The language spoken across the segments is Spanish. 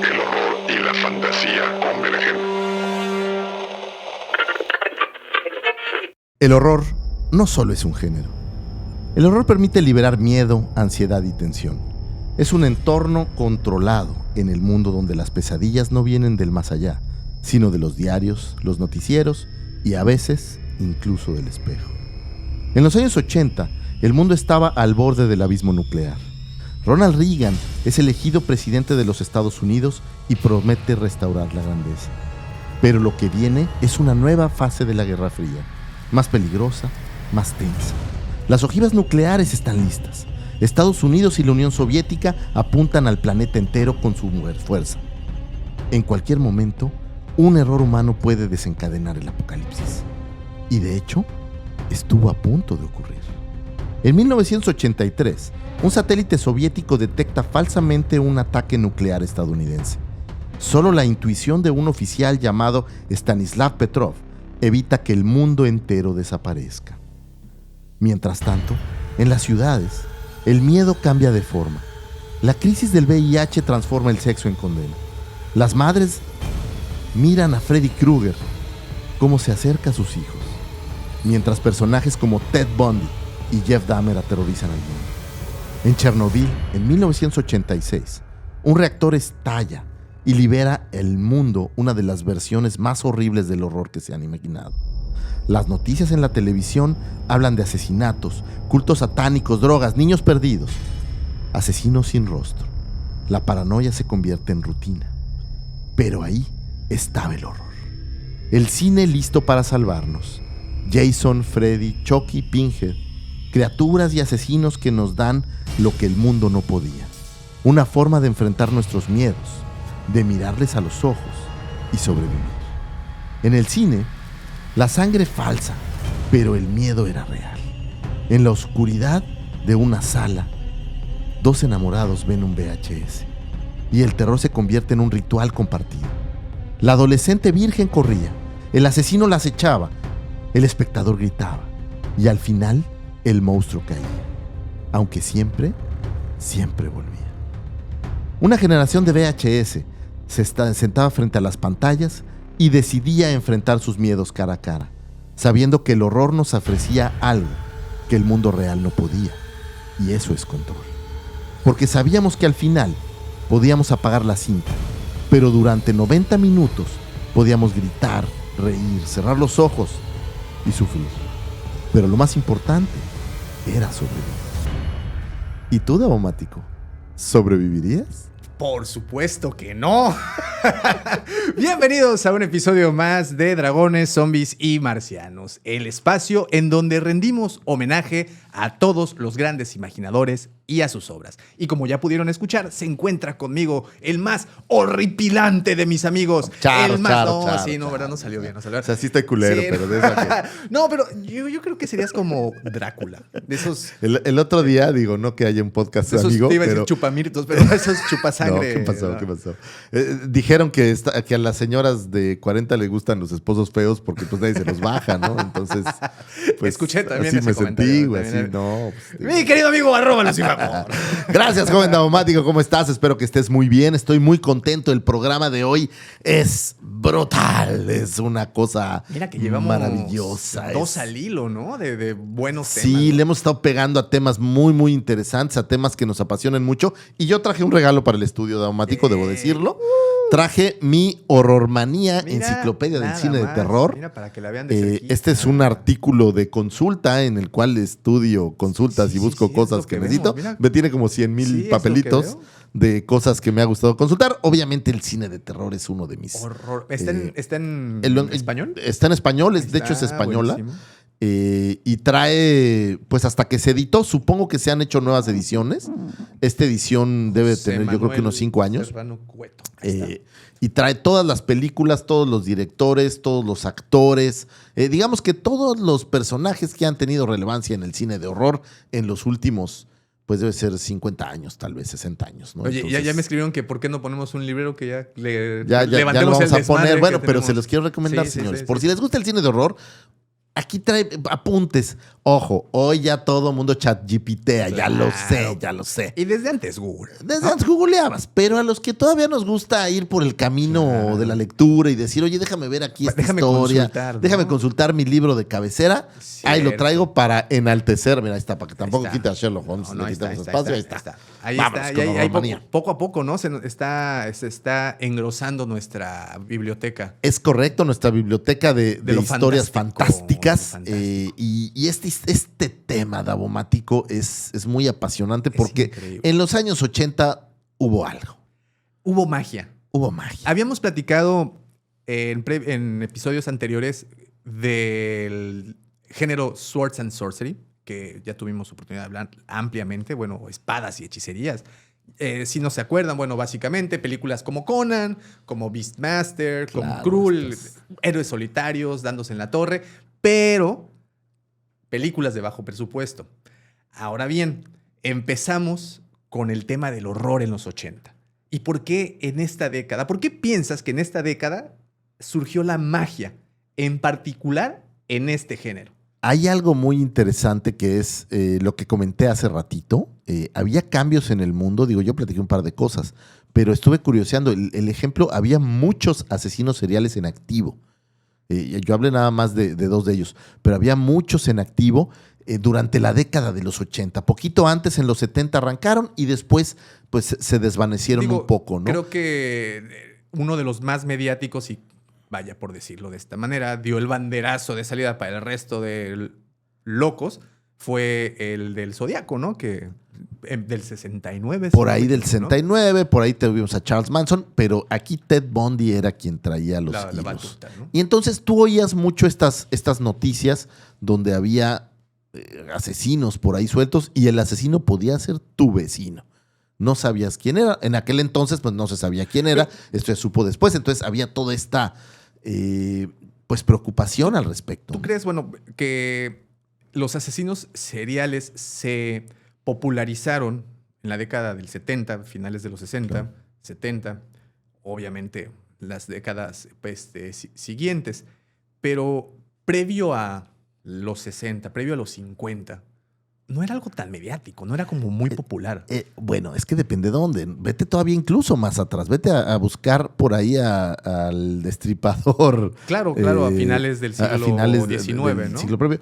el horror y la fantasía convergen. El horror no solo es un género. El horror permite liberar miedo, ansiedad y tensión. Es un entorno controlado en el mundo donde las pesadillas no vienen del más allá, sino de los diarios, los noticieros y a veces incluso del espejo. En los años 80, el mundo estaba al borde del abismo nuclear. Ronald Reagan es elegido presidente de los Estados Unidos y promete restaurar la grandeza. Pero lo que viene es una nueva fase de la Guerra Fría, más peligrosa, más tensa. Las ojivas nucleares están listas. Estados Unidos y la Unión Soviética apuntan al planeta entero con su fuerza. En cualquier momento, un error humano puede desencadenar el apocalipsis. Y de hecho, estuvo a punto de ocurrir. En 1983, un satélite soviético detecta falsamente un ataque nuclear estadounidense. Solo la intuición de un oficial llamado Stanislav Petrov evita que el mundo entero desaparezca. Mientras tanto, en las ciudades, el miedo cambia de forma. La crisis del VIH transforma el sexo en condena. Las madres miran a Freddy Krueger cómo se acerca a sus hijos, mientras personajes como Ted Bundy y Jeff Dahmer aterrorizan al mundo. En Chernobyl, en 1986, un reactor estalla y libera al mundo una de las versiones más horribles del horror que se han imaginado. Las noticias en la televisión hablan de asesinatos, cultos satánicos, drogas, niños perdidos, asesinos sin rostro. La paranoia se convierte en rutina. Pero ahí estaba el horror. El cine listo para salvarnos. Jason, Freddy, Chucky, Pinhead, criaturas y asesinos que nos dan lo que el mundo no podía. Una forma de enfrentar nuestros miedos, de mirarles a los ojos y sobrevivir. En el cine, la sangre falsa, pero el miedo era real. En la oscuridad de una sala, dos enamorados ven un VHS y el terror se convierte en un ritual compartido. La adolescente virgen corría, el asesino la acechaba, el espectador gritaba y al final el monstruo caía, aunque siempre volvía. Una generación de VHS se sentaba frente a las pantallas y decidía enfrentar sus miedos cara a cara, sabiendo que el horror nos ofrecía algo que el mundo real no podía, y eso es control. Porque sabíamos que al final podíamos apagar la cinta, pero durante 90 minutos podíamos gritar, reír, cerrar los ojos y sufrir. Pero lo más importante era sobrevivir. ¿Y tú, Davomático, sobrevivirías? Por supuesto que no. Bienvenidos a un episodio más de Dragones, Zombies y Marcianos, el espacio en donde rendimos homenaje a todos los grandes imaginadores y a sus obras. Y como ya pudieron escuchar, se encuentra conmigo el más horripilante de mis amigos. Charo, ¿verdad? No salió bien, no salió bien. O sea, sí está culero, Sí, pero de esa que... No, pero yo creo que serías como Drácula. De esos... El otro día, digo, no que haya un podcast Esos, amigo, te iba a decir pero... chupamirtos, pero esos chupasangre. No, ¿qué pasó? ¿Qué pasó? Dijeron que a las señoras de 40 les gustan los esposos feos porque pues nadie se los baja, ¿no? Entonces, pues... Escuché también así ese me comentario, sentí, güey, también. así, no. Pues, Mi querido amigo, @Lucifer. Gracias, joven Davomático, ¿cómo estás? Espero que estés muy bien, estoy muy contento. El programa de hoy es brutal, es una cosa Mira que llevamos maravillosa. Dos al hilo, ¿no? De buenos temas. Sí, ¿no? le hemos estado pegando a temas muy, muy interesantes, a temas que nos apasionan mucho. Y yo traje un regalo para el estudio Davomático, debo decirlo. Traje mi Horrormanía, enciclopedia del cine de terror. Mira, para que la vean de cerquita. Este es un artículo de consulta en el cual estudio consultas y busco cosas que necesito. Me tiene como 100,000 papelitos de cosas que me ha gustado consultar. Obviamente el cine de terror es uno de mis... Horror. ¿Está en español? Está en español, de hecho es española. Y trae, pues hasta que se editó, supongo que se han hecho nuevas ediciones. Esta edición debe tener yo creo que unos 5 años. Y trae todas las películas, todos los directores, todos los actores, digamos que todos los personajes que han tenido relevancia en el cine de horror en los últimos, pues debe ser 50 años, tal vez 60 años, ¿no? Oye, entonces, ya me escribieron que por qué no ponemos un librero que ya ya lo levantemos vamos el a poner. Bueno, pero tenemos. se los quiero recomendar, señores. Por si les gusta el cine de horror, Aquí trae apuntes. Ojo, hoy ya todo mundo ChatGPT, ya lo sé. Y desde antes Google. Desde antes googleabas, pero a los que todavía nos gusta ir por el camino de la lectura y decir, oye, déjame ver aquí esta historia, consultar, ¿no? déjame consultar mi libro de cabecera, ahí lo traigo para enaltecer, mira, ahí está, para que tampoco quite a Sherlock Holmes, le quitamos espacio, ahí está. Ahí Vámonos está, con y ahí Horrormanía. poco a poco, ¿no? Se está engrosando nuestra biblioteca. Es correcto, nuestra biblioteca de lo historias fantásticas. fantástico. Y este tema davomático es muy apasionante porque increíble. en los años 80 hubo algo. Hubo magia. Hubo magia. Habíamos platicado en episodios anteriores del género Swords and Sorcery, que ya tuvimos oportunidad de hablar ampliamente, bueno, espadas y hechicerías. Si no se acuerdan, bueno, básicamente películas como Conan, como Beastmaster, como Claro, Krull, héroes solitarios dándose en la torre, pero películas de bajo presupuesto. Ahora bien, empezamos con el tema del horror en los 80. ¿Y por qué en esta década? ¿Por qué piensas que en esta década surgió la magia, en particular en este género? Hay algo muy interesante que es lo que comenté hace ratito. Había cambios en el mundo, digo, yo platiqué un par de cosas, pero estuve curioseando. El ejemplo, había muchos asesinos seriales en activo. Yo hablé nada más de dos de ellos, pero había muchos en activo durante la década de los 80. Poquito antes, en los 70 arrancaron y después pues se desvanecieron un poco, ¿no? Creo que uno de los más mediáticos y vaya por decirlo de esta manera, dio el banderazo de salida para el resto de locos, fue el del Zodíaco, ¿no? Que del 69. Por ahí del 69, ¿no? Por ahí tuvimos a Charles Manson, pero aquí Ted Bundy era quien traía los hilos. batuta, ¿no? Y entonces tú oías mucho estas noticias donde había asesinos por ahí sueltos y el asesino podía ser tu vecino. No sabías quién era. En aquel entonces, pues no se sabía quién era. Esto se supo después. Entonces había toda esta pues preocupación al respecto. ¿Tú crees, bueno, que los asesinos seriales se popularizaron en la década del 70, finales de los 60, claro, 70, obviamente las décadas siguientes, pero previo a los 60, previo a los 50, no era algo tan mediático, no era como muy popular. Bueno, es que depende de dónde. Vete todavía incluso más atrás. Vete a buscar por ahí al Destripador. Claro, a finales del siglo XIX, ¿no? Siglo previo.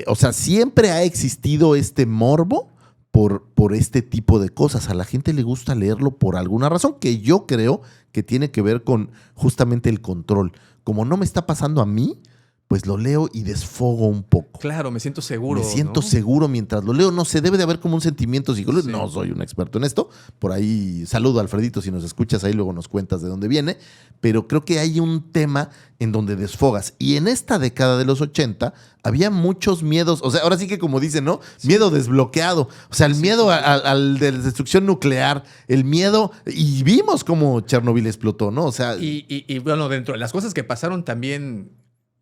O sea, siempre ha existido este morbo por este tipo de cosas. A la gente le gusta leerlo por alguna razón que yo creo que tiene que ver con justamente el control. Como no me está pasando a mí, pues lo leo y desfogo un poco. Claro, me siento seguro. Me siento ¿no? seguro mientras lo leo. No sé, debe de haber como un sentimiento psicológico. Sí. No soy un experto en esto. Por ahí, saludo a Alfredito si nos escuchas, ahí luego nos cuentas de dónde viene. Pero creo que hay un tema en donde desfogas. Y en esta década de los 80 había muchos miedos. O sea, ahora sí que como dicen, ¿no? Sí. Miedo desbloqueado. O sea, el miedo al de la destrucción nuclear, el miedo... Y vimos cómo Chernobyl explotó, ¿no? O sea... Y bueno, dentro de las cosas que pasaron también...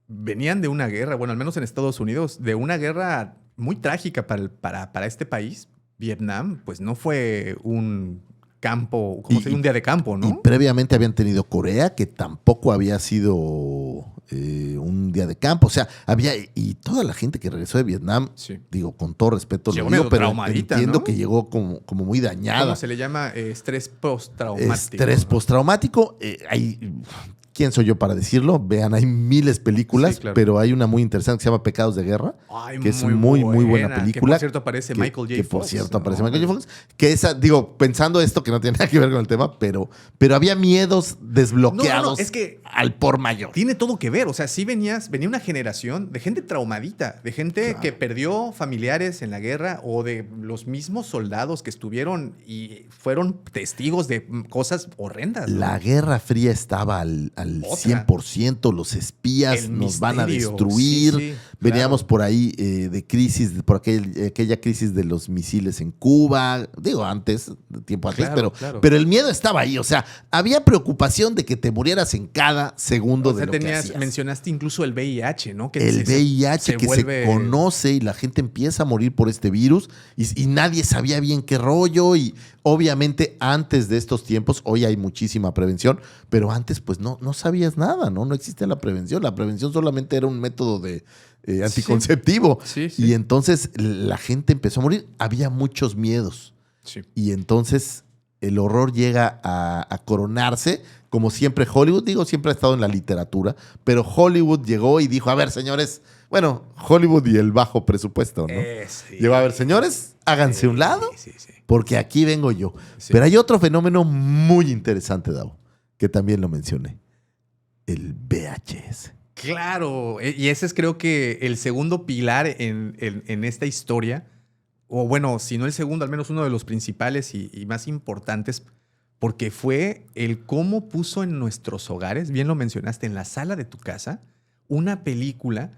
Venían de una guerra, bueno, al menos en Estados Unidos, de una guerra muy trágica para este país. Vietnam, pues no fue un campo, como se dice, un día de campo, ¿no? Y previamente habían tenido Corea, que tampoco había sido un día de campo. O sea, había... Y toda la gente que regresó de Vietnam, sí, digo, con todo respeto, lo digo, pero entiendo, ¿no?, que llegó como muy dañada. ¿Cómo se le llama? Estrés postraumático. Estrés postraumático. Hay... ¿Quién soy yo para decirlo? Vean, hay miles de películas, sí, claro, pero hay una muy interesante que se llama Pecados de Guerra, que es muy buena película. Que por cierto aparece Michael J. Fox. Que por cierto aparece Michael J. Fox. Que esa, digo, pensando esto que no tiene nada que ver con el tema, pero había miedos desbloqueados es que al por mayor. Tiene todo que ver. O sea, sí venía una generación de gente traumadita, de gente, claro, que perdió familiares en la guerra o de los mismos soldados que estuvieron y fueron testigos de cosas horrendas, ¿no? La Guerra Fría estaba al 100%, los espías nos van a destruir. Sí, veníamos, claro, por ahí de crisis, por aquella crisis de los misiles en Cuba, digo antes, tiempo antes, claro, pero el miedo estaba ahí. O sea, había preocupación de que te murieras en cada segundo de lo que hacías. Mencionaste incluso el VIH, ¿no? Que el VIH que se conoce y la gente empieza a morir por este virus y nadie sabía bien qué rollo. Y obviamente antes de estos tiempos, hoy hay muchísima prevención, pero antes pues no sabías nada, ¿no? No existe la prevención. La prevención solamente era un método de anticonceptivo. Sí, sí. Y entonces la gente empezó a morir. Había muchos miedos. Sí. Y entonces el horror llega a coronarse, como siempre Hollywood, digo, siempre ha estado en la literatura, pero Hollywood llegó y dijo, a ver, señores, bueno, Hollywood y el bajo presupuesto, ¿no? Sí. Llegó, a ver, señores, háganse un lado, Sí. porque aquí vengo yo. Sí. Pero hay otro fenómeno muy interesante, Davo, que también lo mencioné, el VHS. Claro, y ese es creo que el segundo pilar en esta historia, o bueno, si no el segundo, al menos uno de los principales y más importantes, porque fue el cómo puso en nuestros hogares, bien lo mencionaste, en la sala de tu casa, una película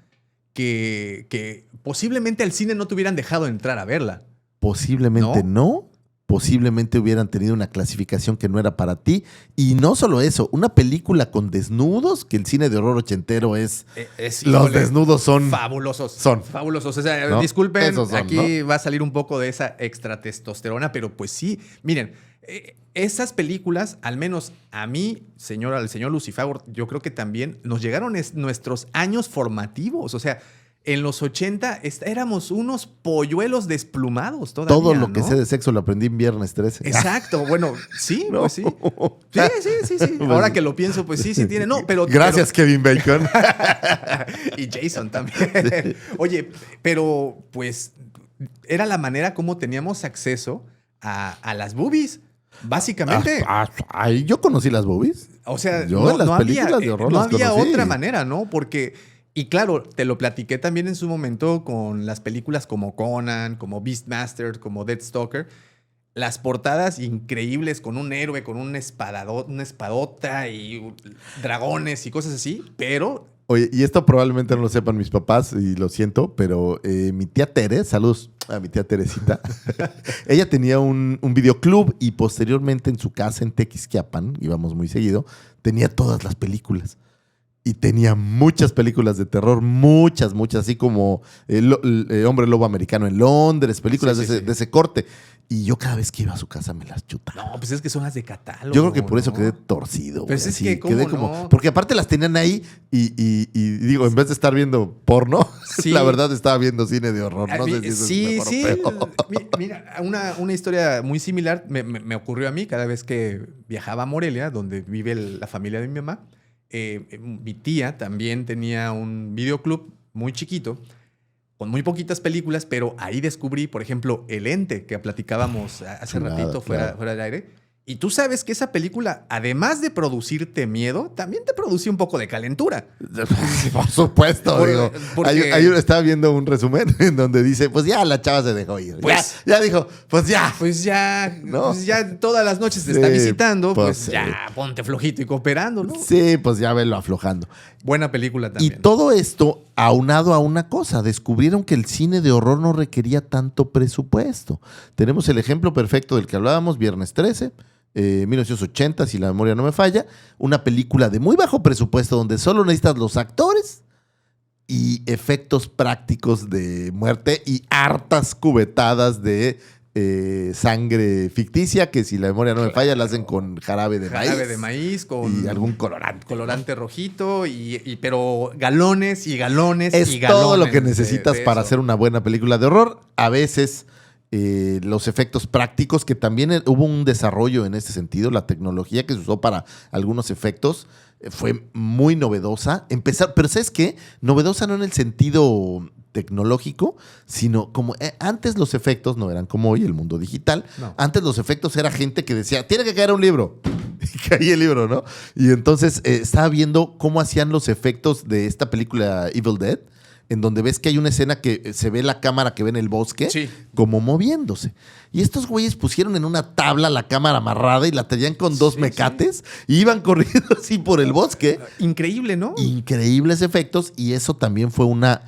que posiblemente al cine no te hubieran dejado entrar a verla. Posiblemente no. Posiblemente hubieran tenido una clasificación que no era para ti. Y no solo eso, una película con desnudos, que el cine de horror ochentero es... los híjole, desnudos son... fabulosos. Son. Fabulosos. O sea, ¿No? disculpen, Esos son, aquí va a salir un poco de esa extra testosterona, pero pues sí, miren, esas películas, al menos a mí, al señor Lucifer, yo creo que también nos llegaron nuestros años formativos. O sea, en los 80 éramos unos polluelos desplumados todavía. Todo lo que ¿no? sé de sexo lo aprendí en Viernes 13. Exacto, bueno, sí, No. pues sí. Sí. Ahora que lo pienso, pues sí tiene. No, pero. Gracias, Kevin Bacon. Y Jason también. Oye, pero pues era la manera como teníamos acceso a las boobies, básicamente. Ahí yo conocí las boobies. O sea, Yo en las películas había, de horror no las había conocí. otra manera, ¿no? Porque, y claro, te lo platiqué también en su momento con las películas como Conan, como Beastmaster, como Deathstalker. Las portadas increíbles con un héroe, con una espadota y dragones y cosas así, pero... Oye, y esto probablemente no lo sepan mis papás, y lo siento, pero mi tía Tere, saludos a mi tía Teresita, ella tenía un videoclub y posteriormente en su casa en Tequisquiapan, íbamos muy seguido, tenía todas las películas. Y tenía muchas películas de terror, muchas, así como el Hombre Lobo Americano en Londres, películas Sí. de ese corte. Y yo cada vez que iba a su casa me las chutaba. No, pues es que son las de catálogo. Yo creo que por eso ¿no? quedé torcido. Pues güey, es así, que, ¿cómo quedé como. no? Porque aparte las tenían ahí y digo, en vez de estar viendo porno, Sí. la verdad estaba viendo cine de horror. No A sé mí- si eso es mejor o peor. Mira, una historia muy similar me ocurrió a mí cada vez que viajaba a Morelia, donde vive la familia de mi mamá. Mi tía también tenía un videoclub muy chiquito, con muy poquitas películas, pero ahí descubrí, por ejemplo, El Ente, que platicábamos hace Chulada, ratito fuera del aire. Y tú sabes que esa película, además de producirte miedo, también te produce un poco de calentura. Por supuesto, digo. Porque- Estaba viendo un resumen en donde dice, pues ya la chava se dejó ir. Pues- ya dijo, pues ya. Pues ya, ¿No? pues ya todas las noches te Sí, está visitando, pues sí. ya ponte flojito y cooperando, ¿no? Sí, pues ya velo aflojando. Buena película Y también. todo esto aunado a una cosa, descubrieron que el cine de horror no requería tanto presupuesto. Tenemos el ejemplo perfecto del que hablábamos, Viernes 13, 1980, si la memoria no me falla, una película de muy bajo presupuesto donde solo necesitas los actores y efectos prácticos de muerte y hartas cubetadas de sangre ficticia, que si la memoria no me falla, la hacen con jarabe de maíz. Jarabe de maíz con y algún colorante. colorante rojito, pero galones y galones Es y galones. todo lo que necesitas de para eso. hacer una buena película de horror. A veces los efectos prácticos, que también hubo un desarrollo en este sentido. La tecnología que se usó para algunos efectos fue muy novedosa. Pero ¿sabes qué? Novedosa no en el sentido tecnológico, sino como antes los efectos no eran como hoy, el mundo digital. No. Antes los efectos era gente que decía, tiene que caer un libro. Y caía el libro, ¿no? Y entonces estaba viendo cómo hacían los efectos de esta película Evil Dead, en donde ves que hay una escena que se ve la cámara que ve en el bosque, Sí. como moviéndose. Y estos güeyes pusieron en una tabla la cámara amarrada y la traían con dos Sí, mecates y iban corriendo así por el bosque. Increíble, ¿no? Increíbles efectos, y eso también fue una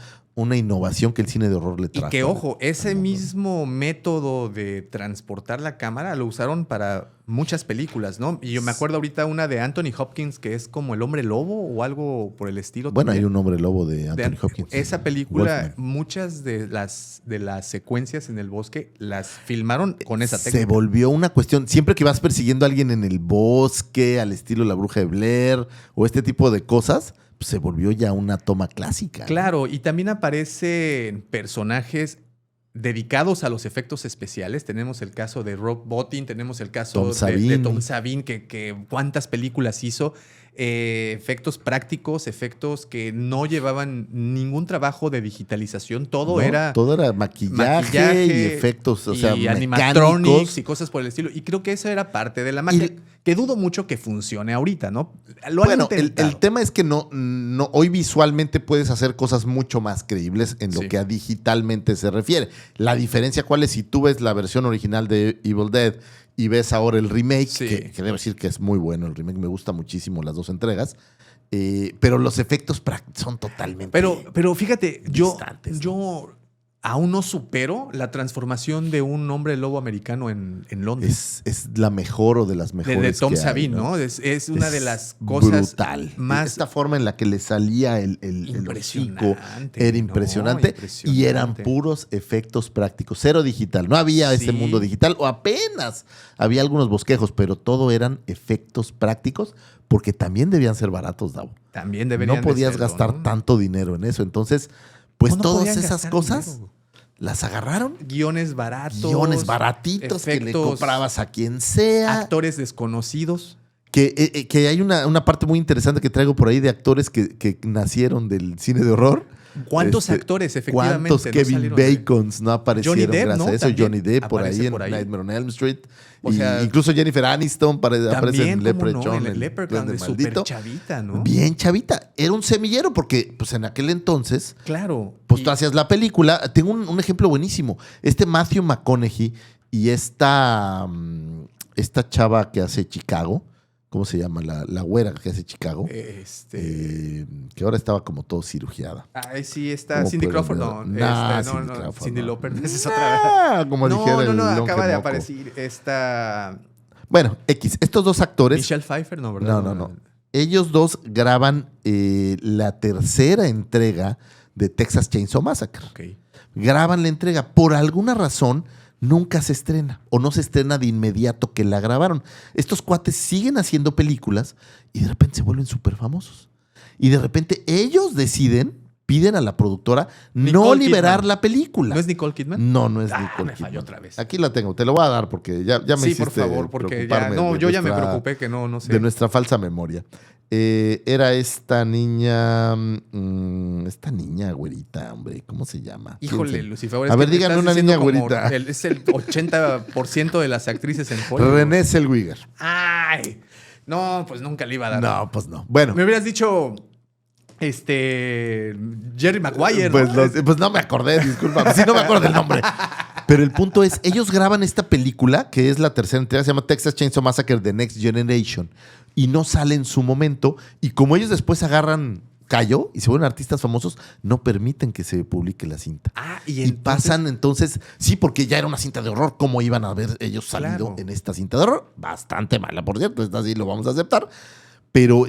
innovación que el cine de horror le Y trajo. que, ojo, ese mismo método de transportar la cámara lo usaron para muchas películas, ¿no? Y yo me acuerdo ahorita una de Anthony Hopkins que es como El Hombre Lobo o algo por el estilo. Bueno, hay también. un hombre lobo de De Anthony Hopkins. Esa película, Wolfman. muchas de las secuencias en el bosque las filmaron con esa Se técnica. volvió una cuestión. Siempre que vas persiguiendo a alguien en el bosque, al estilo La Bruja de Blair o este tipo de cosas, se volvió ya una toma clásica. Claro, y también aparecen personajes dedicados a los efectos especiales. Tenemos el caso de Rob Bottin, tenemos el caso de Tom Savini, que cuántas películas hizo. Efectos prácticos, efectos que no llevaban ningún trabajo de digitalización. Todo era maquillaje y efectos, o sea, y animatronics y cosas por el estilo. Y creo que eso era parte de la magia. Que dudo mucho que funcione ahorita, ¿no? Bueno, el tema es que no, hoy visualmente puedes hacer cosas mucho más creíbles en lo que a digitalmente se refiere. La diferencia, ¿cuál es? Si tú ves la versión original de Evil Dead y ves ahora el remake, que debo decir que es muy bueno el remake, me gusta muchísimo las dos entregas, pero los efectos son totalmente Pero fíjate, yo aún no supero la transformación de un hombre lobo americano en Londres. Es la mejor o de las mejores de Tom Savini, ¿no? Es una de las cosas brutal. Más... Esta forma en la que le salía el hocico era impresionante, y eran puros efectos prácticos, cero digital. No había ese mundo digital, o apenas había algunos bosquejos, pero todo eran efectos prácticos, porque también debían ser baratos, Davo. También deberían No podías gastar tanto dinero en eso. Entonces, pues todas esas cosas dinero. Las agarraron. Guiones baratos. Guiones baratitos que le comprabas a quien sea. Actores desconocidos. Que hay una parte muy interesante que traigo por ahí de actores que nacieron del cine de horror. ¿Cuántos actores, efectivamente? ¿Cuántos Kevin Bacons no aparecieron Johnny Depp, gracias a eso? También Johnny Depp por ahí en por ahí. Nightmare on Elm Street. O sea, incluso Jennifer Aniston aparece en Leprechaun. En el Leprechaun de súper chavita, ¿no? Bien chavita. Era un semillero porque pues en aquel entonces... Claro. Pues tú hacías la película. Tengo un ejemplo buenísimo. Matthew McConaughey y esta chava que hace Chicago... ¿Cómo se llama? La güera que hace Chicago. Que ahora estaba como todo cirugiada. Ay, sí, está Cindy Crawford. No, Cindy Lauper. Esa es otra vez. Como dijera No, acaba de aparecer esta... Bueno, estos dos actores... Michelle Pfeiffer, ¿no? ¿Verdad? No. Ellos dos graban la tercera entrega de Texas Chainsaw Massacre. Okay. Graban la entrega. Por alguna razón... nunca se estrena o no se estrena de inmediato que la grabaron. Estos cuates siguen haciendo películas y de repente se vuelven súper famosos. Y de repente ellos piden a la productora no liberar la película. ¿No es Nicole Kidman? No es Nicole Kidman. Me falló otra vez. Aquí la tengo, te lo voy a dar porque ya me hiciste Sí, por favor, porque ya me preocupé que no sé. De nuestra falsa memoria. Era esta niña, güerita, hombre, ¿cómo se llama? Híjole, Lucifer. A ver, díganme una niña güerita. Es el 80% de las actrices en Hollywood. Renée Zellweger. Ay, no, pues nunca le iba a dar. No, pues no. Bueno. Me hubieras dicho, Jerry Maguire. Pues no me acordé, disculpa. Sí, no me acuerdo del nombre. Pero el punto es, ellos graban esta película, que es la tercera entrega, se llama Texas Chainsaw Massacre The Next Generation, y no sale en su momento. Y como ellos después agarran callo y se vuelven artistas famosos, no permiten que se publique la cinta. Y pasan entonces, sí, porque ya era una cinta de horror. ¿Cómo iban a haber ellos salido en esta cinta de horror? Bastante mala, por cierto, esta sí lo vamos a aceptar. Pero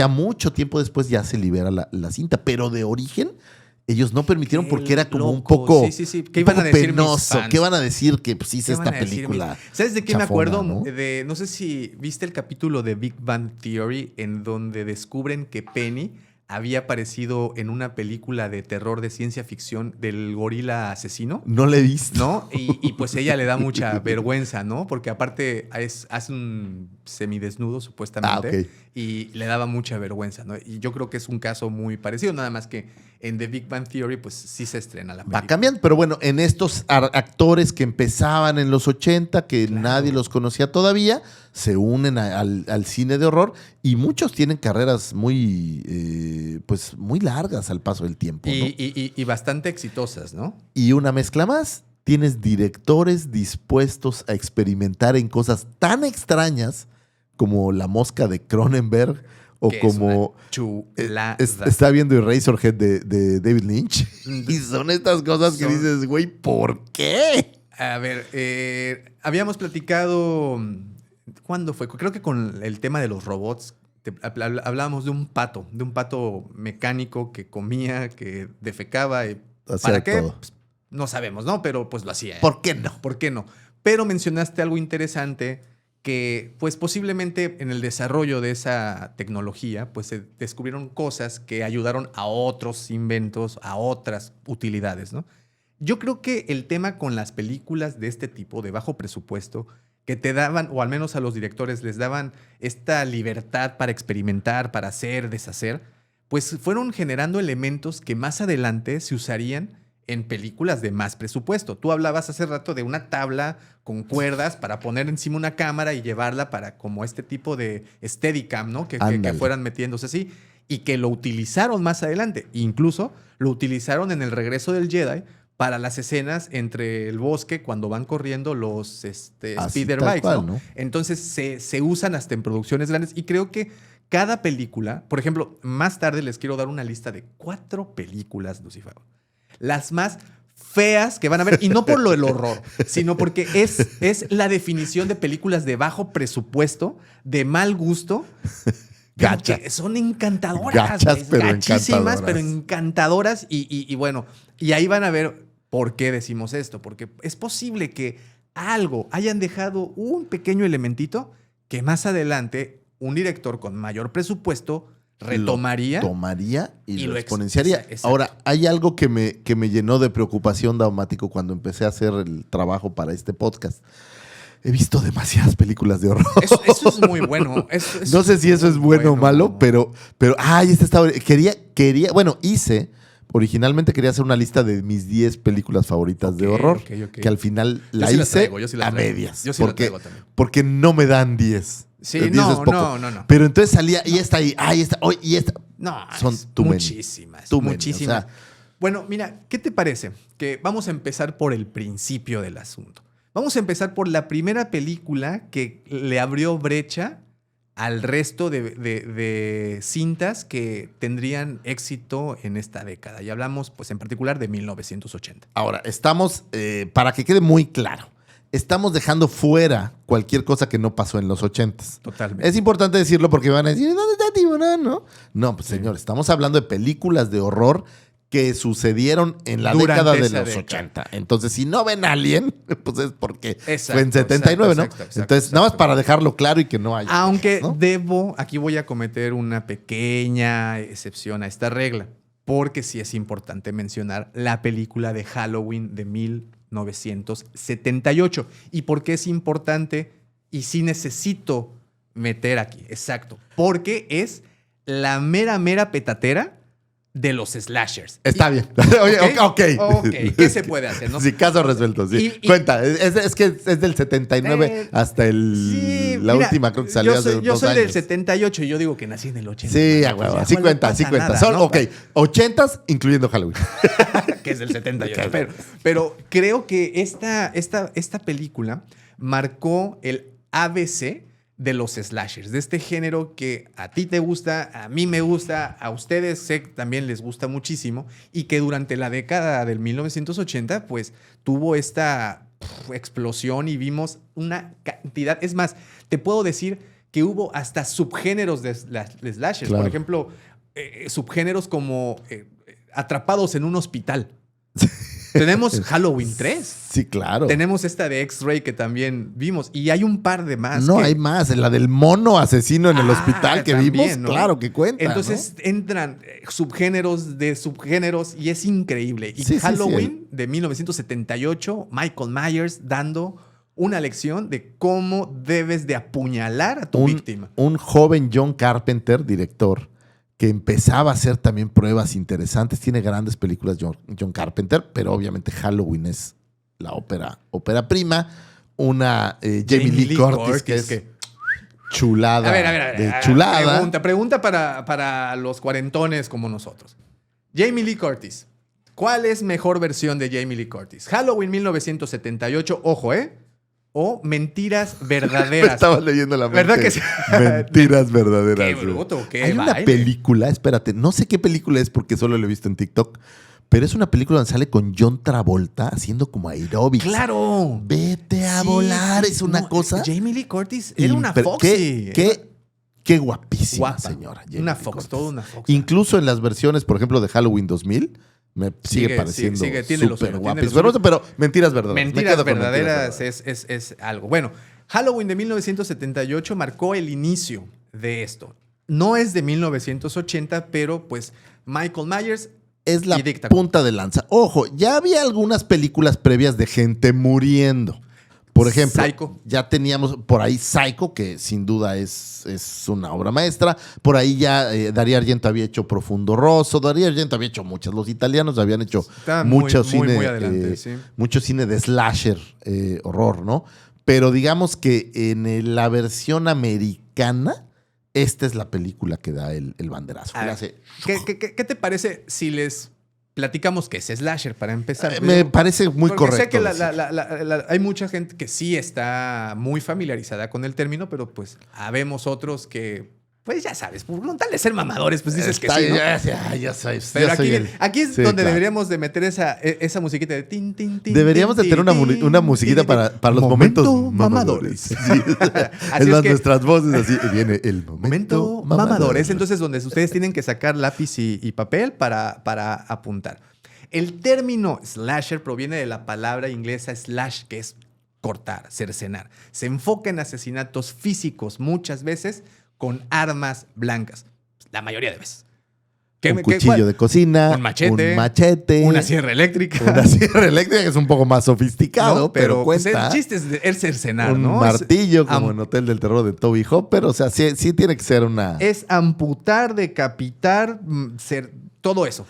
mucho tiempo después ya se libera la cinta. Pero de origen... ellos no permitieron porque era como un poco, ¿Qué iban a decir penoso. ¿Qué van a decir? Que pues hice esta película. ¿Sabes de qué chafona, me acuerdo? ¿no? No sé si viste el capítulo de Big Bang Theory en donde descubren que Penny había aparecido en una película de terror de ciencia ficción del gorila asesino. No le he visto. ¿No? Y pues ella le da mucha vergüenza, ¿no? Porque aparte hace un semidesnudo, supuestamente. Okay. Y le daba mucha vergüenza, ¿no? Y yo creo que es un caso muy parecido, nada más que en The Big Bang Theory, pues sí se estrena la película. Va cambiando, pero bueno, en estos actores que empezaban en los 80, que nadie los conocía todavía, se unen al cine de horror y muchos tienen carreras muy largas al paso del tiempo. ¿No? Y bastante exitosas, ¿no? Y una mezcla más, tienes directores dispuestos a experimentar en cosas tan extrañas como La Mosca de Cronenberg o como está viendo Eraserhead de David Lynch. Y son estas cosas que dices, güey, ¿por qué? A ver, habíamos platicado, ¿cuándo fue? Creo que con el tema de los robots. Hablábamos de un pato mecánico que comía, que defecaba. ¿Para qué? Pues, no sabemos, ¿no? Pero pues lo hacía. ¿Por qué no? ¿Por qué no? Pero mencionaste algo interesante que pues posiblemente en el desarrollo de esa tecnología pues se descubrieron cosas que ayudaron a otros inventos, a otras utilidades, ¿no? Yo creo que el tema con las películas de este tipo, de bajo presupuesto, que te daban, o al menos a los directores les daban esta libertad para experimentar, para hacer, deshacer, pues fueron generando elementos que más adelante se usarían en películas de más presupuesto. Tú hablabas hace rato de una tabla con cuerdas para poner encima una cámara y llevarla para como este tipo de Steadicam, ¿no? Que fueran metiéndose así y que lo utilizaron más adelante. Incluso lo utilizaron en El Regreso del Jedi para las escenas entre el bosque cuando van corriendo los speeder bikes, cual, ¿no? ¿no? Entonces se usan hasta en producciones grandes y creo que cada película, por ejemplo, más tarde les quiero dar una lista de 4 películas, Lucifer. Las más feas que van a ver, y no por lo del horror, sino porque es la definición de películas de bajo presupuesto, de mal gusto. Gachas. Que son encantadoras. Gachas, pero gachísimas, encantadoras. pero encantadoras. Y bueno, y ahí van a ver por qué decimos esto. Porque es posible que algo hayan dejado un pequeño elementito que más adelante un director con mayor presupuesto retomaría. Lo tomaría y lo lo exponenciaría. exacto. Ahora, hay algo que me llenó de preocupación, Daumático, cuando empecé a hacer el trabajo para este podcast. He visto demasiadas películas de horror. Eso es muy bueno. No sé si eso es bueno o malo, pero ay, originalmente quería hacer una lista de mis 10 películas favoritas de horror, ok. que al final Yo la sí hice yo sí la a traigo. medias. Yo sí la traigo también. Porque no me dan 10. Sí, 10 no, es poco. no. Pero entonces salía, y esta ahí, y esta. No, Son es too many. muchísimas. Too many, muchísimas. o sea. Bueno, mira, ¿qué te parece? Que vamos a empezar por el principio del asunto. Vamos a empezar por la primera película que le abrió brecha al resto de cintas que tendrían éxito en esta década. Y hablamos, pues, en particular de 1980. Ahora, estamos, para que quede muy claro, estamos dejando fuera cualquier cosa que no pasó en los 80s. Totalmente. Es importante decirlo porque van a decir, ¿dónde está Tiburón? No, pues señor, estamos hablando de películas de horror que sucedieron en la Durante década de esa los década. 80. Entonces, si no ven Alien, pues es porque Exacto, fue en 79, ¿no? exacto, Entonces, nada más para dejarlo claro y que no haya. Aunque ¿no? aquí voy a cometer una pequeña excepción a esta regla, porque sí es importante mencionar la película de Halloween de 1978. ¿Y por qué es importante? Y sí necesito meter aquí, exacto, porque es la mera petatera de los slashers. Está bien. Oye, ok. ¿Qué se puede hacer, no? Sí, caso resuelto, sí. Cuenta, es que es del 79 hasta la última, creo que salió hace 2 años. Yo soy del 78 y yo digo que nací en el 80. Sí, a huevo. Sí cuenta. Son, ¿no? 80s, incluyendo Halloween. Que es del 78. Pero creo que esta película marcó el ABC de los slashers, de este género que a ti te gusta, a mí me gusta, a ustedes sé que también les gusta muchísimo y que durante la década del 1980 pues tuvo esta explosión y vimos una cantidad. Es más, te puedo decir que hubo hasta subgéneros de slashers. Claro. Por ejemplo, subgéneros como atrapados en un hospital. Tenemos Halloween 3. Sí, claro. Tenemos esta de X-Ray que también vimos. Y hay un par de más. No, hay más. La del mono asesino en el hospital que también, vimos, ¿no? claro que cuenta. Entonces entran subgéneros de subgéneros y es increíble. Y Sí, Halloween de 1978, Michael Myers dando una lección de cómo debes de apuñalar a tu víctima. Un joven John Carpenter, director, que empezaba a hacer también pruebas interesantes. Tiene grandes películas John Carpenter, pero obviamente Halloween es la ópera prima. Una Jamie Lee Curtis, que es chulada. A ver. De chulada. Pregunta para los cuarentones como nosotros. Jamie Lee Curtis. ¿Cuál es mejor versión de Jamie Lee Curtis? Halloween 1978, ojo, o Mentiras Verdaderas. Estaba leyendo la mente. ¿Verdad que sí? Mentiras verdaderas. Qué bruto, qué Hay una baile. película, espérate, no sé qué película es porque solo la he visto en TikTok, pero es una película donde sale con John Travolta haciendo como aerobics. ¡Claro! Vete a volar, es una cosa. Jamie Lee Curtis era una Pero Foxy. Qué guapísima Guapa. señora. Jamie Una Lee Fox, Curtis. toda una Fox. Incluso en las versiones, por ejemplo, de Halloween 2000, me sigue pareciendo tiene lo súper suyo, guapa. tiene lo suyo. Pero mentiras verdaderas. Me Mentiras quedo con verdaderas es algo. Bueno, Halloween de 1978 marcó el inicio de esto. No es de 1980, pero pues Michael Myers Es la y dicta. punta de lanza. Ojo, ya había algunas películas previas de gente muriendo. Por ejemplo, Psycho. ya teníamos por ahí Psycho, que sin duda es una obra maestra. Por ahí ya Darío Argento había hecho Profundo Rosso. Darío Argento había hecho muchas. Los italianos habían hecho Está mucho muy, cine, muy adelante, sí. mucho cine de slasher, horror, ¿no? Pero digamos que la versión americana, esta es la película que da el banderazo. A ver, ¿Qué te parece si les platicamos qué es slasher para empezar? Me parece muy Porque correcto. sé que decir. hay mucha gente que sí está muy familiarizada con el término, pero pues habemos otros que, pues ya sabes, por no tal de ser mamadores, pues dices que sí, ¿no? Ya sabes. Pero ya soy aquí es sí, donde claro. deberíamos de meter esa musiquita de tin, tin, tin. Deberíamos de tin, tener tin, una tin, musiquita tin, para los Momento momentos mamadores. Sí. Así Es es más, que- nuestras voces así. Viene el Momento mamadores. Entonces, donde ustedes tienen que sacar lápiz y papel para apuntar. El término slasher proviene de la palabra inglesa slash, que es cortar, cercenar. Se enfoca en asesinatos físicos muchas veces con armas blancas. La mayoría de veces. Un cuchillo de cocina, Un machete, un machete, una sierra eléctrica. una sierra eléctrica, que es un poco más sofisticado, ¿no? pero pues, cuenta. el chiste es el cercenar, Un ¿no? martillo, Es como en Hotel del Terror de Toby Hopper. O sea, sí tiene que ser una. es amputar, decapitar, todo eso.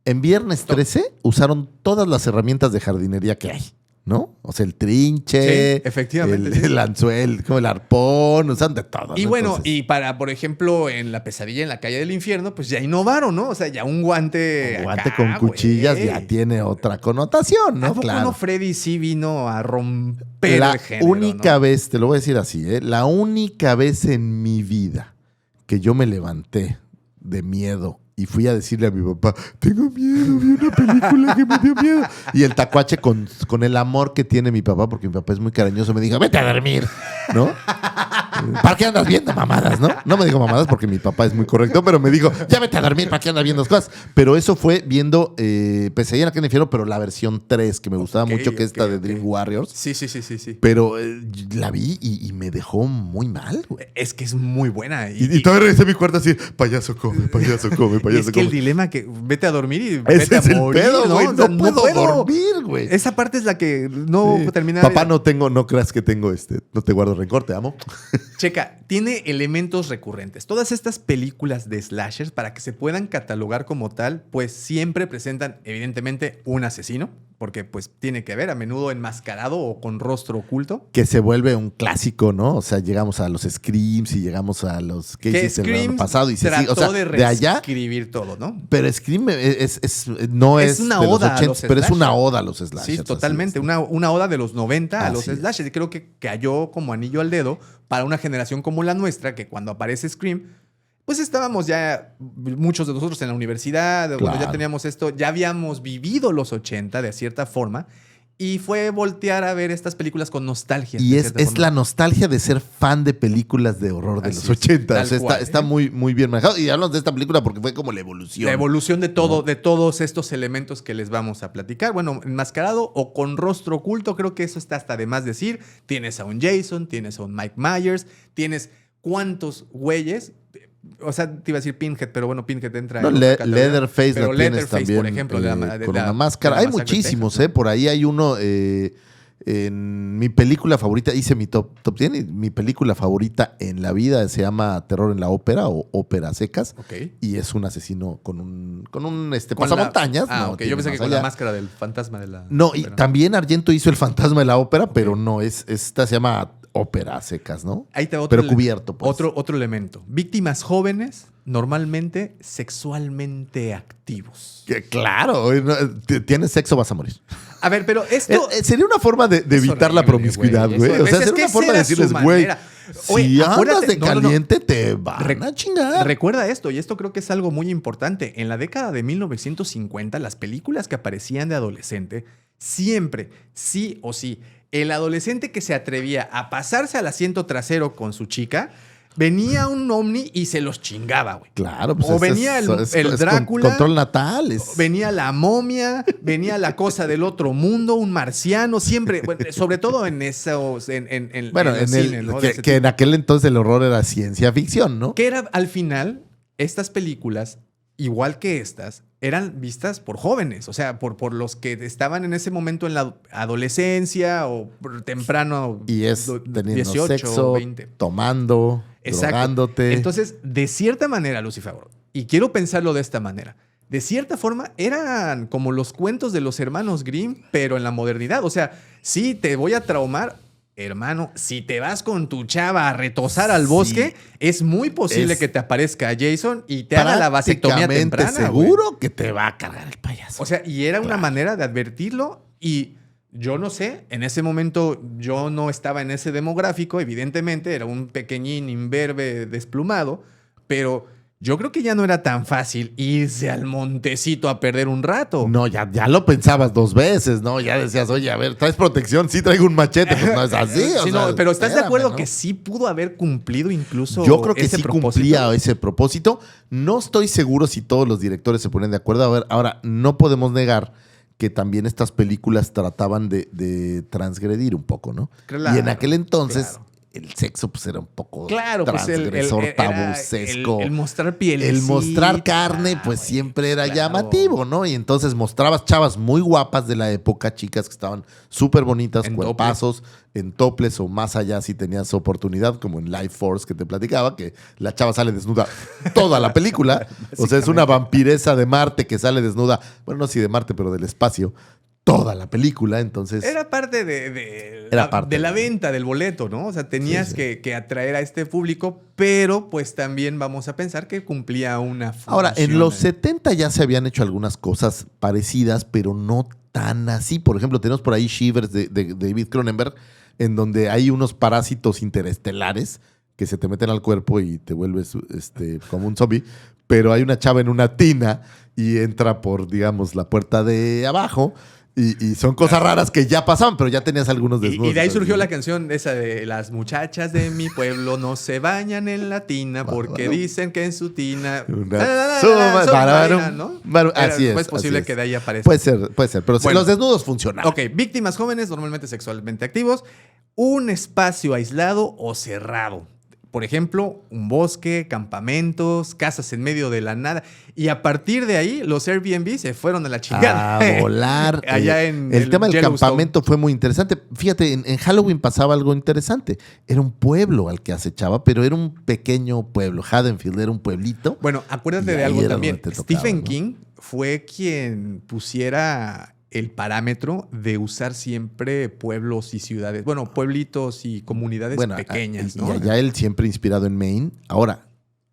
En Viernes 13 usaron todas las herramientas de jardinería que hay, ¿no? O sea, el trinche, Sí, efectivamente, sí. el anzuelo, como el arpón, usan de todo. Y ¿no? bueno, Entonces, y para, por ejemplo, en La Pesadilla en la Calle del Infierno, pues ya innovaron, ¿no? O sea, ya un guante. un guante acá, con cuchillas güey. ya tiene otra connotación, ¿A ¿no? poco Claro. no Freddy sí vino a romper La el género? única ¿no? vez, te lo voy a decir así, la única vez en mi vida que yo me levanté de miedo y fui a decirle a mi papá, tengo miedo, vi una película que me dio miedo. Y el tacuache con el amor que tiene mi papá, porque mi papá es muy cariñoso, me dijo, vete a dormir, ¿no? ¿Para qué andas viendo mamadas, no? No me dijo mamadas porque mi papá es muy correcto, pero me dijo, ya vete a dormir, ¿para qué andas viendo cosas? Pero eso fue viendo Pesadilla en la Calle del Infierno, pero la versión 3, que me gustaba mucho, que es esta de Dream Warriors. Sí. Pero la vi y me dejó muy mal, güey. Es que es muy buena. Y todavía regresé a mi cuarto así, payaso come, payaso come, y payaso es que el come. dilema que vete a dormir y Ese vete es a el morir, pedo, ¿no? güey. O sea, No puedo dormir, güey. Esa parte es la que no Sí. termina. Papá, no creas que tengo no te guardo rencor, te amo. Checa, tiene elementos recurrentes. Todas estas películas de slashers, para que se puedan catalogar como tal, pues siempre presentan, evidentemente, un asesino, porque pues tiene que ver a menudo enmascarado o con rostro oculto. Que se vuelve un clásico, ¿no? O sea, llegamos a los Screams y llegamos a los que hiciste el Scream año pasado y trató o sea, de allá. reescribir todo, ¿no? Pero Scream no Es es una de los oda a 80s, los pero es una slashers. oda a los slashers. Sí, así totalmente. es. Una oda de los 90 a los Así es. slashers. Y creo que cayó como anillo al dedo para una generación como la nuestra, que cuando aparece Scream, pues estábamos ya, muchos de nosotros en la universidad, bueno, ya Claro. teníamos esto, ya habíamos vivido los 80 de cierta forma, y fue voltear a ver estas películas con nostalgia. Y de es cierta forma. la nostalgia de ser fan de películas de horror de Así los es, 80. tal O sea, cual, está muy, muy bien manejado. Y hablamos de esta película porque fue como la evolución. La evolución de todo, ¿no? de todos estos elementos que les vamos a platicar. Bueno, enmascarado o con rostro oculto, creo que eso está hasta de más decir. Tienes a un Jason, tienes a un Mike Myers, tienes cuántos güeyes. O sea, te iba a decir Pinhead, pero bueno, Pinhead entra No, en otra categoría. Leatherface Pero la tienes Leatherface, también por ejemplo, con una máscara. Hay muchísimos, ¿eh? Por ahí hay uno en mi película favorita, hice mi top 10 y mi película favorita en la vida se llama Terror en la Ópera o Ópera a Secas. Ok. Y es un asesino con un Con pasamontañas. la- no, ok. tiene Yo pensé que más con la allá. máscara del fantasma de la. No, y ópera. también Argento hizo El fantasma de la ópera, pero no, esta se llama Ópera a Secas, ¿no? Ahí te va Pero cubierto, pues. Otro elemento. Víctimas jóvenes, normalmente sexualmente activos. Que claro, tienes sexo, vas a morir. A ver, pero esto. Sería una forma de Es evitar la horrible, promiscuidad, güey. güey. Eso- O sea, es sería que una forma de esa era su decirles, güey, manera. si Oye, andas acuérdate- de no, no, no. caliente, te van Rec- a chingar. Recuerda esto, y esto creo que es algo muy importante. En la década de 1950, las películas que aparecían de adolescente, siempre, sí o sí, el adolescente que se atrevía a pasarse al asiento trasero con su chica, venía un ovni y se los chingaba, güey. Claro, pues O venía el Drácula. Control natal. Venía la momia, venía la cosa del otro mundo, un marciano, siempre, bueno, sobre todo en esos, Bueno, el cine, ¿no? que en aquel entonces el horror era ciencia ficción, ¿no? Que era, al final, estas películas, igual que estas, eran vistas por jóvenes, o sea, por los que estaban en ese momento en la adolescencia o temprano, Y es teniendo 18, sexo, 20. tomando, Exacto. drogándote. Entonces, de cierta manera, Lucifer, y quiero pensarlo de esta manera, de cierta forma eran como los cuentos de los hermanos Grimm, pero en la modernidad. O sea, sí, te voy a traumar, hermano, si te vas con tu chava a retosar al bosque, es muy posible que te aparezca Jason y te haga la vasectomía temprana. seguro güey. que te va a cargar el payaso. O sea, y era una manera de advertirlo y... Yo no sé, en ese momento yo no estaba en ese demográfico, evidentemente, era un pequeñín imberbe desplumado, pero yo creo que ya no era tan fácil irse al montecito a perder un rato. No, ya lo pensabas 2 veces, ¿no? Ya decías, oye, a ver, ¿traes protección? Sí, traigo un machete. Pues no es así. Sí, no, pero ¿estás de acuerdo ¿no? que sí pudo haber cumplido incluso Yo creo que ese sí propósito? cumplía ese propósito. No estoy seguro si todos los directores se ponen de acuerdo. A ver, ahora, no podemos negar que también estas películas trataban de transgredir un poco, ¿no? Claro, y en aquel entonces claro. el sexo pues era un poco Claro, pues transgresor, era tabucesco. el mostrar pielecita. El mostrar carne, pues güey, siempre era claro. llamativo, ¿no? Y entonces mostrabas chavas muy guapas de la época, chicas que estaban súper bonitas, En cuerpazos, en toples o más allá si tenías oportunidad, como en Life Force que te platicaba, que la chava sale desnuda toda la película. O sea, es una vampiresa de Marte que sale desnuda, bueno, no si de Marte, pero del espacio, toda la película, entonces... Era parte de la venta del boleto, ¿no? O sea, tenías Sí. que atraer a este público, pero pues también vamos a pensar que cumplía una función. Ahora, en los 70 ya se habían hecho algunas cosas parecidas, pero no tan así. Por ejemplo, tenemos por ahí Shivers de David Cronenberg, en donde hay unos parásitos interestelares que se te meten al cuerpo y te vuelves como un zombie. Pero hay una chava en una tina y entra por, digamos, la puerta de abajo. Y son cosas raras que ya pasaban, pero ya tenías algunos desnudos. Y de ahí surgió la canción esa de las muchachas de mi pueblo no se bañan en la tina porque dicen que en su tina... ¿no? Así es. Es posible así es. que de ahí aparezca. Puede ser. Pero Bueno. los desnudos funcionan. Ok, víctimas jóvenes, normalmente sexualmente activos. Un espacio aislado o cerrado. Por ejemplo, un bosque, campamentos, casas en medio de la nada. Y a partir de ahí, los Airbnb se fueron a la chingada. A volar. Allá en el tema del Yellowstone. campamento fue muy interesante. Fíjate, en Halloween pasaba algo interesante. Era un pueblo al que acechaba, pero era un pequeño pueblo. Haddonfield era un pueblito. Bueno, acuérdate Y de ahí algo era también. donde te tocaba, Stephen ¿no? King fue quien pusiera el parámetro de usar siempre pueblos y ciudades. Bueno, pueblitos y comunidades pequeñas, ¿no? Y allá él siempre inspirado en Maine. Ahora,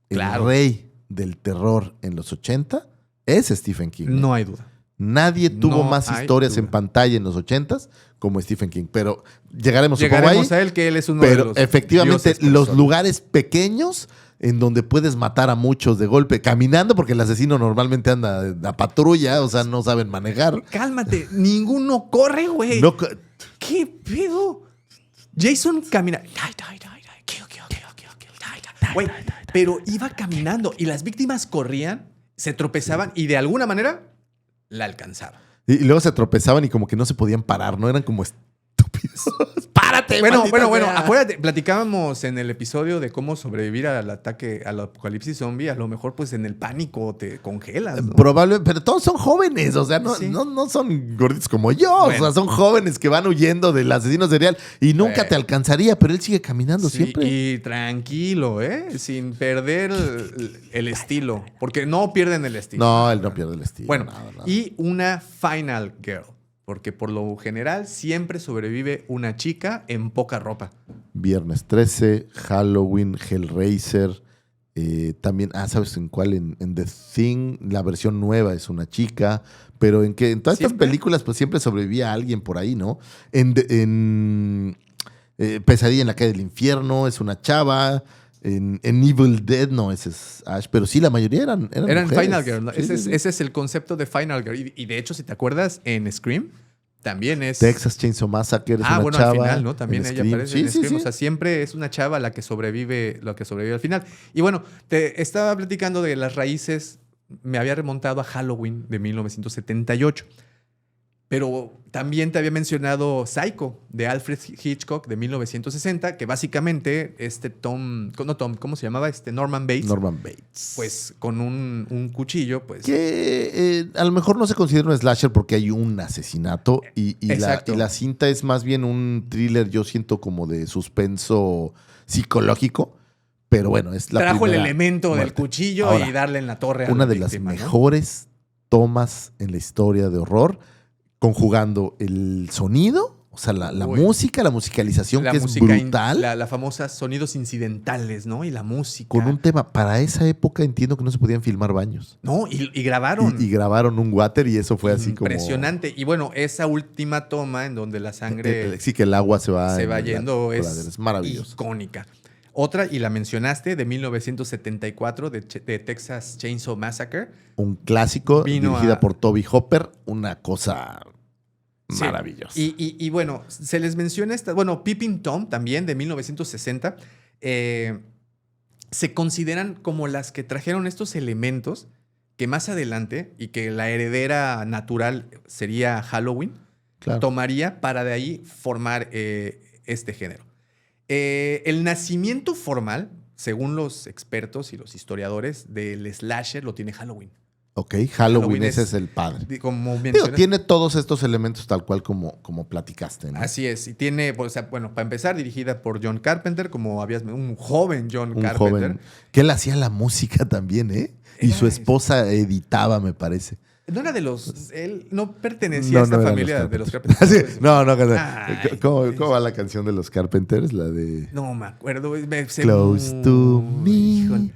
Claro. el rey del terror en los 80 es Stephen King. No hay duda. Nadie tuvo No más hay historias duda. en pantalla en los 80s como Stephen King. Pero llegaremos Llegaremos ahí. a él, que él es uno de Pero los efectivamente, dioses los personas. lugares pequeños en donde puedes matar a muchos de golpe caminando, porque el asesino normalmente anda a patrulla, o sea, no saben manejar. Cálmate, ninguno corre, güey. No, ¿Qué pedo? Jason camina. Güey, pero iba caminando y las víctimas corrían, se tropezaban y de alguna manera la alcanzaban. y luego se tropezaban y como que no se podían parar, ¿no? Eran como estúpidos. ¡Párate! Bueno, maldita sea! acuérdate, platicábamos en el episodio de cómo sobrevivir al ataque, al apocalipsis zombie. A lo mejor, pues en el pánico te congelas, ¿no? Probable, pero todos son jóvenes, o sea, no, Sí. no son gorditos como yo, Bueno. o sea, son jóvenes que van huyendo del asesino serial y nunca Bueno. te alcanzaría, pero él sigue caminando Sí, siempre. y tranquilo, sin perder el estilo. Porque no pierden el estilo. No, él no pierde el estilo. Bueno, nada. y una final girl. Porque por lo general siempre sobrevive una chica en poca ropa. Viernes 13, Halloween, Hellraiser. También, ¿sabes en cuál? En The Thing, la versión nueva es una chica. Pero en todas estas Siempre. películas, pues siempre sobrevivía alguien por ahí, ¿no? En Pesadilla en la calle del infierno es una chava. En Evil Dead, no, ese es Ash. Pero sí, la mayoría eran Eran mujeres. final girl, ¿no? Sí, ese, sí, sí. ese es el concepto de final girl. Y de hecho, si te acuerdas, en Scream también es... Texas Chainsaw Massacre es una bueno, chava. al final, ¿no? También en ella Scream. aparece en Sí, sí, Scream. sí. O sea, siempre es una chava la que sobrevive al final. Y bueno, te estaba platicando de las raíces. Me había remontado a Halloween de 1978. Pero también te había mencionado Psycho, de Alfred Hitchcock, de 1960, que básicamente ¿cómo se llamaba? Norman Bates. Norman Bates. Pues con un cuchillo, pues... Que a lo mejor no se considera un slasher porque hay un asesinato y Exacto. la cinta es más bien un thriller, yo siento como de suspenso psicológico, pero bueno, es la Trajo el primera elemento del muerte. cuchillo Ahora, y darle en la torre a la una de las víctima, ¿no? mejores tomas en la historia de horror, conjugando el sonido, o sea, la Uy. música, la musicalización, La que música es brutal, la famosa sonidos incidentales, ¿no? Y la música. con un tema. Para esa época entiendo que no se podían filmar baños. No, y grabaron. Y grabaron un water y eso fue así impresionante. Y bueno, esa última toma en donde la sangre sí, que el agua se va yendo es maravilloso. icónica. Otra, y la mencionaste, de 1974, de Texas Chainsaw Massacre. Un clásico Vino dirigida a- por Toby Hopper, una cosa Sí. maravillosa. Y bueno, se les menciona Peeping Tom también, de 1960. Se consideran como las que trajeron estos elementos que más adelante, y que la heredera natural sería Halloween, Claro. tomaría para de ahí formar este género. El nacimiento formal, según los expertos y los historiadores, del slasher lo tiene Halloween. Ok, Halloween, Halloween ese es- es el padre. Como Digo, mencionas, tiene todos estos elementos tal cual como platicaste, ¿no? así es. Y tiene, o sea, bueno, para empezar, dirigida por John Carpenter, como habías un joven John Un Carpenter. joven. Que él hacía la música también, ¿eh? Y su Era- esposa editaba, me parece. No era de los. Él no pertenecía a esta eran familia de los Carpenters. Carpenter. Sí, no. Ay, ¿Cómo va la canción de los Carpenters? La de... No me acuerdo. Me sé Close muy- to me. Híjole.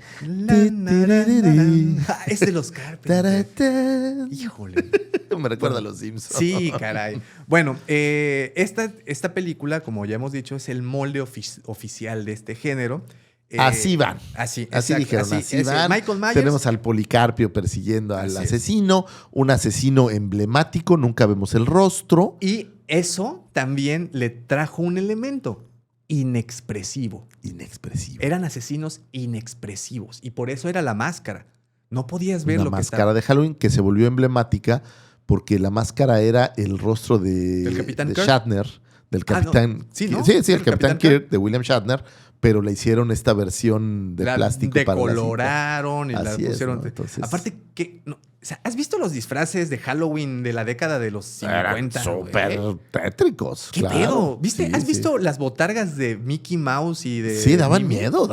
Es de los Carpenters. Taratán. Híjole. Me recuerda a los Simpsons. Sí, caray. Bueno, esta película, como ya hemos dicho, es el molde oficial de este género. Así van. Así, Así exacto, dijeron, así es van. Michael Myers. Tenemos al Policarpio persiguiendo al Así es. asesino, un asesino emblemático, nunca vemos el rostro. Y eso también le trajo un elemento inexpresivo. Inexpresivo. Eran asesinos inexpresivos y por eso era la máscara. No podías ver Una lo que máscara estaba. de Halloween que se volvió emblemática porque la máscara era el rostro ¿Del Capitán de Kirk? Shatner, del Ah, no. Capitán. Sí, ¿no? Sí, ¿El el Capitán Capitán Kirk de William Shatner, pero le hicieron esta versión de La plástico para la cinta. decoloraron y la Así es, pusieron. ¿no? Entonces- Aparte, o sea, ¿has visto los disfraces de Halloween de la década de los 50? Eran súper güey? tétricos. ¿Qué claro. pedo? ¿Viste? Sí, ¿Has sí. visto las botargas de Mickey Mouse y de. Sí, daban Minnie? miedo.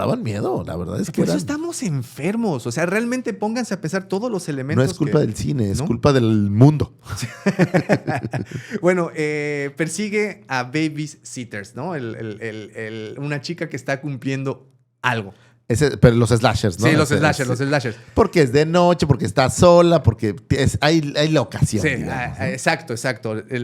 La verdad es que Por eso eran- estamos enfermos. O sea, realmente pónganse a pensar todos los elementos. no es culpa que- del cine, es ¿no? culpa del mundo. Bueno, persigue a babysitters, ¿no? Una chica que está cumpliendo algo. Pero los slashers, ¿no? Sí, los Ese- slashers, ese- los slashers. Porque es de noche, porque está sola, porque hay la ocasión. Sí, digamos, ¿no? exacto.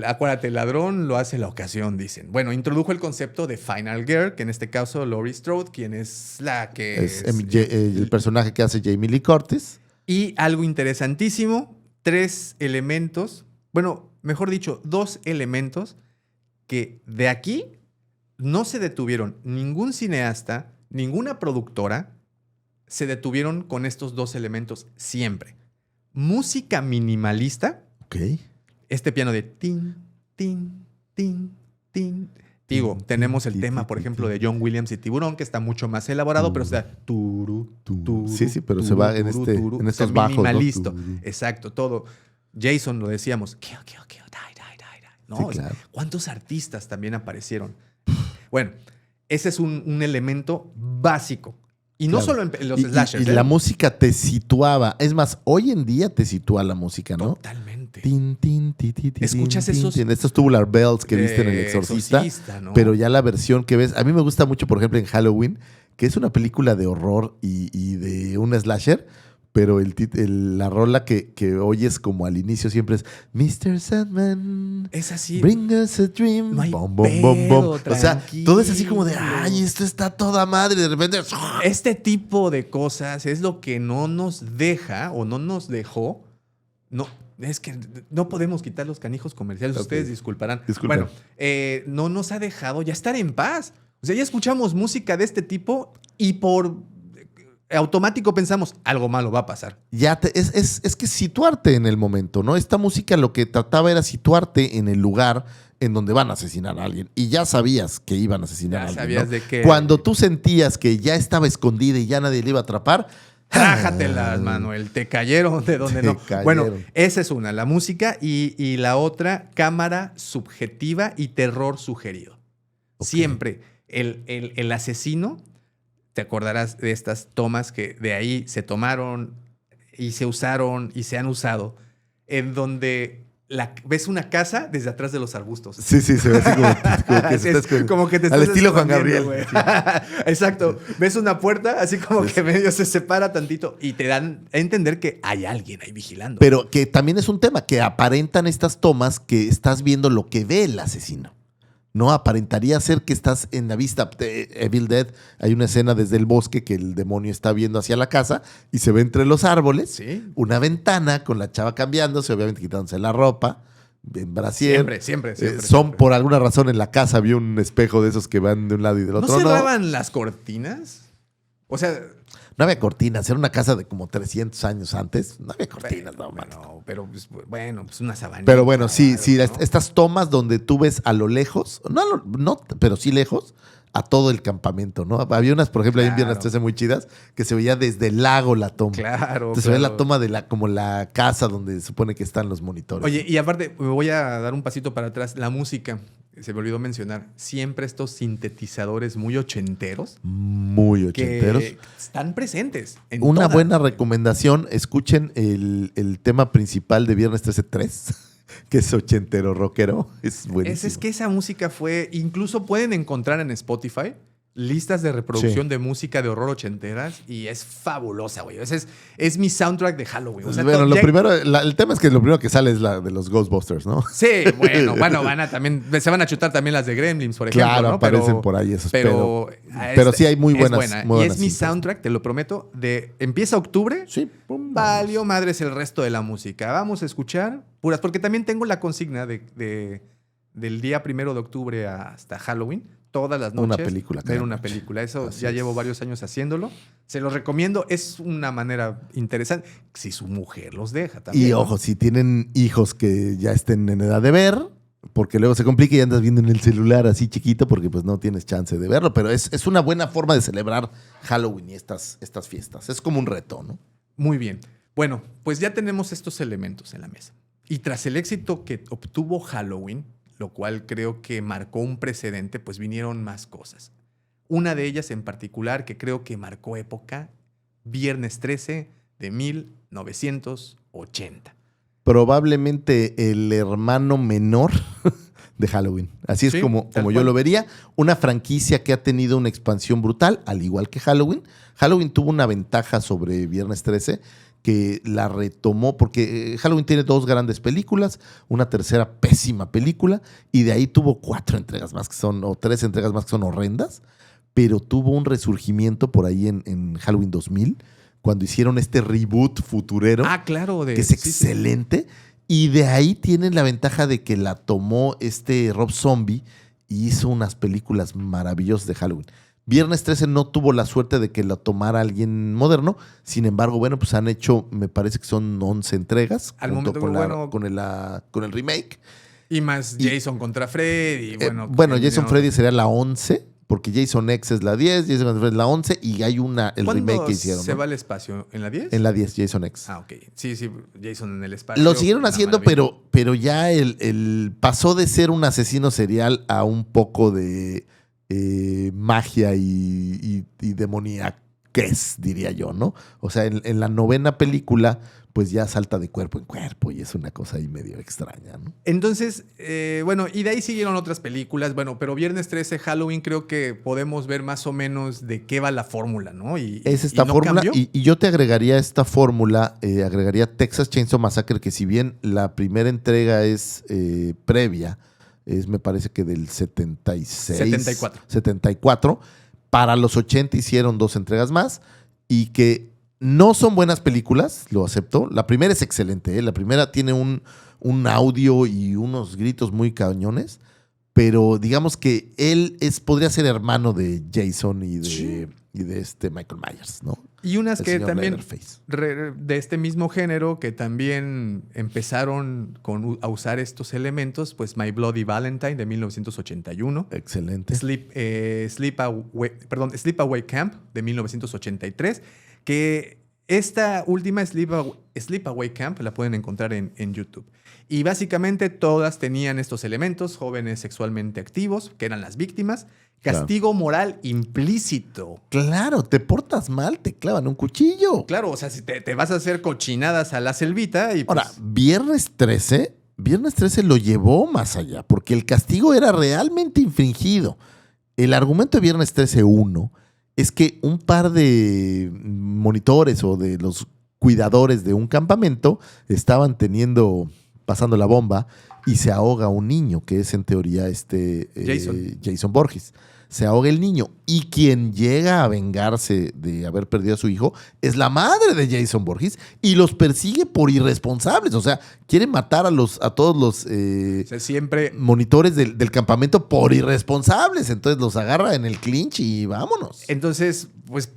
Acuérdate, el ladrón lo hace la ocasión, dicen. Bueno, introdujo el concepto de Final Girl, que en este caso Laurie Strode, quien es la que Es el personaje que hace Jamie Lee Curtis. Y algo interesantísimo, 3 elementos, bueno, mejor dicho, 2 elementos que de aquí no se detuvieron ningún cineasta, ninguna productora, se detuvieron con estos 2 elementos siempre. Música minimalista, Ok. este piano de tin, tin, tin, tin. Digo, Tin, tenemos tin, el tin, tema, tin, por tin, ejemplo, tin. de John Williams y Tiburón, que está mucho más elaborado, pero o sea, turu, turu, Sí, pero se va en turu, en o sea, estos bajos, ¿no? minimalista. Turu. Exacto, todo. Jason, lo decíamos, kill, kill, kill, die, die, die, die. ¿No? Sí, O sea, claro. ¿cuántos artistas también aparecieron? Bueno, ese es un elemento básico. Y no Claro. solo en los Y slashers. la música te situaba. Es más, hoy en día te sitúa la música, ¿no? Totalmente. Tin, tin, ti, ti, ti, ¿Escuchas tin, tin, esos- tin. Estos Tubular Bells que viste en El Exorcista. ¿no? Pero ya la versión que ves. A mí me gusta mucho, por ejemplo, en Halloween, que es una película de horror y de un slasher. Pero la rola que oyes como al inicio siempre es Mr. Sandman. Es así. Bring us a dream. No hay Bom, bom, bom, bom. pedo, O sea, todo es así como de, tranquilo. ay, esto está toda madre. Y de repente, Este tipo de cosas es lo que no nos deja o no nos dejó Es que no podemos quitar los canijos comerciales. Ok. Ustedes disculparán. Disculpen. Bueno, no nos ha dejado ya estar en paz. O sea, ya escuchamos música de este tipo y por automático pensamos, algo malo va a pasar. Es que situarte en el momento, ¿no? Esta música lo que trataba era situarte en el lugar en donde van a asesinar a alguien. Y ya sabías que iban a asesinar a alguien. Sabías ¿no? de qué. Cuando tú sentías que ya estaba escondida y ya nadie le iba a atrapar. Trájatelas, Manuel. Te cayeron de donde Te no. cayeron. Bueno, esa es una, la música. Y la otra, cámara subjetiva y terror sugerido. Ok. Siempre el asesino, te acordarás de estas tomas que de ahí se tomaron y se usaron y se han usado, en donde ves una casa desde atrás de los arbustos. Sí, se ve así como que te al estás estilo Juan escondiendo, Gabriel. güey. Exacto. Ves una puerta, así como que medio se separa tantito y te dan a entender que hay alguien ahí vigilando. Pero que también es un tema, que aparentan estas tomas que estás viendo lo que ve el asesino. No aparentaría ser que estás en la vista. Evil Dead, hay una escena desde el bosque que el demonio está viendo hacia la casa y se ve entre los árboles Sí. una ventana con la chava cambiándose, obviamente quitándose la ropa, en brasier. Siempre. Por alguna razón en la casa había un espejo de esos que van de un lado y del ¿No otro. cerraban las cortinas? O sea, No había cortinas, era una casa de como 300 años antes. No había cortinas, no, mano. bueno, pues una sabanita. Pero bueno, sí, ¿no? estas tomas donde tú ves a lo lejos, no, pero sí lejos, a todo el campamento, ¿no? Había unas, por ejemplo, ahí en Claro. Viernes 13 muy chidas, que se veía desde el lago la toma. Claro. Entonces se ve la toma de como la casa donde se supone que están los monitores. Oye, y aparte, me voy a dar un pasito para atrás. La música, se me olvidó mencionar, siempre estos sintetizadores muy ochenteros Muy ochenteros. que están presentes en Una todas. buena recomendación, escuchen el tema principal de Viernes 13-3, que es ochentero rockero. Es buenísimo. Es que esa música fue, incluso pueden encontrar en Spotify listas de reproducción Sí. de música de horror ochenteras y es fabulosa, güey. Es mi soundtrack de Halloween. O sea, Bueno, ya- el tema es que lo primero que sale es la de los Ghostbusters, ¿no? Sí, bueno, se van a chutar también las de Gremlins, por ejemplo. Claro, ¿no? aparecen por ahí esos, Pero sí hay muy buenas. buena. muy Y buenas es mi cintas. soundtrack, te lo prometo, empieza octubre, Sí, pum, valió madres el resto de la música. Vamos a escuchar puras, porque también tengo la consigna del día 1 de octubre hasta Halloween, todas las noches. Una película cada Ver una noche. película. Eso Así ya es. llevo varios años haciéndolo. Se los recomiendo. Es una manera interesante. Si su mujer los deja también. Y ¿no? ojo, si tienen hijos que ya estén en edad de ver, porque luego se complica y andas viendo en el celular así chiquito porque pues no tienes chance de verlo, pero es una buena forma de celebrar Halloween y estas fiestas. Es como un reto, ¿no? Muy bien. Bueno, pues ya tenemos estos elementos en la mesa. Y tras el éxito que obtuvo Halloween, lo cual creo que marcó un precedente, pues vinieron más cosas. Una de ellas en particular que creo que marcó época, Viernes 13 de 1980. Probablemente el hermano menor de Halloween. Así es Sí, como tal yo cual. lo vería. Una franquicia que ha tenido una expansión brutal, al igual que Halloween. Halloween tuvo una ventaja sobre Viernes 13 que la retomó, porque Halloween tiene 2 grandes películas, una tercera pésima película, y de ahí tuvo 4 entregas más que son, o 3 entregas más que son horrendas, pero tuvo un resurgimiento por ahí en Halloween 2000, cuando hicieron este reboot futurero, Ah, claro. que es sí, sí. excelente, y de ahí tienen la ventaja de que la tomó Rob Zombie y hizo unas películas maravillosas de Halloween. Viernes 13 no tuvo la suerte de que la tomara alguien moderno. Sin embargo, bueno, pues han hecho, me parece que son 11 entregas. Al junto momento, con, bueno, con el remake. Y más Y- Jason contra Freddy. Bueno, Jason Freddy sería la 11, porque Jason X es la 10, Jason Freddy es la 11, y hay el remake que hicieron. se ¿no? va al espacio? ¿En la 10? En la 10, Jason X. Ah, ok. Sí, Jason en el espacio. Lo siguieron una haciendo, maravilla. pero ya el pasó de ser un asesino serial a un poco de magia y demoníaquez, diría yo, ¿no? O sea, en la 9ª película, pues ya salta de cuerpo en cuerpo y es una cosa ahí medio extraña, ¿no? Entonces, bueno, y de ahí siguieron otras películas, bueno, pero Viernes 13, Halloween, creo que podemos ver más o menos de qué va la fórmula, ¿no? Es esta no fórmula cambió. y yo te agregaría esta fórmula, agregaría Texas Chainsaw Massacre, que si bien la primera entrega es previa, me parece que del 76. 74. 74. Para los 80 hicieron 2 entregas más y que No son buenas películas, lo acepto. La primera es excelente, ¿eh? La primera tiene un audio y unos gritos muy cañones, pero digamos que podría ser hermano de Jason y de este Michael Myers, ¿no? Y unas El que señor también Leatherface. de este mismo género que también empezaron a usar estos elementos, pues My Bloody Valentine de 1981. Excelente. Sleepaway Camp de 1983, que esta última Sleepaway Camp la pueden encontrar en YouTube. Y básicamente todas tenían estos elementos: jóvenes sexualmente activos, que eran las víctimas, castigo moral implícito. Claro, te portas mal, te clavan un cuchillo. Claro, o sea, si te vas a hacer cochinadas a la selvita y pues, Ahora, Viernes 13 lo llevó más allá, porque el castigo era realmente infringido. El argumento de Viernes 13-1 es que un par de monitores o de los cuidadores de un campamento estaban pasando la bomba y se ahoga un niño, que es en teoría Jason Voorhees. Se ahoga el niño y quien llega a vengarse de haber perdido a su hijo es la madre de Jason Voorhees y los persigue por irresponsables. O sea, quiere matar a todos los siempre monitores del campamento por irresponsables. Entonces los agarra en el clinch y vámonos. Entonces, pues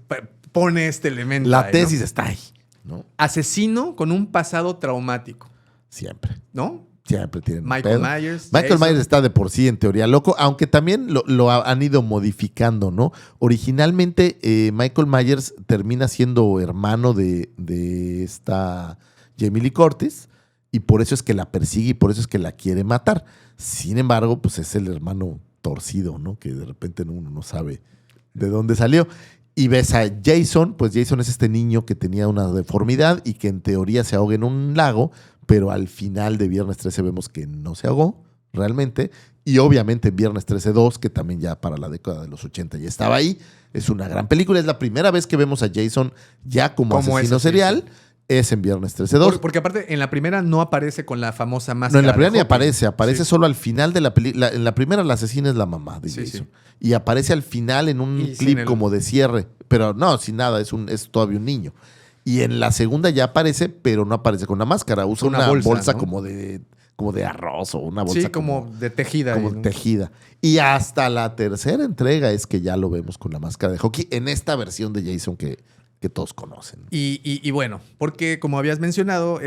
pone este elemento. La ahí, tesis ¿no? está ahí, ¿no? Asesino con un pasado traumático, Siempre. ¿no? Siempre tienen un Michael pedo. Myers. Michael Jason. Myers está de por sí en teoría loco, aunque también lo han ido modificando, ¿no? Originalmente Michael Myers termina siendo hermano de esta Jamie Lee Curtis y por eso es que la persigue y por eso es que la quiere matar. Sin embargo, pues es el hermano torcido, ¿no? Que de repente uno no sabe de dónde salió. Y ves a Jason, pues Jason es este niño que tenía una deformidad y que en teoría se ahoga en un lago, pero al final de Viernes 13 vemos que no se ahogó realmente. Y obviamente Viernes 13-2, que también ya para la década de los 80 ya estaba ahí. Es una gran película. Es la primera vez que vemos a Jason ya como asesino serial. Es en Viernes 13-2. Porque aparte, en la primera no aparece con la famosa máscara. No, en la primera de ni Hopkins. aparece. Aparece Sí. solo al final de la película. En la primera la asesina es la mamá de Sí, Jason. sí. Y aparece al final en un Y sin clip el- como de cierre. Pero no, sin nada. Es todavía un niño. Y en la segunda ya aparece, pero no aparece con la máscara. Usa Una una bolsa, bolsa, ¿no? como de arroz o una bolsa Sí, como de tejida. como ahí, ¿no? tejida. Y hasta la tercera entrega es que ya lo vemos con la máscara de hockey en esta versión de Jason que todos conocen. Y bueno, porque como habías mencionado,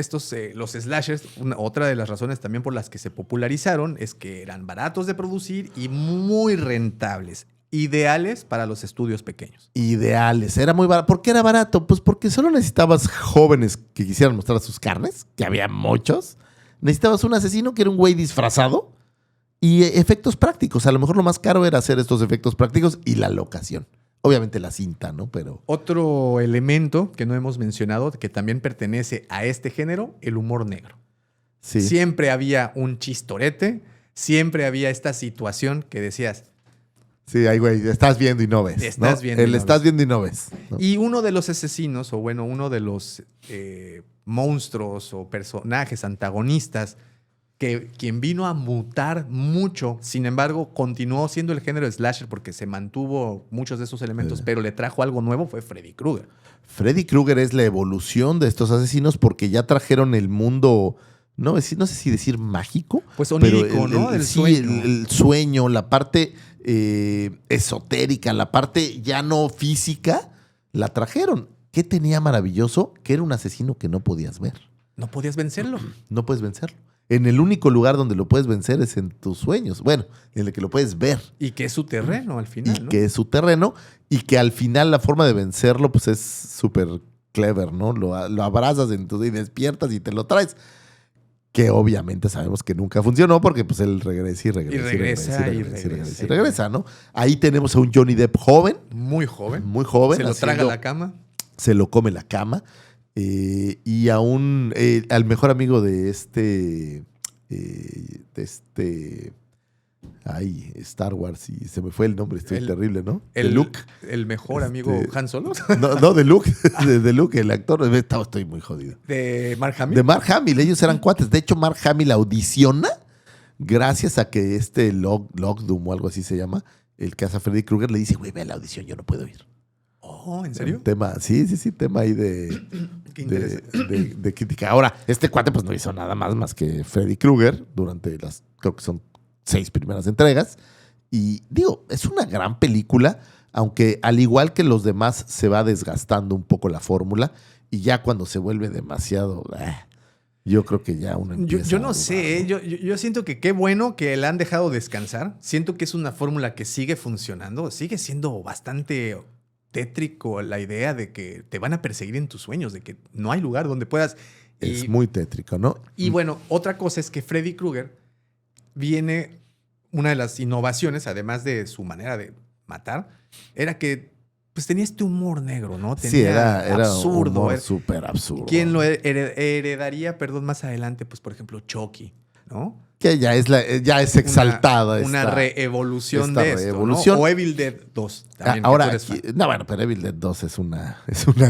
los slashers, otra de las razones también por las que se popularizaron es que eran baratos de producir y muy rentables. Ideales para los estudios pequeños. Ideales. Era muy barato. ¿Por qué era barato? Pues porque solo necesitabas jóvenes que quisieran mostrar sus carnes, que había muchos. Necesitabas un asesino que era un güey disfrazado y efectos prácticos. A lo mejor lo más caro era hacer estos efectos prácticos y la locación. Obviamente la cinta, ¿no? Pero Otro elemento que no hemos mencionado, que también pertenece a este género, el humor negro. sí. Siempre había un chistorete, siempre había esta situación que decías. Sí, ahí, güey, estás viendo y no ves. Estás ¿no? viendo y no estás ves. viendo y no ves. ¿no? Y uno de los asesinos, o bueno, uno de los monstruos o personajes antagonistas, quien vino a mutar mucho, sin embargo, continuó siendo el género slasher porque se mantuvo muchos de esos elementos, pero le trajo algo nuevo, fue Freddy Krueger. Freddy Krueger es la evolución de estos asesinos porque ya trajeron el mundo, no sé si decir mágico. Pues pero onírico, ¿no? Del sí, sueño. el sueño, la parte esotérica, la parte ya no física, la trajeron. ¿Qué tenía maravilloso? Que era un asesino que no podías ver. No podías vencerlo. No puedes vencerlo. En el único lugar donde lo puedes vencer es en tus sueños. Bueno, en el que lo puedes ver. Y que es su terreno al final, Y ¿no? que es su terreno. Y que al final la forma de vencerlo pues es súper clever, ¿no? Lo abrazas y despiertas y te lo traes. Que obviamente sabemos que nunca funcionó porque pues él regresa y regresa, ¿no? Ahí tenemos a un Johnny Depp joven. Muy joven. Muy joven. Se lo traga a la cama. Se lo come la cama. Y aún al mejor amigo de Star Wars, y se me fue el nombre, estoy terrible, ¿no? De Luke. El mejor amigo Han Solo. No, de Luke, de Luke, el actor. Estoy muy jodido. De Mark Hamill. De Mark Hamill, ellos eran cuates. De hecho, Mark Hamill audiciona gracias a que Logdum o algo así se llama, el que hace a Freddy Krueger, le dice, güey, ve a la audición, yo no puedo ir. Oh, ¿en serio? Tema, sí, tema ahí de, Qué interesante. de crítica. Ahora, este cuate pues no hizo nada más que Freddy Krueger durante las, creo que son 6 primeras entregas. Y digo, es una gran película, aunque al igual que los demás se va desgastando un poco la fórmula y ya cuando se vuelve demasiado... yo creo que ya uno empieza Yo no a dudar, sé, ¿no? yo siento que qué bueno que la han dejado descansar. Siento que es una fórmula que sigue funcionando, sigue siendo bastante tétrico la idea de que te van a perseguir en tus sueños, de que no hay lugar donde puedas. Es muy tétrico, ¿no? Y bueno, otra cosa es que Freddy Krueger viene, una de las innovaciones, además de su manera de matar, era que pues tenía este humor negro, ¿no? Tenía Sí, era absurdo. humor súper absurdo. ¿Quién lo heredaría, perdón, más adelante? Pues, por ejemplo, Chucky, ¿no? Que ya es exaltada. Una esta- reevolución esta de esto, reevolución. ¿no? O Evil Dead 2. También, Ahora, que tú eres aquí, fan. no, bueno, pero Evil Dead 2 es una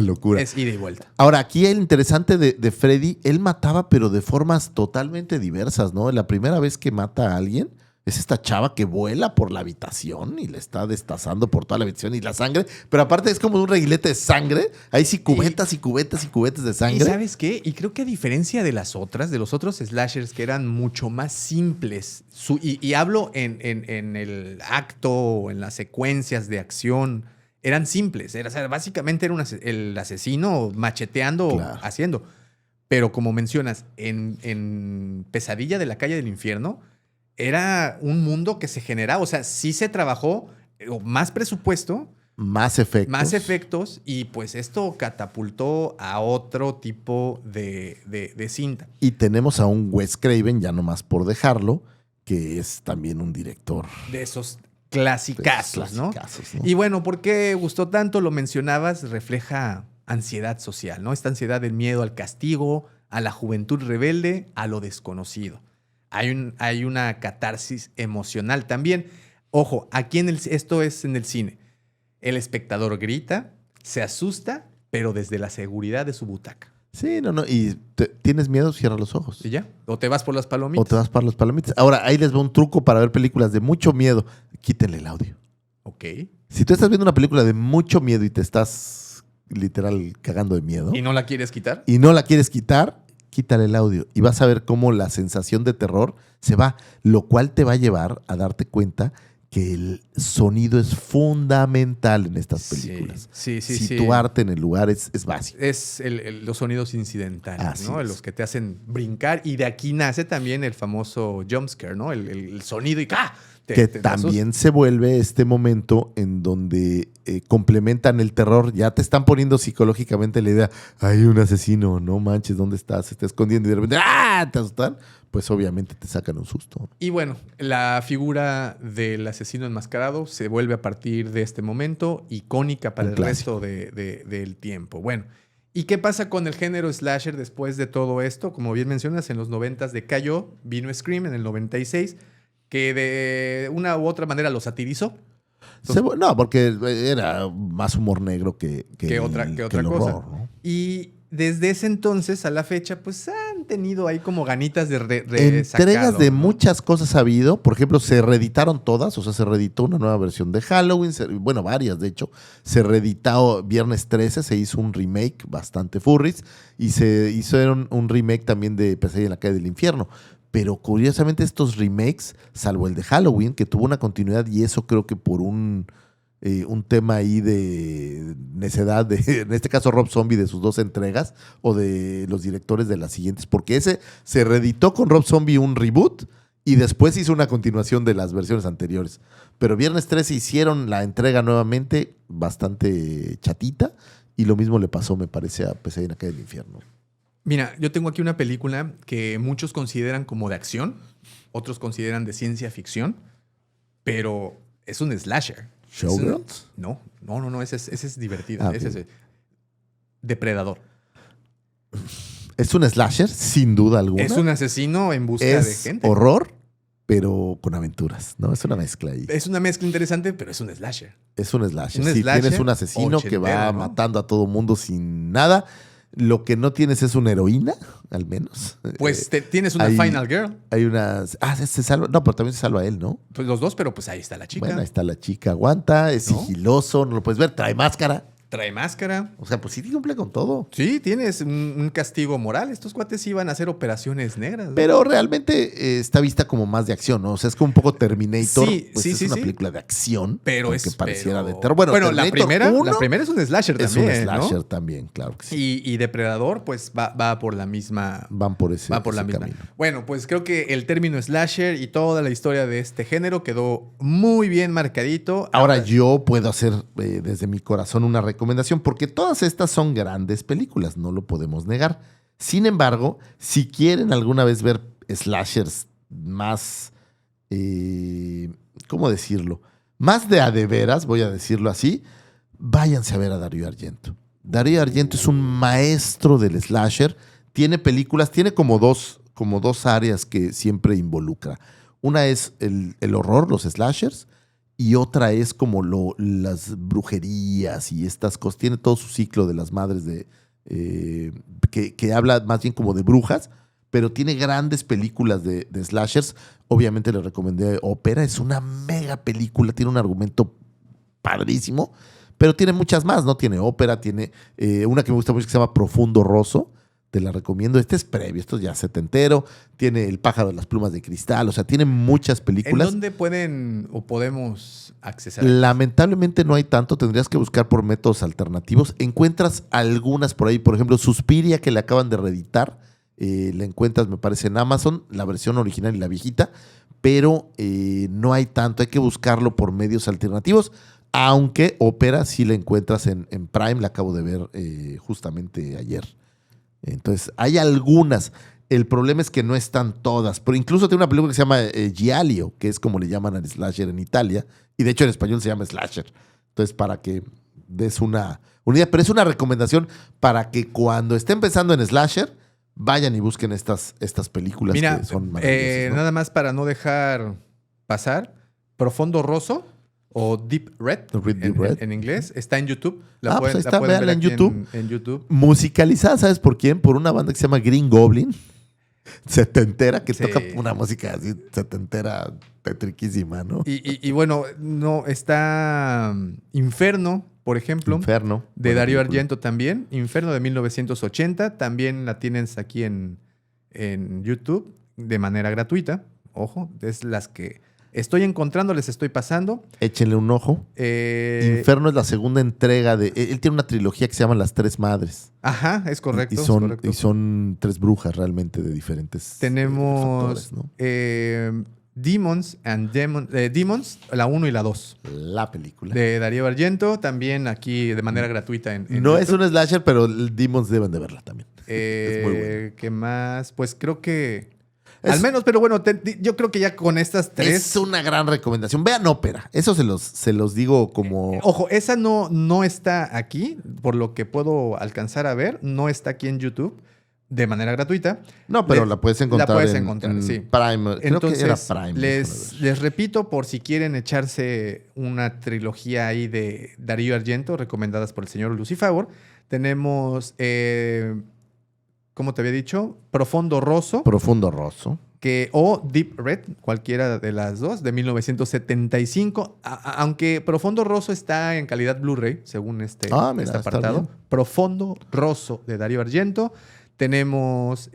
locura. Es ida y vuelta. Ahora, aquí el interesante de Freddy, él mataba, pero de formas totalmente diversas, ¿no? La primera vez que mata a alguien es esta chava que vuela por la habitación y le está destazando por toda la habitación y la sangre, pero aparte es como un reguilete de sangre. Ahí sí cubetas y cubetas y cubetas de ¿Y sangre. sabes qué? Y creo que a diferencia de de los otros slashers que eran mucho más simples, y hablo en el acto o en las secuencias de acción, eran simples. O sea, básicamente era el asesino macheteando o Claro. haciendo. Pero como mencionas, en Pesadilla de la calle del infierno, era un mundo que se generaba. O sea, sí se trabajó más presupuesto, Más efectos. más efectos, y pues esto catapultó a otro tipo de cinta. Y tenemos a un Wes Craven, ya nomás por dejarlo, que es también un director. De esos clasicazos, ¿no? Clasicazos, ¿no? Y bueno, ¿por qué gustó tanto? Lo mencionabas, refleja ansiedad social, ¿no? Esta ansiedad del miedo al castigo, a la juventud rebelde, a lo desconocido. Hay una catarsis emocional también. Ojo, aquí esto es en el cine. El espectador grita, se asusta, pero desde la seguridad de su butaca. Sí, no. Y tienes miedo, cierra los ojos. ¿Y ya? O te vas por las palomitas. O te vas para los palomitas. Ahora, ahí les va un truco para ver películas de mucho miedo. Quítenle el audio. Ok. Si tú estás viendo una película de mucho miedo y te estás literal cagando de miedo ¿Y no la quieres quitar? y no la quieres quitar, quítale el audio y vas a ver cómo la sensación de terror se va, lo cual te va a llevar a darte cuenta que el sonido es fundamental en estas películas. Sí. Situarte en el lugar es básico. Es los sonidos incidentales, Así ¿no? es. Los que te hacen brincar. Y de aquí nace también el famoso jumpscare, ¿no? El sonido y ¡ah! Que también se vuelve este momento en donde complementan el terror. Ya te están poniendo psicológicamente la idea, hay un asesino, no manches, ¿dónde estás? Se está escondiendo y de repente ¡ah! Te asustan. Pues obviamente te sacan un susto. Y bueno, la figura del asesino enmascarado se vuelve a partir de este momento icónica para Un el clásico. resto del tiempo. Bueno, ¿y qué pasa con el género slasher después de todo esto? Como bien mencionas, en los 90s decayó, vino Scream en el 96, que de una u otra manera lo satirizó. No, porque era más humor negro que otra el cosa. horror, ¿no? Y desde ese entonces a la fecha, pues han tenido ahí como ganitas de Entregas sacarlo, de ¿no? muchas cosas ha habido. Por ejemplo, se reeditaron todas. O sea, se reeditó una nueva versión de Halloween. Bueno, varias, de hecho. Se reeditó Viernes 13. Se hizo un remake bastante furries. Y se hizo un remake también de Pesadilla en la calle del infierno. Pero curiosamente estos remakes, salvo el de Halloween, que tuvo una continuidad, y eso creo que por un tema ahí de necedad, en este caso Rob Zombie, de sus 2 entregas, o de los directores de las siguientes, porque ese se reeditó con Rob Zombie un reboot y después hizo una continuación de las versiones anteriores. Pero Viernes 13 hicieron la entrega nuevamente bastante chatita, y lo mismo le pasó, me parece, a Pesadilla en la calle del infierno. Mira, yo tengo aquí una película que muchos consideran como de acción, otros consideran de ciencia ficción, pero es un slasher. ¿Showgirls? No, ese es divertido. Ah, Ese ok. es Depredador. Es un slasher, sin duda alguna. Es un asesino en busca de Es gente. horror, pero con aventuras, ¿no? Es una mezcla ahí. Es una mezcla interesante, pero es un slasher. Es un slasher. Un Sí, slasher tienes un asesino que va ochentero, ¿no? matando a todo mundo sin nada. Lo que no tienes es una heroína, al menos. Pues tienes una hay- Final Girl. Hay unas... se salva... No, pero también se salva él, ¿no? Pues los dos, pero pues ahí está la chica. Bueno, ahí está la chica, aguanta, es ¿No? sigiloso, no lo puedes ver, trae máscara. trae máscara. O sea, pues sí cumple con todo. Sí, tienes un castigo moral. Estos cuates iban a hacer operaciones negras, ¿no? Pero realmente está vista como más de acción, ¿no? O sea, es como un poco Terminator. Sí, pues sí, es sí, una sí. película de acción. Pero aunque es... pareciera pero- de terror. Bueno, la Terminator 1 primera es un slasher es también, un slasher ¿no? también, claro que sí. Y Depredador, pues va por la misma... Van por ese, Va por la ese misma. camino. Bueno, pues creo que el término slasher y toda la historia de este género quedó muy bien marcadito. Ahora yo puedo hacer desde mi corazón una recomendación porque todas estas son grandes películas, no lo podemos negar. Sin embargo, si quieren alguna vez ver slashers más, ¿cómo decirlo? Más de veras, voy a decirlo así, váyanse a ver a Darío Argento. Darío Argento es un maestro del slasher. Tiene películas, tiene como dos áreas que siempre involucra. Una es el horror, los slashers, y otra es como las brujerías y estas cosas. Tiene todo su ciclo de las madres que habla más bien como de brujas, pero tiene grandes películas de slashers. Obviamente le recomendé Ópera, es una mega película, tiene un argumento padrísimo, pero tiene muchas más, ¿no? Tiene Ópera, tiene una que me gusta mucho que se llama Profundo Rosso. Te la recomiendo. Este es previo, esto es ya setentero. Tiene El pájaro de las plumas de cristal. O sea, tiene muchas ¿En películas. dónde pueden o podemos accesar? Lamentablemente no hay tanto. Tendrías que buscar por métodos alternativos. Encuentras algunas por ahí. Por ejemplo, Suspiria, que le acaban de reeditar. La encuentras, me parece, en Amazon. La versión original y la viejita. Pero no hay tanto. Hay que buscarlo por medios alternativos. Aunque Ópera sí la encuentras en Prime. La acabo de ver justamente ayer. Entonces, hay algunas. El problema es que no están todas. Pero incluso tiene una película que se llama Giallo, que es como le llaman al slasher en Italia. Y de hecho en español se llama slasher. Entonces, para que des una idea. Pero es una recomendación para que cuando estén pensando en slasher, vayan y busquen estas películas Mira, que son maravillosas, ¿no? nada más para no dejar pasar, Profundo Rosso o Deep Red, Deep Red. en inglés, está en YouTube. Pues ahí está, pueden véanla ver en aquí YouTube. En YouTube. Musicalizada, ¿sabes por quién? Por una banda que se llama Green Goblin. Setentera, que Sí. toca una música así setentera, tetriquísima, ¿no? Y bueno, no está Inferno, por ejemplo, Inferno. de buena Darío película. Argento también. Inferno de 1980, también la tienes aquí en YouTube de manera gratuita. Ojo, es las que estoy encontrando, les estoy pasando. Échenle un ojo. Inferno es la segunda entrega de... Él tiene una trilogía que se llama Las Tres Madres. Ajá, es correcto. Y es son, correcto. y son tres brujas realmente de diferentes Tenemos factores, ¿no? Demons, la 1 y la 2. La película. De Darío Argento, también aquí de manera gratuita en No YouTube. es un slasher, pero el Demons deben de verla también. Es muy buena. ¿Qué más? Pues creo que... Es- al menos, pero bueno, yo creo que ya con estas tres... Es una gran recomendación. Vean Ópera. Eso se los digo como... Ojo, esa no está aquí, por lo que puedo alcanzar a ver, no está aquí en YouTube de manera gratuita. No, pero Le- la puedes encontrar, la puedes en encontrar, sí. Prime. Creo Entonces, que era Prime. déjame ver. les repito, por si quieren echarse una trilogía ahí de Darío Argento, recomendadas por el señor Lucifagor, tenemos, ¿cómo te había dicho? Profundo Rosso, Profundo Rosso. o Deep Red, cualquiera de las dos, de 1975. Aunque Profundo Rosso está en calidad Blu-ray, según Mira, este está apartado. bien. Profundo Rosso de Darío Argento. Tenemos...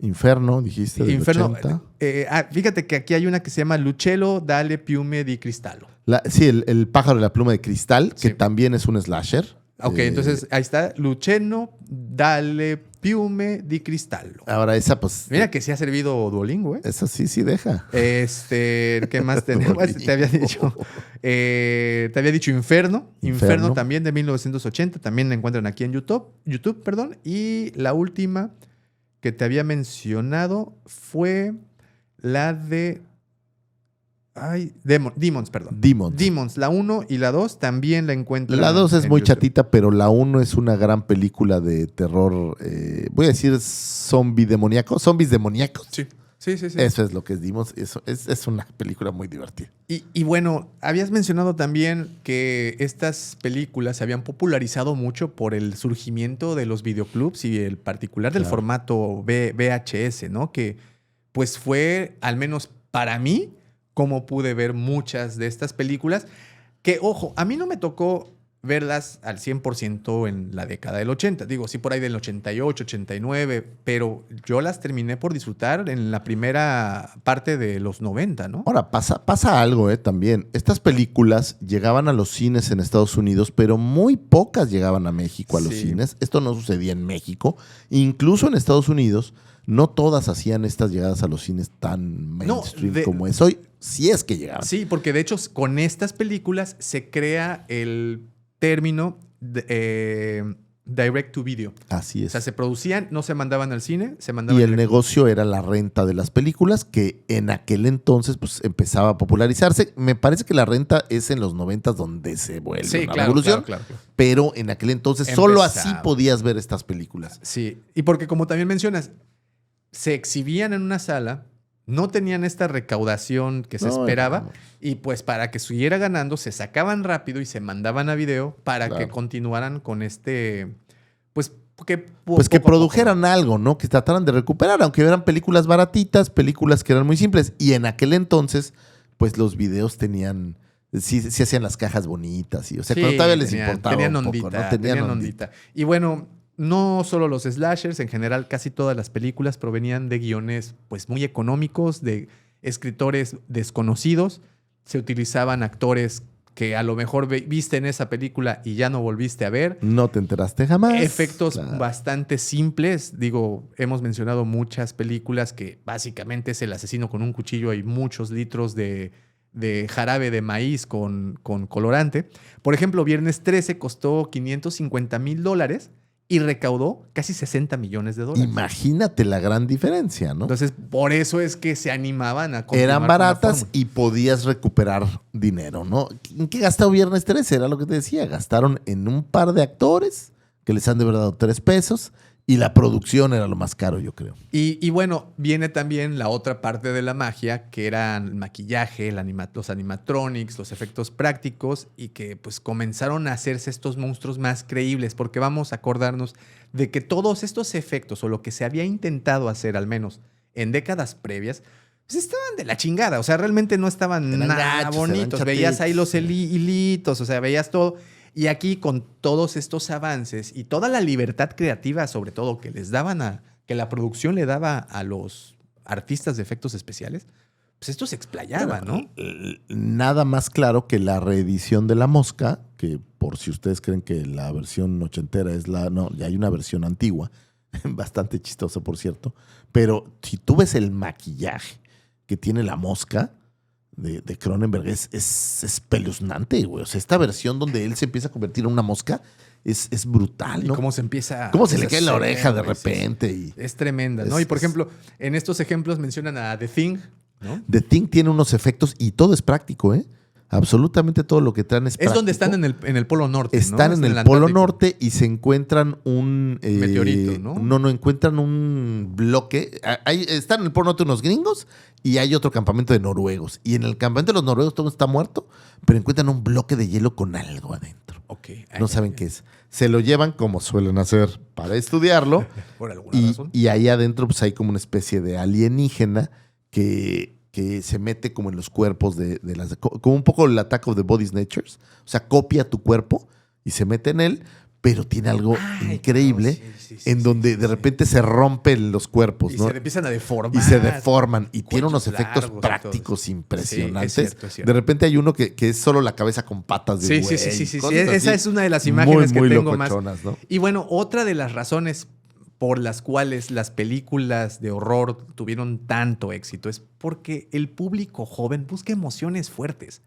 Inferno, dijiste, del Inferno. 80. Fíjate que aquí hay una que se llama Lucello dalle piume di cristallo. Sí, el pájaro de la pluma de cristal, que Sí. también es un slasher. Ok, entonces ahí está. Lucello dalle piume di cristallo. Ahora esa, pues... Mira que se ha servido Duolingo, ¿eh? Esa sí deja. ¿Qué más tenemos? Duolingo. Te había dicho Inferno. Inferno Inferno. también de 1980. También la encuentran aquí en YouTube, perdón. Y la última que te había mencionado fue la de... Demons, perdón. Demons. Demons, la 1 y la 2 también la encuentran. La 2 es en muy YouTube. chatita, pero la 1 es una gran película de terror. Voy a decir zombies demoníacos. Sí. Eso es lo que es Demons. Eso es una película muy divertida. Y bueno, habías mencionado también que estas películas se habían popularizado mucho por el surgimiento de los videoclubs y el particular del Claro. formato VHS, ¿no? Que pues fue, al menos para mí, como pude ver muchas de estas películas. Que, ojo, a mí no me tocó verlas al 100% en la década del 80. Digo, sí por ahí del 88, 89, pero yo las terminé por disfrutar en la primera parte de los 90, ¿no? Ahora, pasa algo también. Estas películas llegaban a los cines en Estados Unidos, pero muy pocas llegaban a México a los Sí. cines. Esto no sucedía en México. Incluso en Estados Unidos, no todas hacían estas llegadas a los cines tan mainstream como es hoy, si es que llegaban. Sí, porque de hecho con estas películas se crea el término direct to video. Así O es. sea, se producían, no se mandaban al cine, se mandaban Y el directo. negocio era la renta de las películas, que en aquel entonces pues empezaba a popularizarse. Me parece que la renta es en los 90 donde se vuelve Sí, una claro, revolución, claro. pero en aquel entonces solo así Empezaba. podías ver estas películas. Sí, y porque como también mencionas, se exhibían en una sala, no tenían esta recaudación que se No, esperaba, no. y pues para que siguiera ganando, se sacaban rápido y se mandaban a video para Claro. que continuaran con este, pues que, Pues que poco a poco. produjeran algo, ¿no? Que trataran de recuperar, aunque eran películas baratitas, películas que eran muy simples. Y en aquel entonces, pues los videos tenían, sí hacían las cajas bonitas. Y, o sea, Sí, cuando todavía les tenían- importaba tenían un ondita, poco, ¿no? tenían ondita. Y bueno, no solo los slashers, en general casi todas las películas provenían de guiones pues muy económicos, de escritores desconocidos. Se utilizaban actores que a lo mejor viste en esa película y ya no volviste a ver. No te enteraste jamás. Efectos Claro. bastante simples. Digo, hemos mencionado muchas películas que básicamente es el asesino con un cuchillo y muchos litros de jarabe de maíz con colorante. Por ejemplo, Viernes 13 costó $550,000 y recaudó casi $60 millones. Imagínate la gran diferencia, ¿no? Entonces, por eso es que se animaban a continuar Eran con la baratas fórmula. y podías recuperar dinero, ¿no? ¿En qué gastó Viernes 13? Era lo que te decía. Gastaron en un par de actores que les han de verdad dado $3 y la producción era lo más caro, yo creo. Y bueno, viene también la otra parte de la magia, que eran el maquillaje, los animatronics, los efectos prácticos, y que pues comenzaron a hacerse estos monstruos más creíbles, porque vamos a acordarnos de que todos estos efectos, o lo que se había intentado hacer al menos en décadas previas, pues estaban de la chingada. O sea, realmente no estaban Eran nada gachos, bonitos. eran Veías ahí los chatitos. hilitos, o sea, veías todo. Y aquí con todos estos avances y toda la libertad creativa, sobre todo, que les daban que la producción le daba a los artistas de efectos especiales, pues esto se explayaba, ¿no? Nada más claro que la reedición de La Mosca, que por si ustedes creen que la versión ochentera es la... No, ya hay una versión antigua, bastante chistosa, por cierto. Pero si tú ves el maquillaje que tiene La Mosca de Cronenberg, es espeluznante, güey. O sea, esta versión donde él se empieza a convertir en una mosca es brutal, Y ¿no? cómo se empieza... Cómo se le cae la deshacer, oreja de güey, sí, repente. Y es tremenda, ¿no? Y por es- ejemplo, en estos ejemplos mencionan a The Thing, ¿no? The Thing tiene unos efectos y todo es práctico, ¿eh? Absolutamente todo lo que traen es Es práctico. donde están en el Polo Norte, ¿no? Están en Es el Polo Antártico. Norte y se encuentran un... Meteorito, ¿no? No, encuentran un bloque. Están en el Polo Norte unos gringos y hay otro campamento de noruegos. Y en el campamento de los noruegos todo está muerto, pero encuentran un bloque de hielo con algo adentro. Ok. No saben qué es. Se lo llevan como suelen hacer para estudiarlo. Por alguna razón. Y ahí adentro pues hay como una especie de alienígena que se mete como en los cuerpos de las... Como un poco el Attack of the Body Snatchers. O sea, copia tu cuerpo y se mete en él, pero tiene algo Ay, increíble claro, sí, en sí, donde sí, de sí. repente se rompen los cuerpos, Y ¿no? se empiezan a deformar. Y se deforman y tiene unos Cuellos efectos largos y prácticos todo. impresionantes. Sí, es cierto. De repente hay uno que es solo la cabeza con patas de Sí, güey. sí. cosas Esa así es una de las imágenes muy que tengo más. locochonas, ¿no? Y bueno, otra de las razones por las cuales las películas de horror tuvieron tanto éxito es porque el público joven busca emociones fuertes.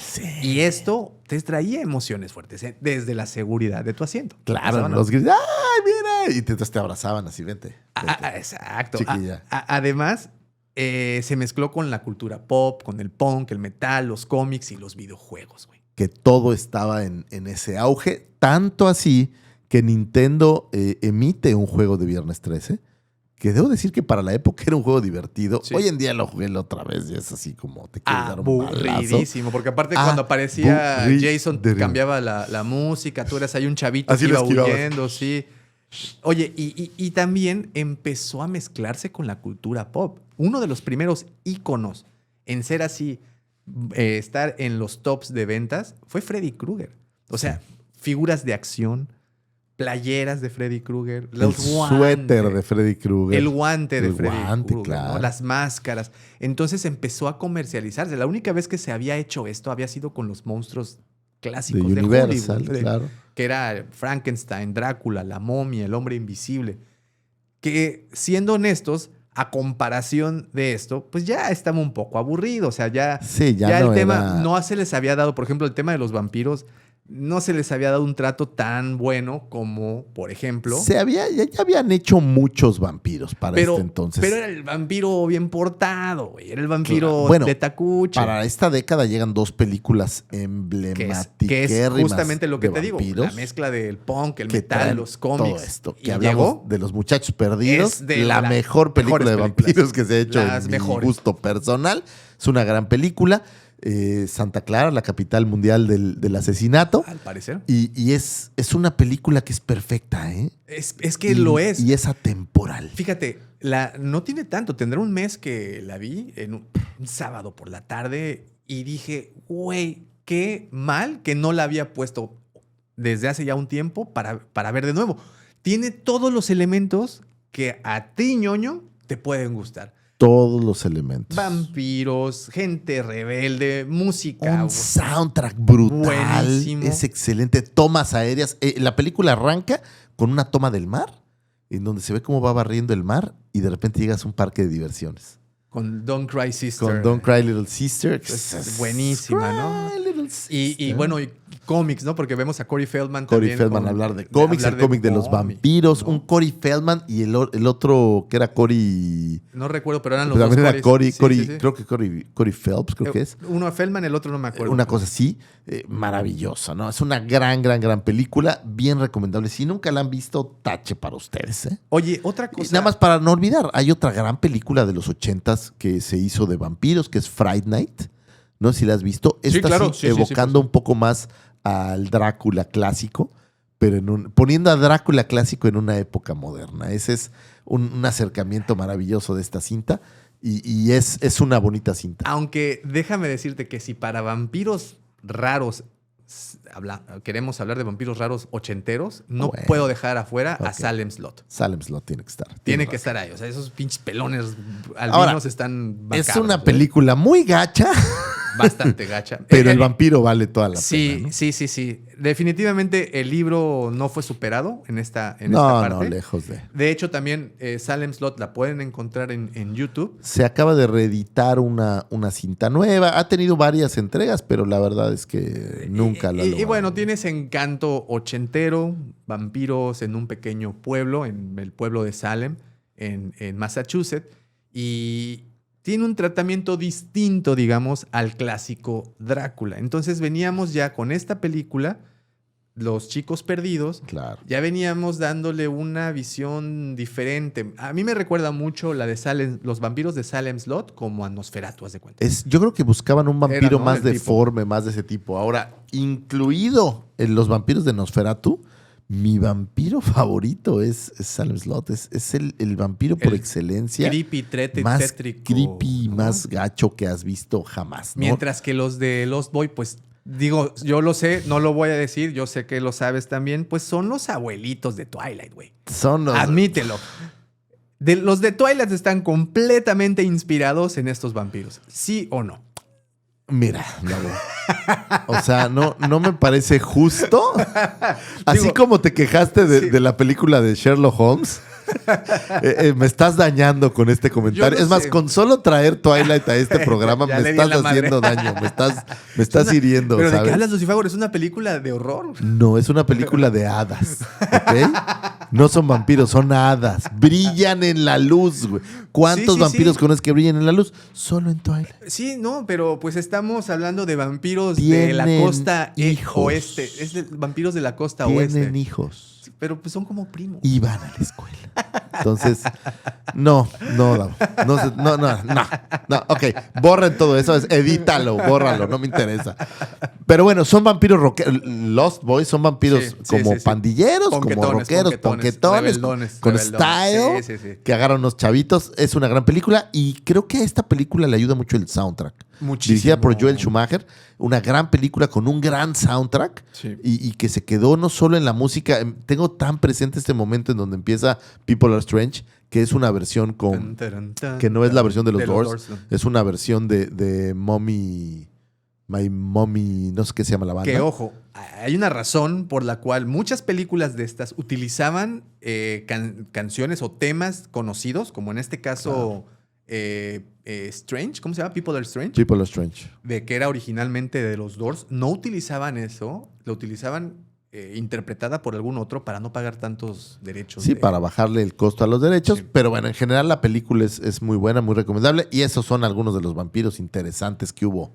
Sí. Y esto te traía emociones fuertes, desde la seguridad de tu asiento. Claro, ¿Eso no? los gritos, ¡ay, mira! Y te abrazaban así, vente. Exacto. Chiquilla. Además, se mezcló con la cultura pop, con el punk, el metal, los cómics y los videojuegos, güey. Que todo estaba en ese auge, tanto así que Nintendo emite un juego de Viernes 13, que debo decir que para la época era un juego divertido. Sí. Hoy en día lo jugué la otra vez y es así como te quieres dar un balazo. Aburridísimo, porque aparte cuando aparecía Jason Aburridísimo. cambiaba la música, tú eras ahí un chavito Así que lo iba esquivabas. huyendo, sí. Oye, y también empezó a mezclarse con la cultura pop. Uno de los primeros íconos en ser así, estar en los tops de ventas, fue Freddy Krueger. O sea, figuras de acción, playeras de Freddy Krueger, El suéter de Freddy Krueger. el guante de Freddy Krueger, claro. ¿no? Las máscaras. Entonces empezó a comercializarse. La única vez que se había hecho esto había sido con los monstruos clásicos de de Universal, Hollywood, claro. que era Frankenstein, Drácula, la momia, el hombre invisible. Que, siendo honestos, a comparación de esto, pues ya estaba un poco aburrido. O sea, ya no el tema era- no se les había dado, por ejemplo, el tema de los vampiros, no se les había dado un trato tan bueno como, por ejemplo... ya habían hecho muchos vampiros para este entonces. Pero era el vampiro bien portado, güey. Era el vampiro Claro. Bueno, de tacuche. Para esta década llegan 2 películas que emblemáticas. es justamente lo que te digo. vampiros, La mezcla del punk, el que metal, traen los cómics. todo esto. Y Que hablamos llegó de Los Muchachos Perdidos. es de La las mejor película de mejores vampiros películas. que se ha hecho Las en mi mejores. gusto personal. Es una gran película. Santa Clara, la capital mundial del asesinato. Al parecer. Y es una película que es perfecta, ¿eh? Es que lo es. Y es atemporal. Fíjate, no tiene tanto. Tendrá un mes que la vi en un sábado por la tarde y dije, güey, qué mal que no la había puesto desde hace ya un tiempo para ver de nuevo. Tiene todos los elementos que a ti, ñoño, te pueden gustar. Todos los elementos. Vampiros, gente rebelde, música. Un soundtrack brutal. Buenísimo. Es excelente. Tomas aéreas. La película arranca con una toma del mar, en donde se ve cómo va barriendo el mar y de repente llegas a un parque de diversiones. Con Don't Cry Sister. Con Don't Cry Little Sister. Es buenísima, ¿no? Cry, Little Y Sister. bueno, y cómics, ¿no? Porque vemos a Corey Feldman Corey también. Feldman hablar de cómics, el cómic de los cómic, vampiros, ¿no? un Corey Feldman y el otro que era Corey. No recuerdo, pero eran los También dos era Corey, Sí, Corey, sí, sí. creo que Corey Phelps, creo que es. Uno a Feldman, el otro no me acuerdo. Una cosa así, maravillosa, ¿no? Es una gran película, bien recomendable. Si nunca la han visto, tache para ustedes, ¿eh? Oye, otra Y cosa. nada más para no olvidar, hay otra gran película de los 80s que se hizo de vampiros, que es Fright Night. No sé si la has visto. Sí, Esta claro. sí, Sí, evocando sí. un poco más al Drácula clásico, pero poniendo a Drácula clásico en una época moderna. Ese es un acercamiento maravilloso de esta cinta y es una bonita cinta. Aunque déjame decirte que si para vampiros raros queremos hablar de vampiros raros ochenteros, no Bueno. puedo dejar afuera a Ok. Salem Slot. Salem Slot tiene que estar. Tiene Tienes que razón. estar ahí. O sea, esos pinches pelones albinos Ahora, están Es macabros, una güey. película muy gacha, Bastante gacha. pero el vampiro vale toda la Sí, pena, ¿no? sí. Definitivamente el libro no fue superado en esta No, parte. no, lejos de. De hecho, también Salem Slot la pueden encontrar en YouTube. Se acaba de reeditar una cinta nueva. Ha tenido varias entregas, pero la verdad es que nunca la Y bueno, tiene ese encanto ochentero, vampiros en un pequeño pueblo, en el pueblo de Salem, en Massachusetts. Y tiene un tratamiento distinto, digamos, al clásico Drácula. Entonces veníamos ya con esta película, Los Chicos Perdidos. Claro. Ya veníamos dándole una visión diferente. A mí me recuerda mucho la de Salem, los vampiros de Salem Slot como a Nosferatu, haz de cuenta. Yo creo que buscaban un vampiro Era, ¿no? más El tipo. deforme, más de ese tipo. Ahora, incluido en los vampiros de Nosferatu, mi vampiro favorito es Salem Slot. Es el vampiro por El excelencia. Creepy, Más tétrico. creepy, ¿no? más gacho que has visto jamás, ¿no? Mientras que los de Lost Boy, pues digo, yo lo sé, no lo voy a decir, yo sé que lo sabes también, pues son los abuelitos de Twilight, güey. Son los... Admítelo. Los de Twilight están completamente inspirados en estos vampiros. ¿Sí o no? Mira, Lalo, o sea, no me parece justo. Así Digo, como te quejaste sí. de la película de Sherlock Holmes, me estás dañando con este comentario. Yo lo Es más, sé. con solo traer Twilight a este programa Ya me le di en estás la madre. haciendo daño, me estás hiriendo, ¿Pero de ¿sabes? qué hablas, Lucifagor? Es una película de horror. No, es una película de hadas, ¿ok? No son vampiros, son hadas. Brillan en la luz, güey. ¿Cuántos Sí, vampiros sí. conoces que brillan en la luz? Solo en Twilight. Sí, no, pero pues estamos hablando de vampiros de Tienen la costa hijos. oeste. Es de vampiros de la costa Tienen oeste. hijos. Pero pues son como primos. Y van a la escuela. Entonces, no, ok, borren todo eso, edítalo, bórralo, no me interesa. Pero bueno, son vampiros rockeros. Lost Boys son vampiros como sí. pandilleros, como rockeros, ponquetones, rebeldones, con rebeldones. style, Sí. que agarran unos chavitos. Es una gran película y creo que a esta película le ayuda mucho el soundtrack. Muchísimo. Dirigida por Joel Schumacher, una gran película con un gran soundtrack y que se quedó no solo en la música. Tengo tan presente este momento en donde empieza People Are Strange, que es una versión con... que no es la versión de los Doors, ¿no? Es una versión de Mommy... My Mommy, no sé qué se llama la banda. Que ojo, hay una razón por la cual muchas películas de estas utilizaban canciones o temas conocidos, como en este caso Strange, ¿cómo se llama? People Are Strange. People Are Strange. De que era originalmente de los Doors. No utilizaban eso, lo utilizaban interpretada por algún otro para no pagar tantos derechos. Sí, para bajarle el costo a los derechos. Sí. Pero bueno, en general la película es muy buena, muy recomendable. Y esos son algunos de los vampiros interesantes que hubo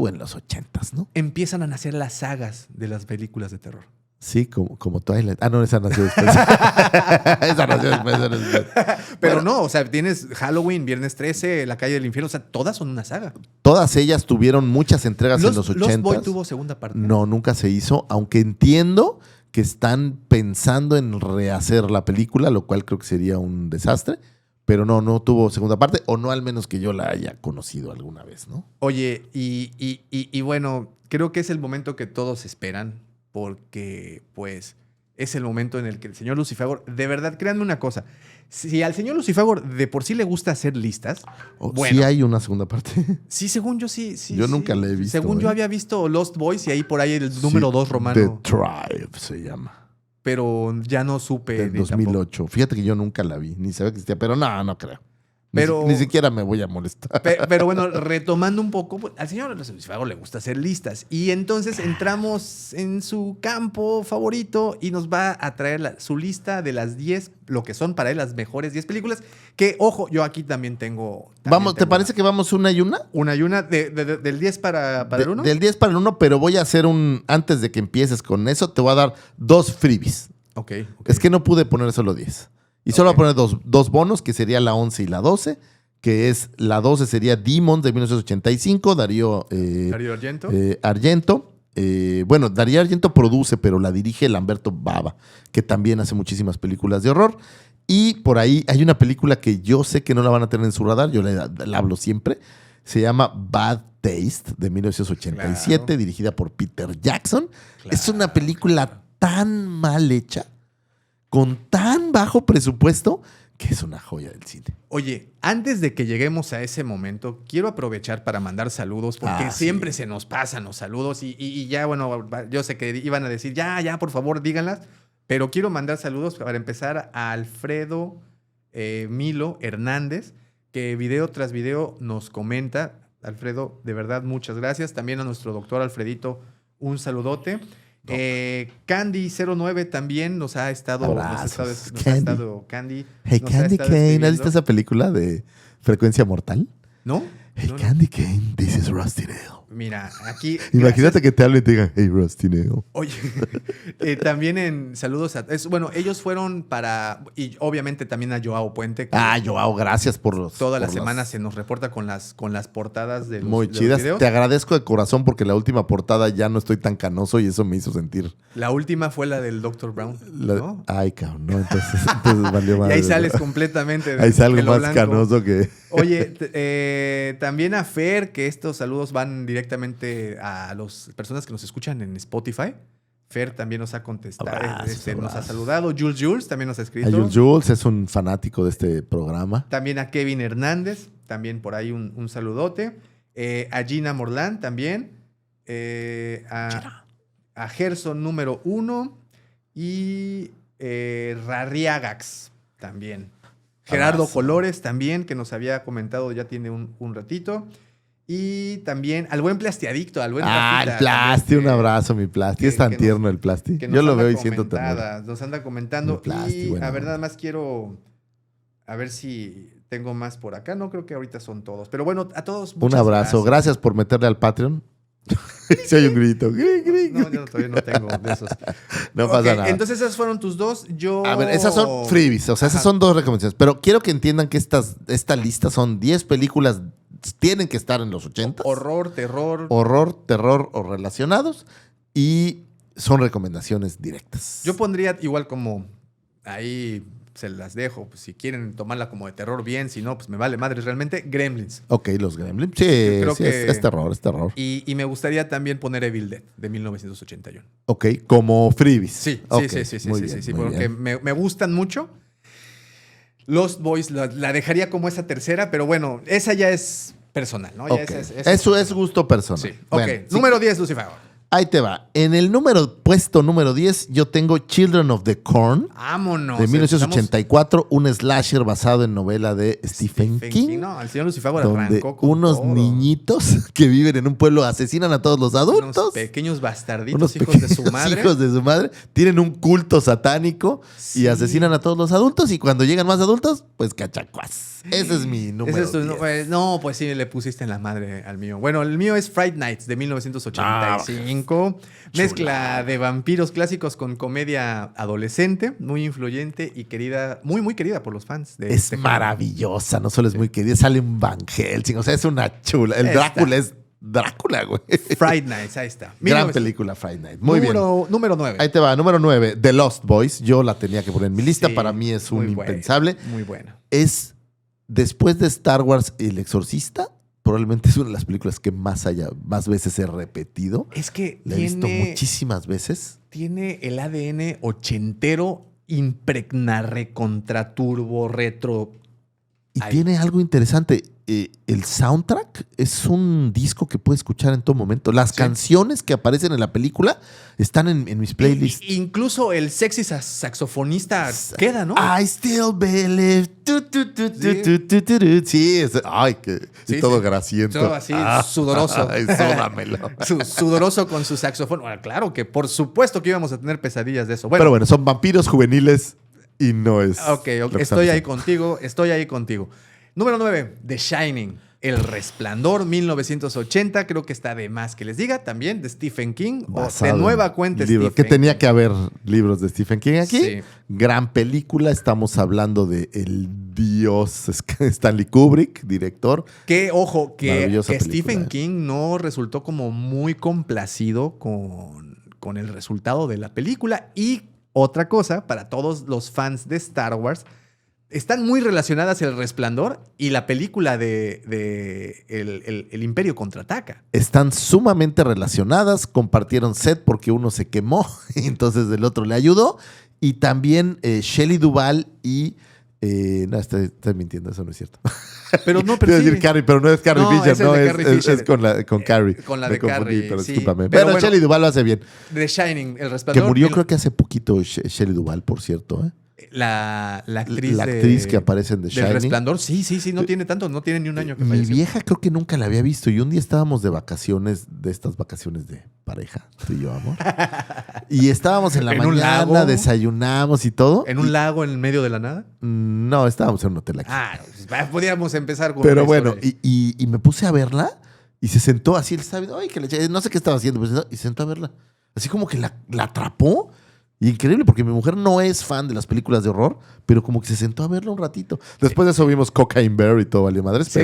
en los 80s, ¿no? Empiezan a nacer las sagas de las películas de terror. Sí, como Twilight. Ah, no, esa nació después. Esa nació después. Pero bueno, no, o sea, tienes Halloween, Viernes 13, La Calle del Infierno, o sea, todas son una saga. Todas ellas tuvieron muchas entregas en los 80s. Lost Boy tuvo segunda parte. No, nunca se hizo, aunque entiendo que están pensando en rehacer la película, lo cual creo que sería un desastre. Pero no tuvo segunda parte, o no al menos que yo la haya conocido alguna vez, ¿no? Oye, y bueno, creo que es el momento que todos esperan, porque pues es el momento en el que el señor Lucifagor, de verdad, créanme una cosa, si al señor Lucifagor de por sí le gusta hacer listas, bueno. ¿Sí hay una segunda parte? Sí, según yo sí. Yo nunca la he visto. Según yo había visto Lost Boys y ahí por ahí el número 2 romano. The Tribe se llama. Pero ya no supe. Del 2008. Tampoco. Fíjate que yo nunca la vi, ni sabía que existía, pero no creo. Pero, ni siquiera me voy a molestar. Pero bueno, retomando un poco, pues, al señor Lucifagor le gusta hacer listas. Y entonces entramos en su campo favorito y nos va a traer su lista de las 10, lo que son para él las mejores 10 películas. Que, ojo, yo aquí también tengo... ¿Te parece que vamos una y una? Una y una, del 10 para el 1. Del 10 para el 1, pero voy a hacer antes de que empieces con eso, te voy a dar 2 freebies. Okay. Es que no pude poner solo 10. Y solo voy a poner dos bonos, que sería la 11 y la 12, que es la 12 sería Demons de 1985, Darío Argento. Argento. Bueno, Darío Argento produce, pero la dirige Lamberto Bava, que también hace muchísimas películas de horror. Y por ahí hay una película que yo sé que no la van a tener en su radar, yo la hablo siempre. Se llama Bad Taste de 1987, dirigida por Peter Jackson. Claro, es una película tan mal hecha, con tan bajo presupuesto, que es una joya del cine. Oye, antes de que lleguemos a ese momento, quiero aprovechar para mandar saludos, porque siempre se nos pasan los saludos y ya, bueno, yo sé que iban a decir, ya, por favor, díganlas, pero quiero mandar saludos para empezar a Alfredo Milo Hernández, que video tras video nos comenta. Alfredo, de verdad, muchas gracias. También a nuestro doctor Alfredito, un saludote. Candy09 también nos ha estado... Candy. Hey, Candy Kane. ¿Has visto esa película de Frecuencia Mortal? ¿No? Hey, Candy Kane, this is Rusty Nail. Mira, aquí... Imagínate que te hablen y te digan, hey, Rusty Nail. Oye, también en saludos a... bueno, ellos fueron para... Y obviamente también a Joao Puente. Joao, gracias por los... Toda la semana se nos reporta con las portadas de los, muy chidas. Los videos. Te agradezco de corazón porque la última portada ya no estoy tan canoso y eso me hizo sentir... La última fue la del Dr. Brown, ¿no? Ay, cabrón, no, entonces valió madre. Y ahí sales completamente... Ahí salgo más blanco. Canoso que... Oye, también a Fer, que estos saludos van directamente a las personas que nos escuchan en Spotify. Fer también nos ha contestado, nos ha saludado. Jules también nos ha escrito. Jules es un fanático de este programa. También a Kevin Hernández, también por ahí un saludote. A Gina Morlán también. A Gerson número 1 y Rarriagax también. Gerardo Colores también, que nos había comentado ya tiene un ratito. Y también al buen Plastiadicto, al buen el Plasti, un abrazo, mi Plasti. Es tan tierno el Plasti. Yo lo veo y siento también. Nos anda comentando. Plasti, y bueno, a ver, nada más quiero... A ver si tengo más por acá. No creo que ahorita son todos. Pero bueno, a todos un abrazo. Gracias por meterle al Patreon. Si hay un grito. No, yo todavía no tengo de esos. No pasa nada. Entonces esas fueron tus dos. A ver, esas son freebies. O sea, esas son 2 recomendaciones. Pero quiero que entiendan que esta lista son 10 películas tienen que estar en los 80. Horror, terror. Horror, terror o relacionados. Y son recomendaciones directas. Yo pondría igual como ahí se las dejo. Pues, si quieren tomarla como de terror, bien. Si no, pues me vale madres realmente. Gremlins. Ok, los Gremlins. Sí, Creo sí, que- es terror, es terror. Y me gustaría también poner Evil Dead de 1981. Ok, como freebies. Sí, Ok, sí, muy bien, muy porque bien. me gustan mucho. Lost Boys la dejaría como esa tercera, pero bueno, esa ya es personal, ¿no? Ya Ok. esa Eso es gusto personal. Sí. Bueno, Ok, sí. número 10, Lucifer. Ahí te va. En el puesto número 10, yo tengo Children of the Corn. Vámonos. De 1984, un slasher basado en novela de Stephen King, No, el señor Lucifer donde arrancó con unos todo. niñitos que viven en un pueblo asesinan a todos los Unos adultos. pequeños bastarditos, Unos hijos de su pequeños madre. hijos de su madre. Tienen un culto satánico y Sí. asesinan a todos los adultos. Y cuando llegan más adultos, pues cachacuas. Ese es mi número Ese es tu- 10. pues sí, le pusiste en la madre al mío. Bueno, el mío es Fright Nights de 1985. Mezcla de vampiros clásicos con comedia adolescente, muy influyente y querida, muy, muy querida por los fans. De Es este género. maravillosa, no solo es muy querida, sale un Van Helsing, o sea, es una chula. El Esta. Drácula es Drácula, güey. Fright Nights, ahí está. Gran 1900. película, Friday Night. Muy bien. Número 9. Ahí te va, número 9, The Lost Boys. Yo la tenía que poner en mi lista, Sí, para mí es un muy buena, impensable. Muy buena. Es, después de Star Wars El Exorcista, probablemente es una de las películas que más veces he repetido. Es que La he visto muchísimas veces. tiene el ADN ochentero, impregna recontra turbo, retro. Y Ahí. tiene algo interesante. El soundtrack es un disco que puedes escuchar en todo momento. Las Sí. canciones que aparecen en la película están en mis playlists. Incluso el sexy saxofonista queda, ¿no? I still believe. Sí, ay, que Sí, y todo sí. grasiento. Todo así, sudoroso. Ay, sódamelo. Sudoroso con su saxofón. Bueno, claro que por supuesto que íbamos a tener pesadillas de eso. Bueno, Pero bueno, son vampiros juveniles y no es. ok, lo que estoy ahí estamos contigo. Número 9, The Shining. El Resplandor, 1980. Creo que está de más que les diga. También de Stephen King. basado O de nueva en cuenta libros. Stephen Que tenía King. que haber libros de Stephen King aquí. Sí. Gran película. Estamos hablando de el dios Stanley Kubrick, director. Que, ojo, que Maravillosa película, Stephen King no resultó como muy complacido con el resultado de la película. Y otra cosa, para todos los fans de Star Wars, están muy relacionadas El Resplandor y la película de el Imperio Contraataca. Están sumamente relacionadas, compartieron set porque uno se quemó y entonces el otro le ayudó. Y también Shelley Duvall y... no, estoy mintiendo, eso no es cierto. Pero no, Iba a decir Carrie, pero no es Carrie No, Fisher, ese es no, de es, Carrie Fisher. es con Carrie. Con la Me de confundí, Carrie, pero sí. discúlpame. Pero Pero bueno. Shelley Duvall lo hace bien. The Shining, El Resplandor. Que murió mil- creo que hace poquito Shelley Duvall, por cierto. La actriz La actriz que aparece en The del Shining. Resplandor. Sí, no tiene tanto, no tiene ni un año que Mi falleció. vieja creo que nunca la había visto y un día estábamos de vacaciones, de estas vacaciones de pareja, tú y yo, amor. Y estábamos en la ¿En un mañana, lago? desayunamos y todo. ¿En un lago en el medio de la nada? No, estábamos en un hotel aquí. Ah, pues, podríamos empezar con Pero una bueno, historia. y me puse a verla y se sentó así, él estaba viendo, ay, que le eché- no sé qué estaba haciendo, pero y se sentó a verla. Así como que la atrapó. Y increíble, porque mi mujer no es fan de las películas de horror, pero como que se sentó a verla un ratito. Después de eso vimos Cocaine Bear y todo valió madres, Sí.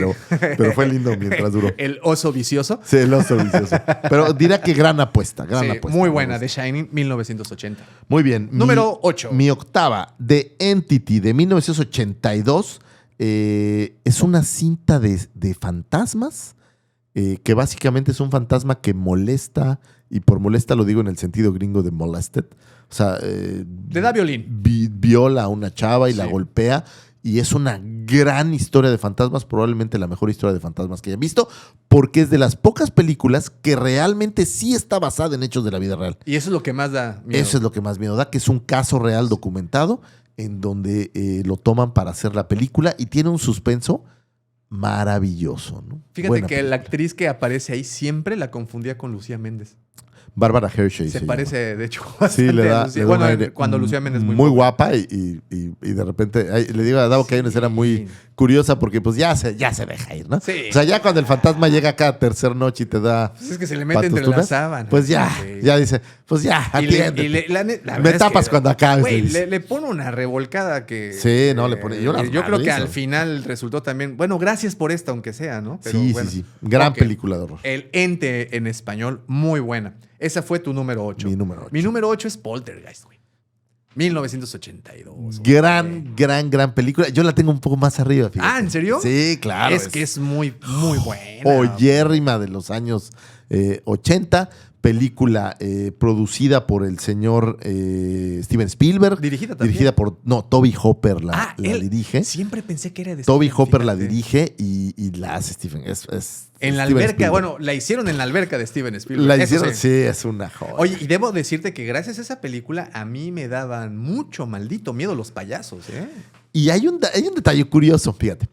pero fue lindo mientras duró. El oso vicioso. Sí, el oso vicioso. Pero diría que gran apuesta, gran Sí, apuesta. muy me buena, gusta. The Shining, 1980. Muy bien. Número 8. Mi octava, The Entity, de 1982. Es una cinta de fantasmas, que básicamente es un fantasma que molesta, y por molesta lo digo en el sentido gringo de molested. O sea, Le da violín. viola a una chava y la Sí. golpea. Y es una gran historia de fantasmas, probablemente la mejor historia de fantasmas que haya visto, porque es de las pocas películas que realmente sí está basada en hechos de la vida real. Y eso es lo que más da miedo. Eso es lo que más miedo da, que es un caso real documentado en donde lo toman para hacer la película y tiene un suspenso maravilloso, ¿no? Fíjate Buena que la película. actriz que aparece ahí siempre la confundía con Lucía Méndez. Bárbara Hershey. Se llama. parece, de hecho, Sí, bastante le a da. Lucía. le da Bueno, un aire cuando Lucía Méndez es muy muy joven. guapa y de repente le digo a Davo que hay una escena muy curiosa porque pues ya se deja ir, ¿no? Sí. O sea, ya cuando el fantasma llega cada tercera noche y te da Pues es que se le mete entre patusturas, las sábanas. pues ya dice, pues ya, atiéndete. la Me verdad es tapas que, cuando acabes. güey, le dice. le pone una revolcada que... Sí, no, le pone... yo creo que madriza. al final resultó también... Bueno, gracias por esta, aunque sea, ¿no? Pero Sí, bueno. sí. Gran Ok. película de horror. El Ente en español, muy buena. Esa fue tu número 8. Mi número 8. Mi número 8 es Poltergeist, güey. 1982. Gran película. Yo la tengo un poco más arriba, fíjate. Ah, ¿en serio? Sí, claro. Es que es muy buena. Joyérrima de los años 80. Película producida por el señor Steven Spielberg. Dirigida también. Dirigida por... No, Toby Hopper la él. dirige. Siempre pensé que era de Toby Steven, Hopper la fíjate. dirige y la hace Steven. Es En la Steven alberca, Spielberg. bueno, la hicieron en la alberca de Steven Spielberg. La eso hicieron, sí. sí, es una joya. Oye, y debo decirte que gracias a esa película a mí me daban mucho maldito miedo los payasos, ¿eh? Y hay un detalle curioso, fíjate.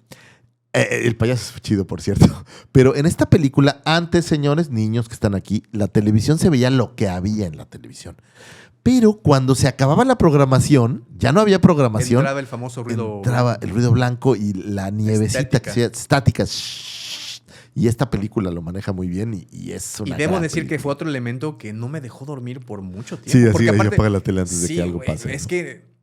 El payaso es chido, por cierto. Pero en esta película, antes, señores, niños que están aquí, la televisión se veía lo que había en la televisión. Pero cuando se acababa la programación, ya no había programación. Entraba el famoso ruido. Entraba el ruido blanco y la nievecita que sea estática. Shhh. Y esta película lo maneja muy bien y es una Y debo gran decir que película. fue otro elemento que no me dejó dormir por mucho tiempo. Sí, así Porque de aparte- apaga la tele antes de sí, que algo güey, pase. Es ¿no? que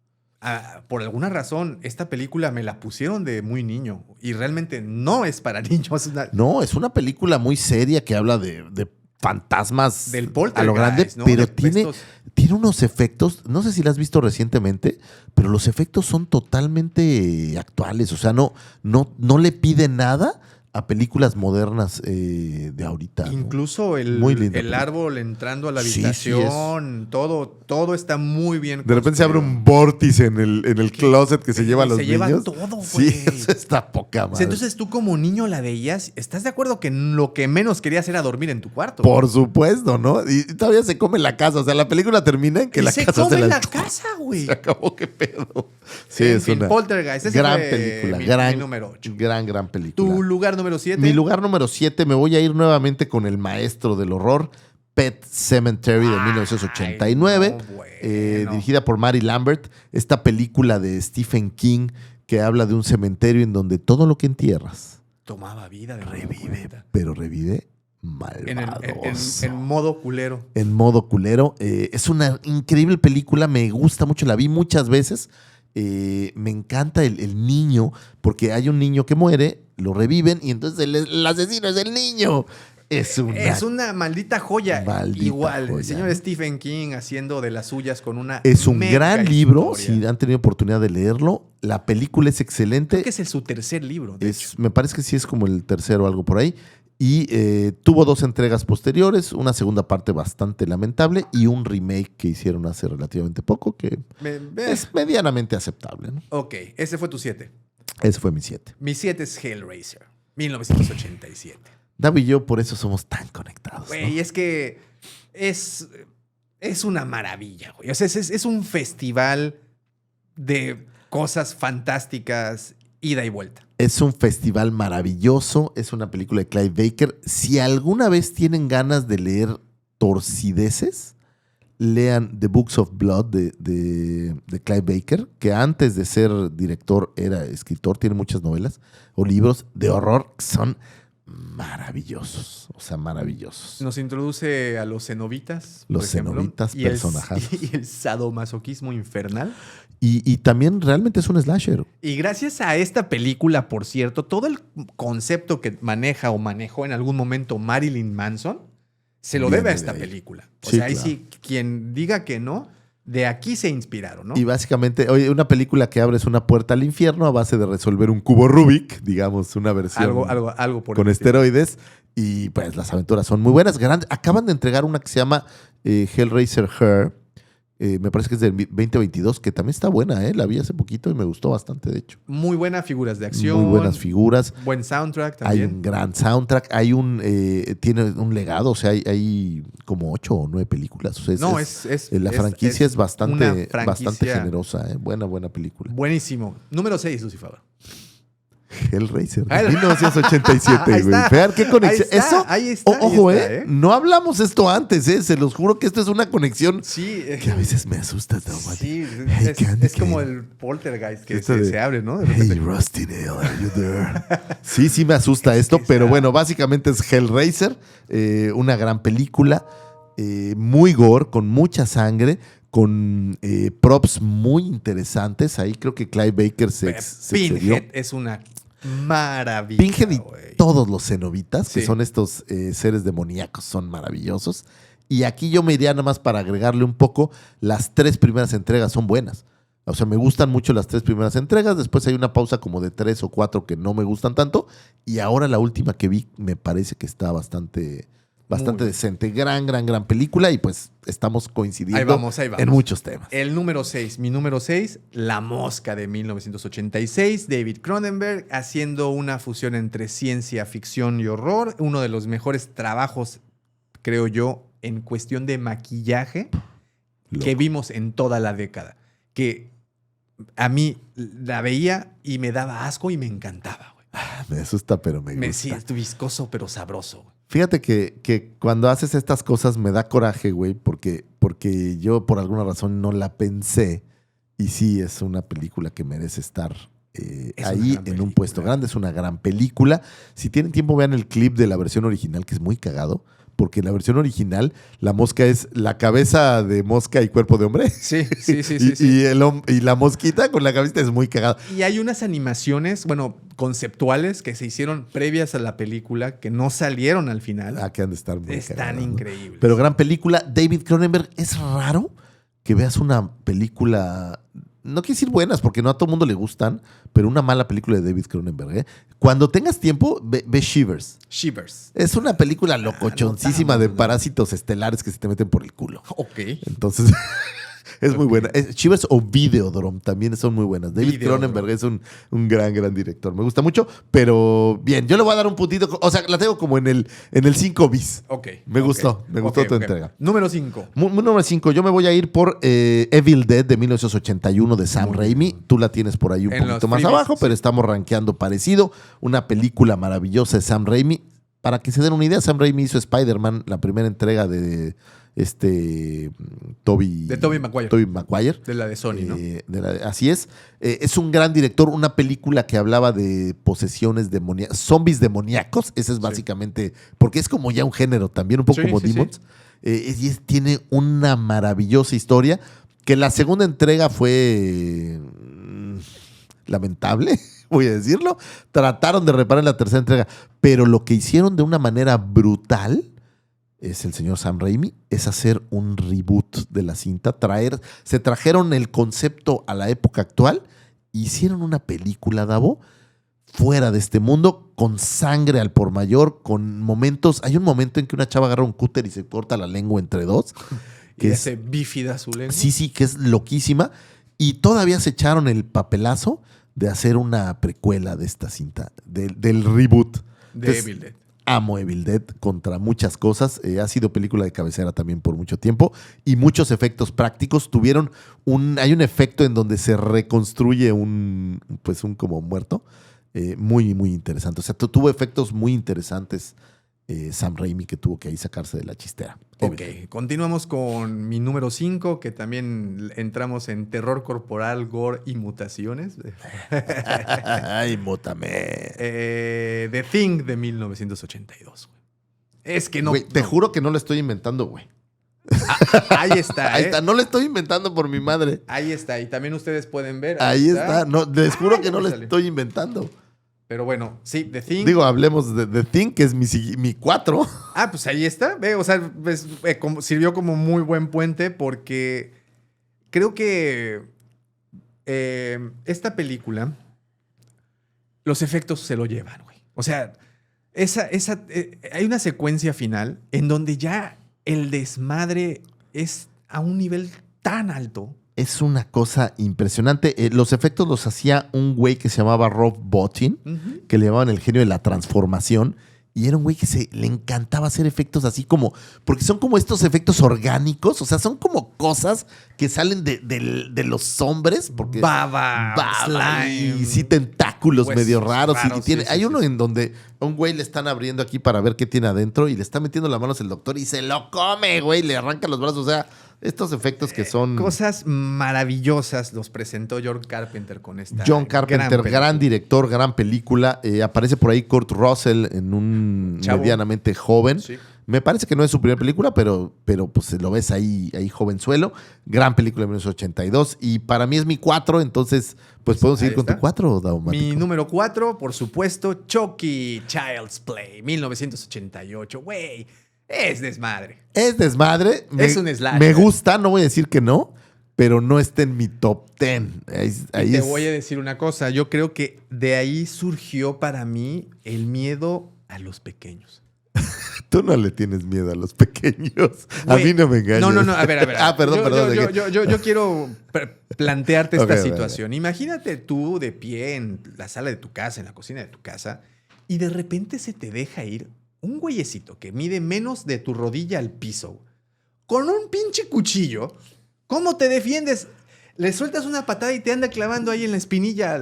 por alguna razón esta película me la pusieron de muy niño y realmente no es para niños. No, es una película muy seria que habla de fantasmas Del a lo poltergeist, grande, ¿no? pero De tiene, estos- tiene unos efectos, no sé si la has visto recientemente, pero los efectos son totalmente actuales, o sea, no le pide nada a películas modernas de ahorita. ¿no? Incluso Muy linda el película. árbol entrando a la Sí, sí, habitación, todo está muy bien. De repente se abre construido. un vórtice en el closet que se lleva a los Se lleva niños. todo, Sí, güey. eso está poca O madre. sea, entonces tú como niño la veías, ¿estás de acuerdo que lo que menos querías era dormir en tu cuarto? Por supuesto, ¿no? Y todavía se come la casa. O sea, la película termina en que Y la se casa come se la casa, güey. Se acabó, qué pedo. Sí, En es fin, una Poltergeist, ese gran fue película. mi número 8. Gran película. ¿Tu lugar número 7? Mi lugar número 7, me voy a ir nuevamente con el maestro del horror, Pet Sematary de 1989, no, bueno. dirigida por Mary Lambert. Esta película de Stephen King que habla de un cementerio en donde todo lo que entierras Tomaba vida de revive, pero revive en, malvadoso. en modo culero. En modo culero. Es una increíble película, me gusta mucho, la vi muchas veces. Me encanta el niño, porque hay un niño que muere, lo reviven y entonces el asesino es el niño. Es una maldita joya. Maldita Igual, joya. el señor Stephen King haciendo de las suyas con una. Es un mega gran libro, historia. si han tenido oportunidad de leerlo. La película es excelente. Creo que es su tercer libro. De hecho. Me parece que sí es como el tercero o algo por ahí. Y tuvo 2 entregas posteriores, una segunda parte bastante lamentable y un remake que hicieron hace relativamente poco, que es medianamente aceptable, ¿no? Ok, ese fue tu 7. Ese fue mi 7. Mi 7 es Hellraiser, 1987. David y yo por eso somos tan conectados. ¿no? Güey, es que es una maravilla, güey. O sea, es un festival de cosas fantásticas, ida y vuelta. Es un festival maravilloso, es una película de Clive Baker. Si alguna vez tienen ganas de leer torcideces, lean The Books of Blood de Clive Baker, que antes de ser director era escritor, tiene muchas novelas o libros de horror que son maravillosos, o sea, maravillosos. Nos introduce a los cenobitas. por Los ejemplo, cenobitas, y el- personajazos. Y el sadomasoquismo infernal. Y también realmente es un slasher. Y gracias a esta película, por cierto, todo el concepto que maneja o manejó en algún momento Marilyn Manson se lo Viene debe a de esta ahí. película. O Sí, sea, ahí claro. sí, quien diga que no, de aquí se inspiraron, ¿no? Y básicamente, oye, una película que abres una puerta al infierno a base de resolver un cubo Rubik, digamos, una versión Algo por con el estilo. esteroides. Y pues las aventuras son muy buenas. Acaban de entregar una que se llama Hellraiser Her. Me parece que es del 2022, que también está buena, ¿eh? La vi hace poquito y me gustó bastante, de hecho. Muy buenas figuras de acción. Muy buenas figuras. Buen soundtrack Hay también. un gran soundtrack. Tiene un legado. O sea, hay como 8 o 9 películas. O sea, No, la franquicia es una bastante franquicia generosa, ¿eh? Buena película. Buenísimo. Número 6, Lucifer. Hellraiser, Ah, 1987, ahí güey. está. Vean qué conexión. Ahí está, Eso, ahí está, ojo, ahí está, no hablamos esto antes, se los juro que esto es una conexión Sí, que a veces me asusta, Tomás. sí, Hey, Candy es como Cane. el poltergeist que Esto de, se abre, ¿no? De Hey, repente. Rusty Nail, are you there? Sí, me asusta esto, que pero está- bueno, básicamente es Hellraiser, una gran película, muy gore, con mucha sangre, con props muy interesantes. Ahí creo que Clive Baker se excedió. Pinhead es una maravilla. Pinhead y güey. todos los cenobitas, que Sí. son estos seres demoníacos, son maravillosos. Y aquí yo me iría nada más para agregarle un poco, las 3 primeras entregas son buenas. O sea, me gustan mucho las 3 primeras entregas, después hay una pausa como de 3 o 4 que no me gustan tanto, y ahora la última que vi me parece que está bastante Muy decente. Gran película, y pues estamos coincidiendo Ahí vamos. en muchos temas. El número 6, mi número 6, La Mosca de 1986, David Cronenberg, haciendo una fusión entre ciencia ficción y horror, uno de los mejores trabajos, creo yo, en cuestión de maquillaje que Loco. vimos en toda la década. Que a mí la veía y me daba asco y me encantaba, güey. Me asusta, pero me gusta. Sí, es viscoso pero sabroso, güey. Fíjate que cuando haces estas cosas me da coraje, güey, porque yo por alguna razón no la pensé. Y sí, es una película que merece estar Es una ahí gran en un película. puesto grande. Es una gran película. Si tienen tiempo, vean el clip de la versión original, que es muy cagado. Porque en la versión original, la mosca es la cabeza de mosca y cuerpo de hombre. Sí. Y la mosquita con la cabeza es muy cagada. Y hay unas animaciones, bueno, conceptuales que se hicieron previas a la película que no salieron al final. Ah, que han de estar muy Están cagadas, ¿no? increíbles. Pero gran película. David Cronenberg, es raro que veas una película, no quiero decir buenas, porque no a todo el mundo le gustan, pero una mala película de David Cronenberg. ¿Eh? Cuando tengas tiempo, ve Shivers. Shivers. Es una película locochoncísima de no. parásitos estelares que se te meten por el culo. Ok. Entonces, es muy buena. Shivers o Videodrome también son muy buenas. David Videodrome. Cronenberg es un gran director. Me gusta mucho, pero bien, yo le voy a dar un puntito. O sea, la tengo como en el 5 bis. Ok. Me gustó tu Ok. entrega. Número 5. Número 5, yo me voy a ir por Evil Dead de 1981 de Sam Muy Raimi. bien. Tú la tienes por ahí un En poquito los más freebies, abajo, sí. pero estamos rankeando parecido. Una película maravillosa de Sam Raimi. Para que se den una idea, Sam Raimi hizo Spider-Man, la primera entrega de Tobey Maguire. Tobey Maguire. De la de Sony, ¿no? Así es. Es un gran director. Una película que hablaba de posesiones demoníacas, zombies demoníacos. Ese es básicamente, porque es como ya un género también, un poco Sí, como sí, sí. Demons. Tiene una maravillosa historia. Que la segunda entrega fue lamentable, voy a decirlo. Trataron de reparar en la tercera entrega, pero lo que hicieron de una manera brutal es el señor Sam Raimi, es hacer un reboot de la cinta. Se trajeron el concepto a la época actual, hicieron una película, Davo, fuera de este mundo, con sangre al por mayor, con momentos. Hay un momento en que una chava agarra un cúter y se corta la lengua entre dos. Y hace bífida su lengua. Sí, que es loquísima. Y todavía se echaron el papelazo de hacer una precuela de esta cinta, del reboot. De Entonces, Evil Dead. amo Evil Dead contra muchas cosas. Ha sido película de cabecera también por mucho tiempo. Y muchos efectos prácticos. Hay un efecto en donde se reconstruye un como muerto. Muy interesante. O sea, tuvo efectos muy interesantes Sam Raimi, que tuvo que ahí sacarse de la chistera. Ok, continuamos con mi número 5, que también entramos en terror corporal, gore y mutaciones. Ay, mótame. The Thing de 1982. Es que no. Güey, te juro que no lo estoy inventando, güey. Ahí está, Ahí está. No lo estoy inventando por mi madre. Ahí está. Y también ustedes pueden ver. Ahí está. No, les juro que no lo salió. estoy inventando. Pero bueno, sí, The Thing. Digo, hablemos de The Thing, que es mi 4. Ah, pues ahí está. Ve, o sea, sirvió como muy buen puente porque creo que esta película, los efectos se lo llevan, güey. O sea, hay una secuencia final en donde ya el desmadre es a un nivel tan alto. Es una cosa impresionante. Los efectos los hacía un güey que se llamaba Rob Bottin, que le llamaban el genio de la transformación. Y era un güey que le encantaba hacer efectos así como, porque son como estos efectos orgánicos, o sea, son como cosas que salen de los hombres, porque Baba, slime. y sí tentáculos Huesos medio raros. Y raros, tiene, sí, hay sí, uno sí. en donde a un güey le están abriendo aquí para ver qué tiene adentro y le está metiendo las manos el doctor y se lo come, güey, le arranca los brazos, o sea, estos efectos que son... Cosas maravillosas los presentó John Carpenter con esta John Carpenter, gran director, gran película. Aparece por ahí Kurt Russell en un Chavo. medianamente joven. Sí. Me parece que no es su primera película, pero pues lo ves ahí jovenzuelo. Gran película de 1982. Y para mí es mi 4, entonces pues podemos Ahí seguir con está. tu 4, Daumático. Mi número 4, por supuesto, Chucky, Child's Play, 1988. Güey, es desmadre. Es desmadre. Es un slasher. Me gusta, no voy a decir que no, pero no está en mi top 10. Ahí Y te es- voy a decir una cosa. Yo creo que de ahí surgió para mí el miedo a los pequeños. Tú no le tienes miedo a los pequeños. A Güey, mí no me engañas. No, a ver. Ah, perdón, perdón. Yo quiero plantearte esta Ok, situación. Imagínate tú de pie en la sala de tu casa, en la cocina de tu casa, y de repente se te deja ir un güeyecito que mide menos de tu rodilla al piso, con un pinche cuchillo. ¿Cómo te defiendes? Le sueltas una patada y te anda clavando ahí en la espinilla.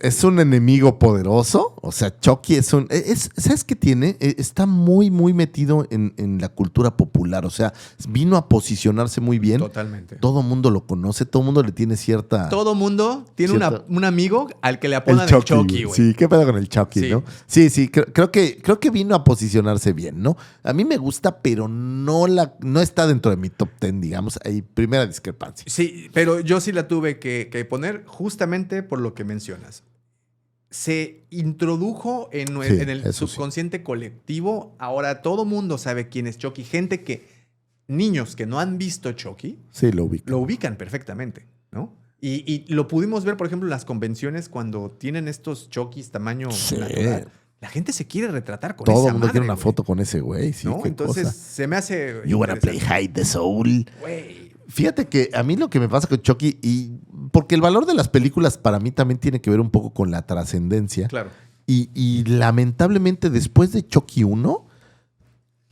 Es un enemigo poderoso. O sea, Chucky es un... ¿Sabes qué tiene? Está muy, muy metido en la cultura popular. O sea, vino a posicionarse muy bien. Totalmente. Todo mundo lo conoce, todo mundo le tiene cierta... Todo mundo tiene Cierto. un amigo al que le apodan el Chucky, güey. Sí, ¿qué pedo con el Chucky, Sí. no? Sí, creo que vino a posicionarse bien, ¿no? A mí me gusta, pero no está dentro de mi top 10, digamos. Hay primera discrepancia. Sí, pero yo sí la tuve que poner justamente por lo que mencionas. Se introdujo en Sí, el eso sí. subconsciente colectivo. Ahora todo mundo sabe quién es Chucky. Niños que no han visto Chucky, Sí, lo ubico. lo ubican perfectamente, ¿no? Y lo pudimos ver, por ejemplo, en las convenciones cuando tienen estos Chuckys tamaño Sí. natural. La gente se quiere retratar con Todo esa el mundo quiere madre, una güey, foto con ese güey, sí, ¿no? qué Entonces cosa. se me hace You wanna play interesante. hide the soul. Güey. Fíjate que a mí lo que me pasa con Chucky, y porque el valor de las películas para mí también tiene que ver un poco con la trascendencia. Claro. Y lamentablemente después de Chucky 1,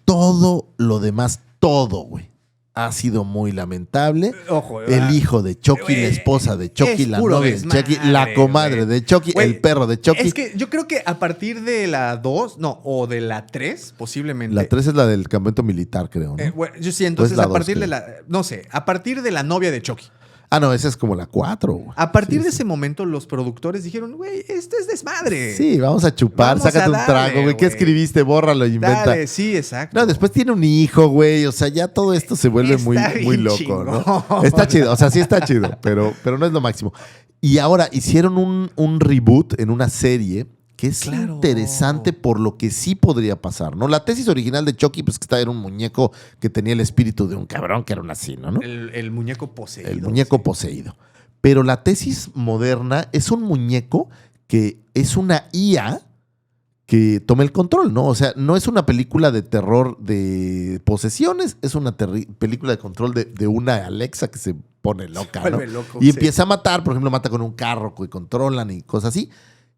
todo lo demás, todo, güey, ha sido muy lamentable. Ojo, El hijo de Chucky, Güey, la esposa de Chucky, es la puro novia de desmadre, Chucky, la comadre güey. de Chucky, Güey, el perro de Chucky. Es que yo creo que a partir de la 2, no, o de la 3, posiblemente. La 3 es la del campamento militar, creo, ¿no? Bueno, yo sí, entonces la a partir dos, de creo. la, no sé, a partir de la novia de Chucky. Ah, no, esa es como la 4, güey. A partir Sí, de sí. ese momento los productores dijeron, güey, esto es desmadre. Sí, vamos a chupar, Vamos sácate a un darle, trago, güey. ¿Qué güey. escribiste? Bórralo e inventa. Dale, sí, exacto. No, después tiene un hijo, güey. O sea, ya todo esto se vuelve muy, Está muy bien loco, ¿no? chingón. Está chido, o sea, sí está chido, pero no es lo máximo. Y ahora hicieron un reboot en una serie que es Claro. interesante por lo que sí podría pasar, ¿no? La tesis original de Chucky, pues que era un muñeco que tenía el espíritu de un cabrón que era un asino, ¿no? El muñeco poseído. El muñeco sí. poseído. Pero la tesis moderna es un muñeco que es una IA que toma el control, ¿no? O sea, no es una película de terror de posesiones, es una película de control de una Alexa que se pone loca, ¿no? Vuelve loco, Y sí. empieza a matar, por ejemplo, mata con un carro que controlan y cosas así,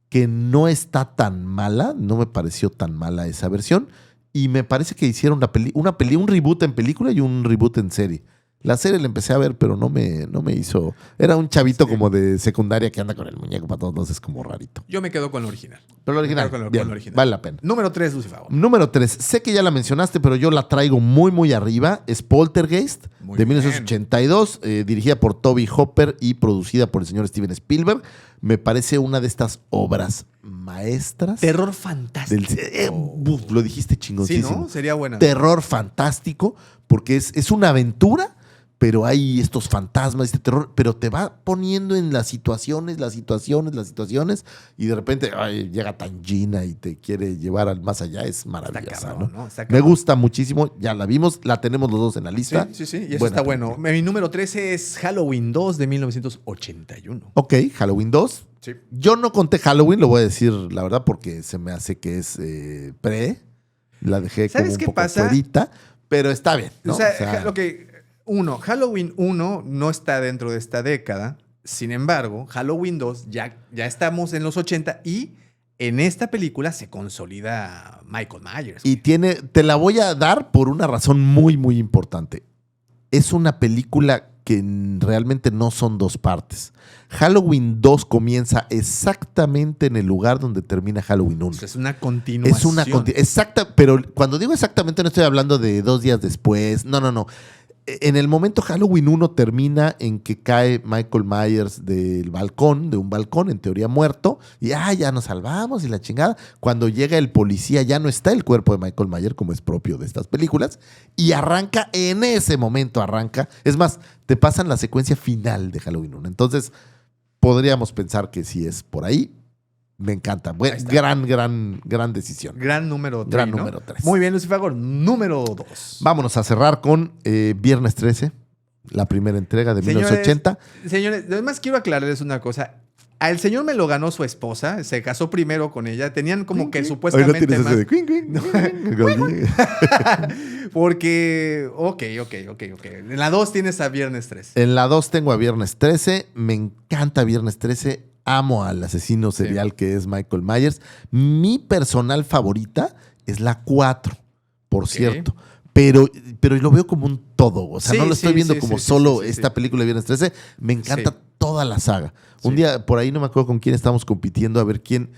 que no está tan mala, no me pareció tan mala esa versión, y me parece que hicieron un reboot en película y un reboot en serie. La serie la empecé a ver, pero no me hizo... Era un chavito Sí. como de secundaria que anda con el muñeco para todos lados, es como rarito. Yo me quedo con la original. Pero la original, Me quedo con bien, la original. vale la pena. Número 3, Lucifer. Número 3, sé que ya la mencionaste, pero yo la traigo muy, muy arriba. Es Poltergeist, Muy de bien. 1982, dirigida por Toby Hopper y producida por el señor Steven Spielberg. Me parece una de estas obras maestras. Terror fantástico. Lo dijiste Sí, chingoncísimo. ¿no? Sería buena. Terror fantástico, porque es una aventura, pero hay estos fantasmas, este terror, pero te va poniendo en las situaciones, y de repente ay, llega Tangina y te quiere llevar al más allá. Es maravillosa, cabrón, ¿no? ¿no? Está Me cabrón. gusta muchísimo, ya la vimos, la tenemos los dos en la Sí, lista. sí, sí. Y eso Buena está bueno. película. Mi número 13 es Halloween 2 de 1981. Ok, Halloween 2. Sí. Yo no conté Halloween, lo voy a decir la verdad, porque se me hace que es pre. La dejé como ¿Sabes un qué poco pasa? fuerita, pero está bien, ¿no? O sea, Halloween 1 no está dentro de esta década. Sin embargo, Halloween 2 ya estamos en los 80 y en esta película se consolida Michael Myers. Y te la voy a dar por una razón muy, muy importante. Es una película que realmente no son dos partes. Halloween 2 comienza exactamente en el lugar donde termina Halloween 1. Es una continuación. Exacta, pero cuando digo exactamente no estoy hablando de 2 días después. No. En el momento Halloween 1 termina en que cae Michael Myers de un balcón, en teoría muerto, y ya nos salvamos y la chingada. Cuando llega el policía ya no está el cuerpo de Michael Myers, como es propio de estas películas, y arranca, en ese momento arranca. Es más, te pasan la secuencia final de Halloween 1. Entonces, podríamos pensar que sí es por ahí. Me encanta. Gran decisión. Gran número 3. Gran ¿no? número 3. Muy bien, Lucifagor. Número 2. Vámonos a cerrar con Viernes 13, la primera entrega de 1980. Señores, además quiero aclararles una cosa. Al señor me lo ganó su esposa, se casó primero con ella. Tenían como que supuestamente. Hoy no tienes más... ese de Porque, ok. En la 2 tienes a Viernes 13. En la 2 tengo a Viernes 13. Me encanta Viernes 13. Amo al asesino serial que es Michael Myers. Mi personal favorita es la 4, por cierto. Pero lo veo como un todo. O sea, no lo estoy viendo como solo esta película de Viernes 13. Me encanta toda la saga. Un día, por ahí no me acuerdo con quién estábamos compitiendo, a ver quién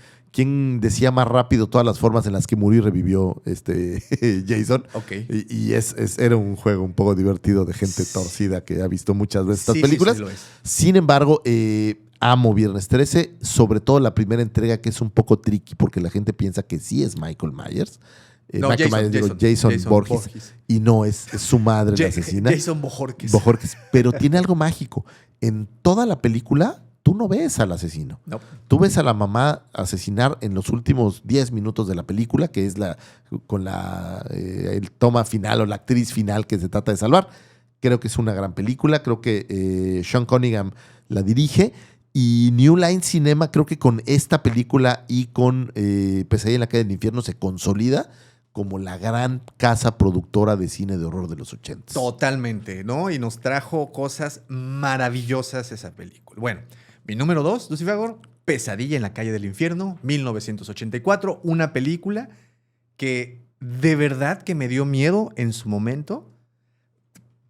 decía más rápido todas las formas en las que murió y revivió Jason. Okay. Y era un juego un poco divertido de gente torcida que ha visto muchas veces estas películas. Sí, lo es. Sin embargo, amo Viernes 13, sobre todo la primera entrega, que es un poco tricky porque la gente piensa que sí es Michael Myers. Jason Voorhees. Y no, es su madre la asesina. Jason Voorhees. Pero tiene algo mágico. En toda la película, tú no ves al asesino. No. Tú ves a la mamá asesinar en los últimos 10 minutos de la película, que es el toma final o la actriz final que se trata de salvar. Creo que es una gran película. Creo que Sean Cunningham la dirige. Y New Line Cinema, creo que con esta película y con Pesadilla en la calle del infierno se consolida como la gran casa productora de cine de horror de los 80. Totalmente, ¿no? Y nos trajo cosas maravillosas esa película. Bueno, mi número 2, Lucifagor, Pesadilla en la calle del infierno, 1984, una película que de verdad que me dio miedo en su momento.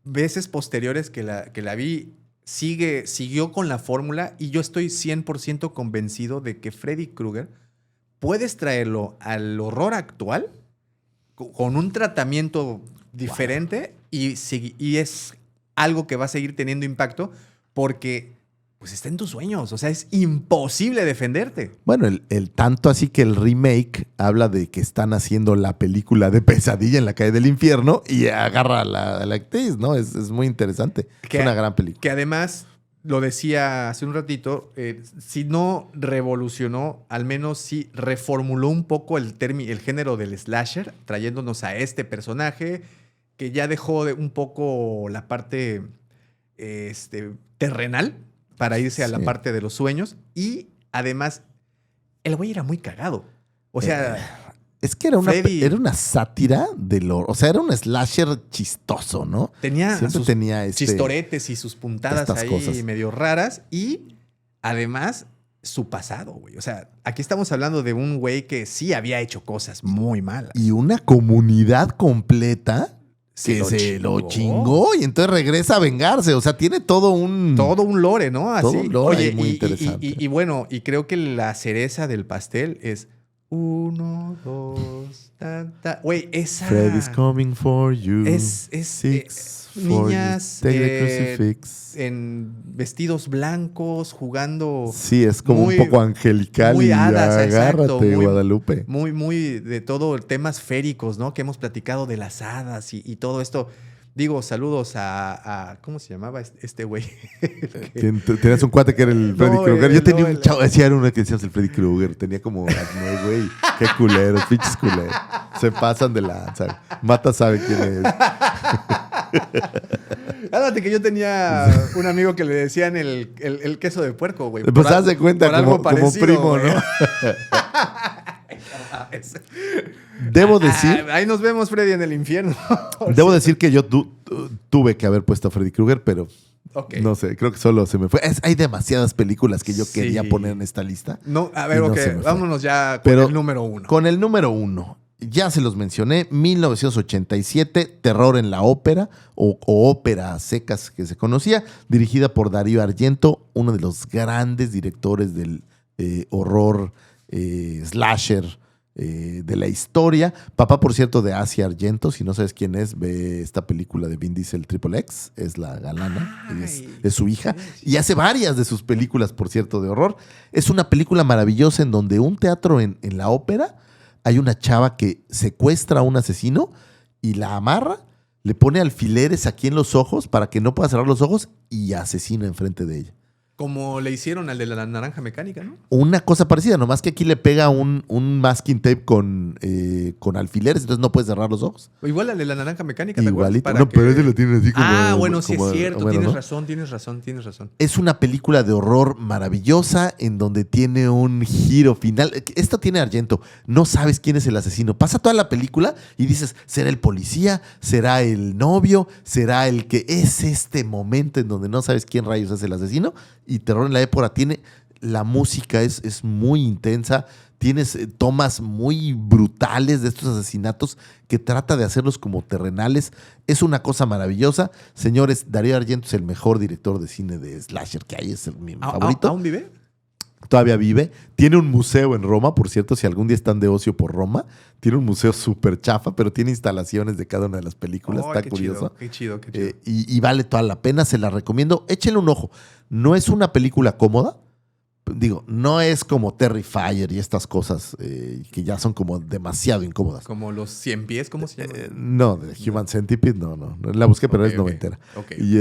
Veces posteriores que la vi, siguió con la fórmula y yo estoy 100% convencido de que Freddy Krueger puedes traerlo al horror actual con un tratamiento diferente y es algo que va a seguir teniendo impacto porque pues está en tus sueños. O sea, es imposible defenderte. Bueno, el tanto así que el remake habla de que están haciendo la película de Pesadilla en la calle del infierno y agarra a la actriz, ¿no? Es muy interesante. Es una gran película. Que además, lo decía hace un ratito, si no revolucionó, al menos sí reformuló un poco el género del slasher, trayéndonos a este personaje que ya dejó un poco la parte terrenal para irse a la parte de los sueños. Y además, el güey era muy cagado. O sea... Es que era una sátira o sea, era un slasher chistoso, ¿no? Tenía chistoretes y sus puntadas ahí cosas medio raras. Y además, su pasado, güey. O sea, aquí estamos hablando de un güey que sí había hecho cosas muy malas. Y una comunidad completa que se lo chingó y entonces regresa a vengarse. O sea, tiene todo un lore, ¿no? Así. Todo un lore muy interesante. Y bueno, y creo que la cereza del pastel es 1, 2, ta. Güey, esa... Freddy's coming for you. Niñas en vestidos blancos jugando. Sí, es como un poco angelical. Muy hadas, agárrate, exacto, Guadalupe. Muy de todo, temas féricos, ¿no? Que hemos platicado de las hadas y todo esto. Digo, saludos a ¿cómo se llamaba este güey? Tenías un cuate que era el Freddy Krueger. Yo tenía un chavo, era uno que decías el Freddy Krueger. Tenía como acné, güey. Qué culeros, pinches culeros. Se pasan de lanza. Mata sabe quién es. Fíjate que yo tenía un amigo que le decían el queso de puerco, güey. Pues haz de cuenta como primo, güey. ¿no? Debo decir... ahí nos vemos, Freddy, en el infierno. Debo decir que yo tuve que haber puesto a Freddy Krueger, pero Ok. No sé, creo que solo se me fue. Hay demasiadas películas que yo Sí. quería poner en esta lista. No, a ver, Y no ok, se me fue. vámonos ya con Pero el número 1. Con el número 1, ya se los mencioné, 1987, Terror en la ópera, o ópera a secas que se conocía, dirigida por Darío Argento, uno de los grandes directores del horror slasher de la historia. Papá, por cierto, de Asia Argento. Si no sabes quién es, ve esta película de Vin Diesel, Triple X. Es la galana. Es su hija. Y hace varias de sus películas, por cierto, de horror. Es una película maravillosa en donde un teatro en la ópera hay una chava que secuestra a un asesino y la amarra, le pone alfileres aquí en los ojos para que no pueda cerrar los ojos y asesina enfrente de ella. Como le hicieron al de la naranja mecánica, ¿no? Una cosa parecida, nomás que aquí le pega un masking tape con alfileres, entonces no puedes cerrar los ojos. O igual al de la naranja mecánica, ¿te acuerdas? Igualito. No, pero ese lo tiene así como... bueno, sí es cierto. bueno, Tienes ¿no? razón, tienes razón. Es una película de horror maravillosa en donde tiene un giro final. Esto tiene Argento. No sabes quién es el asesino. Pasa toda la película y dices, ¿será el policía? ¿Será el novio? ¿Será el que es este momento en donde no sabes quién rayos es el asesino? Y Terror en la Épora tiene... La música es muy intensa. Tienes tomas muy brutales de estos asesinatos que trata de hacerlos como terrenales. Es una cosa maravillosa. Señores, Darío Argento es el mejor director de cine de slasher que hay. Es mi favorito. ¿Aún vive? Todavía vive. Tiene un museo en Roma, por cierto, si algún día están de ocio por Roma. Tiene un museo súper chafa, pero tiene instalaciones de cada una de las películas. Está curioso. Qué chido. Y vale toda la pena, se la recomiendo. Échenle un ojo. No es una película cómoda. Digo, no es como Terrifier y estas cosas que ya son como demasiado incómodas. Como los 100 pies, ¿cómo se llama? No, de Human Centipede, no. La busqué, pero es noventera. Ok. Y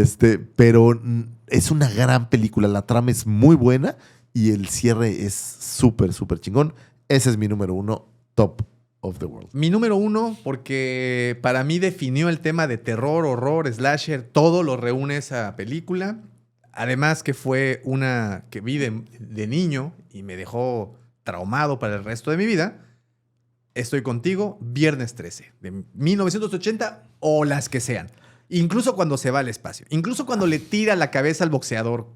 pero es una gran película. La trama es muy buena y el cierre es súper, súper chingón. Ese es mi número 1, Top of the World. Mi número 1, porque para mí definió el tema de terror, horror, slasher, todo lo reúne esa película. Además que fue una que vi de niño y me dejó traumado para el resto de mi vida. Estoy contigo, Viernes 13, de 1980 o las que sean. Incluso cuando se va al espacio. Incluso cuando le tira la cabeza al boxeador.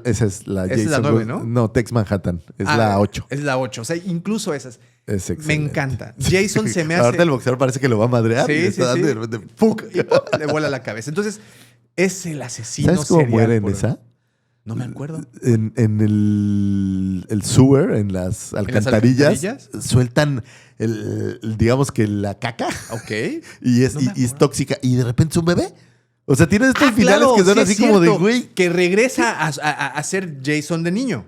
Esa es la Esa es la 9, ¿no? No, Tex Manhattan. Es la 8. Es la 8. O sea, incluso esas. Es excelente. Me encanta. Jason se me hace... Ahorita el boxeador parece que lo va a madrear. Sí, y sí, está dando sí. y de repente, ¡fuc! Y ¡pum! Le vuela la cabeza. Entonces, es el asesino ¿Sabes cómo serial muere en por- esa? No me acuerdo. En el sewer, en las alcantarillas, sueltan digamos que la caca Ok. y es No me es acuerdo. tóxica y de repente es un bebé. O sea, tiene estos finales claro, que son sí así es como de cierto, güey. que regresa a ser Jason de niño.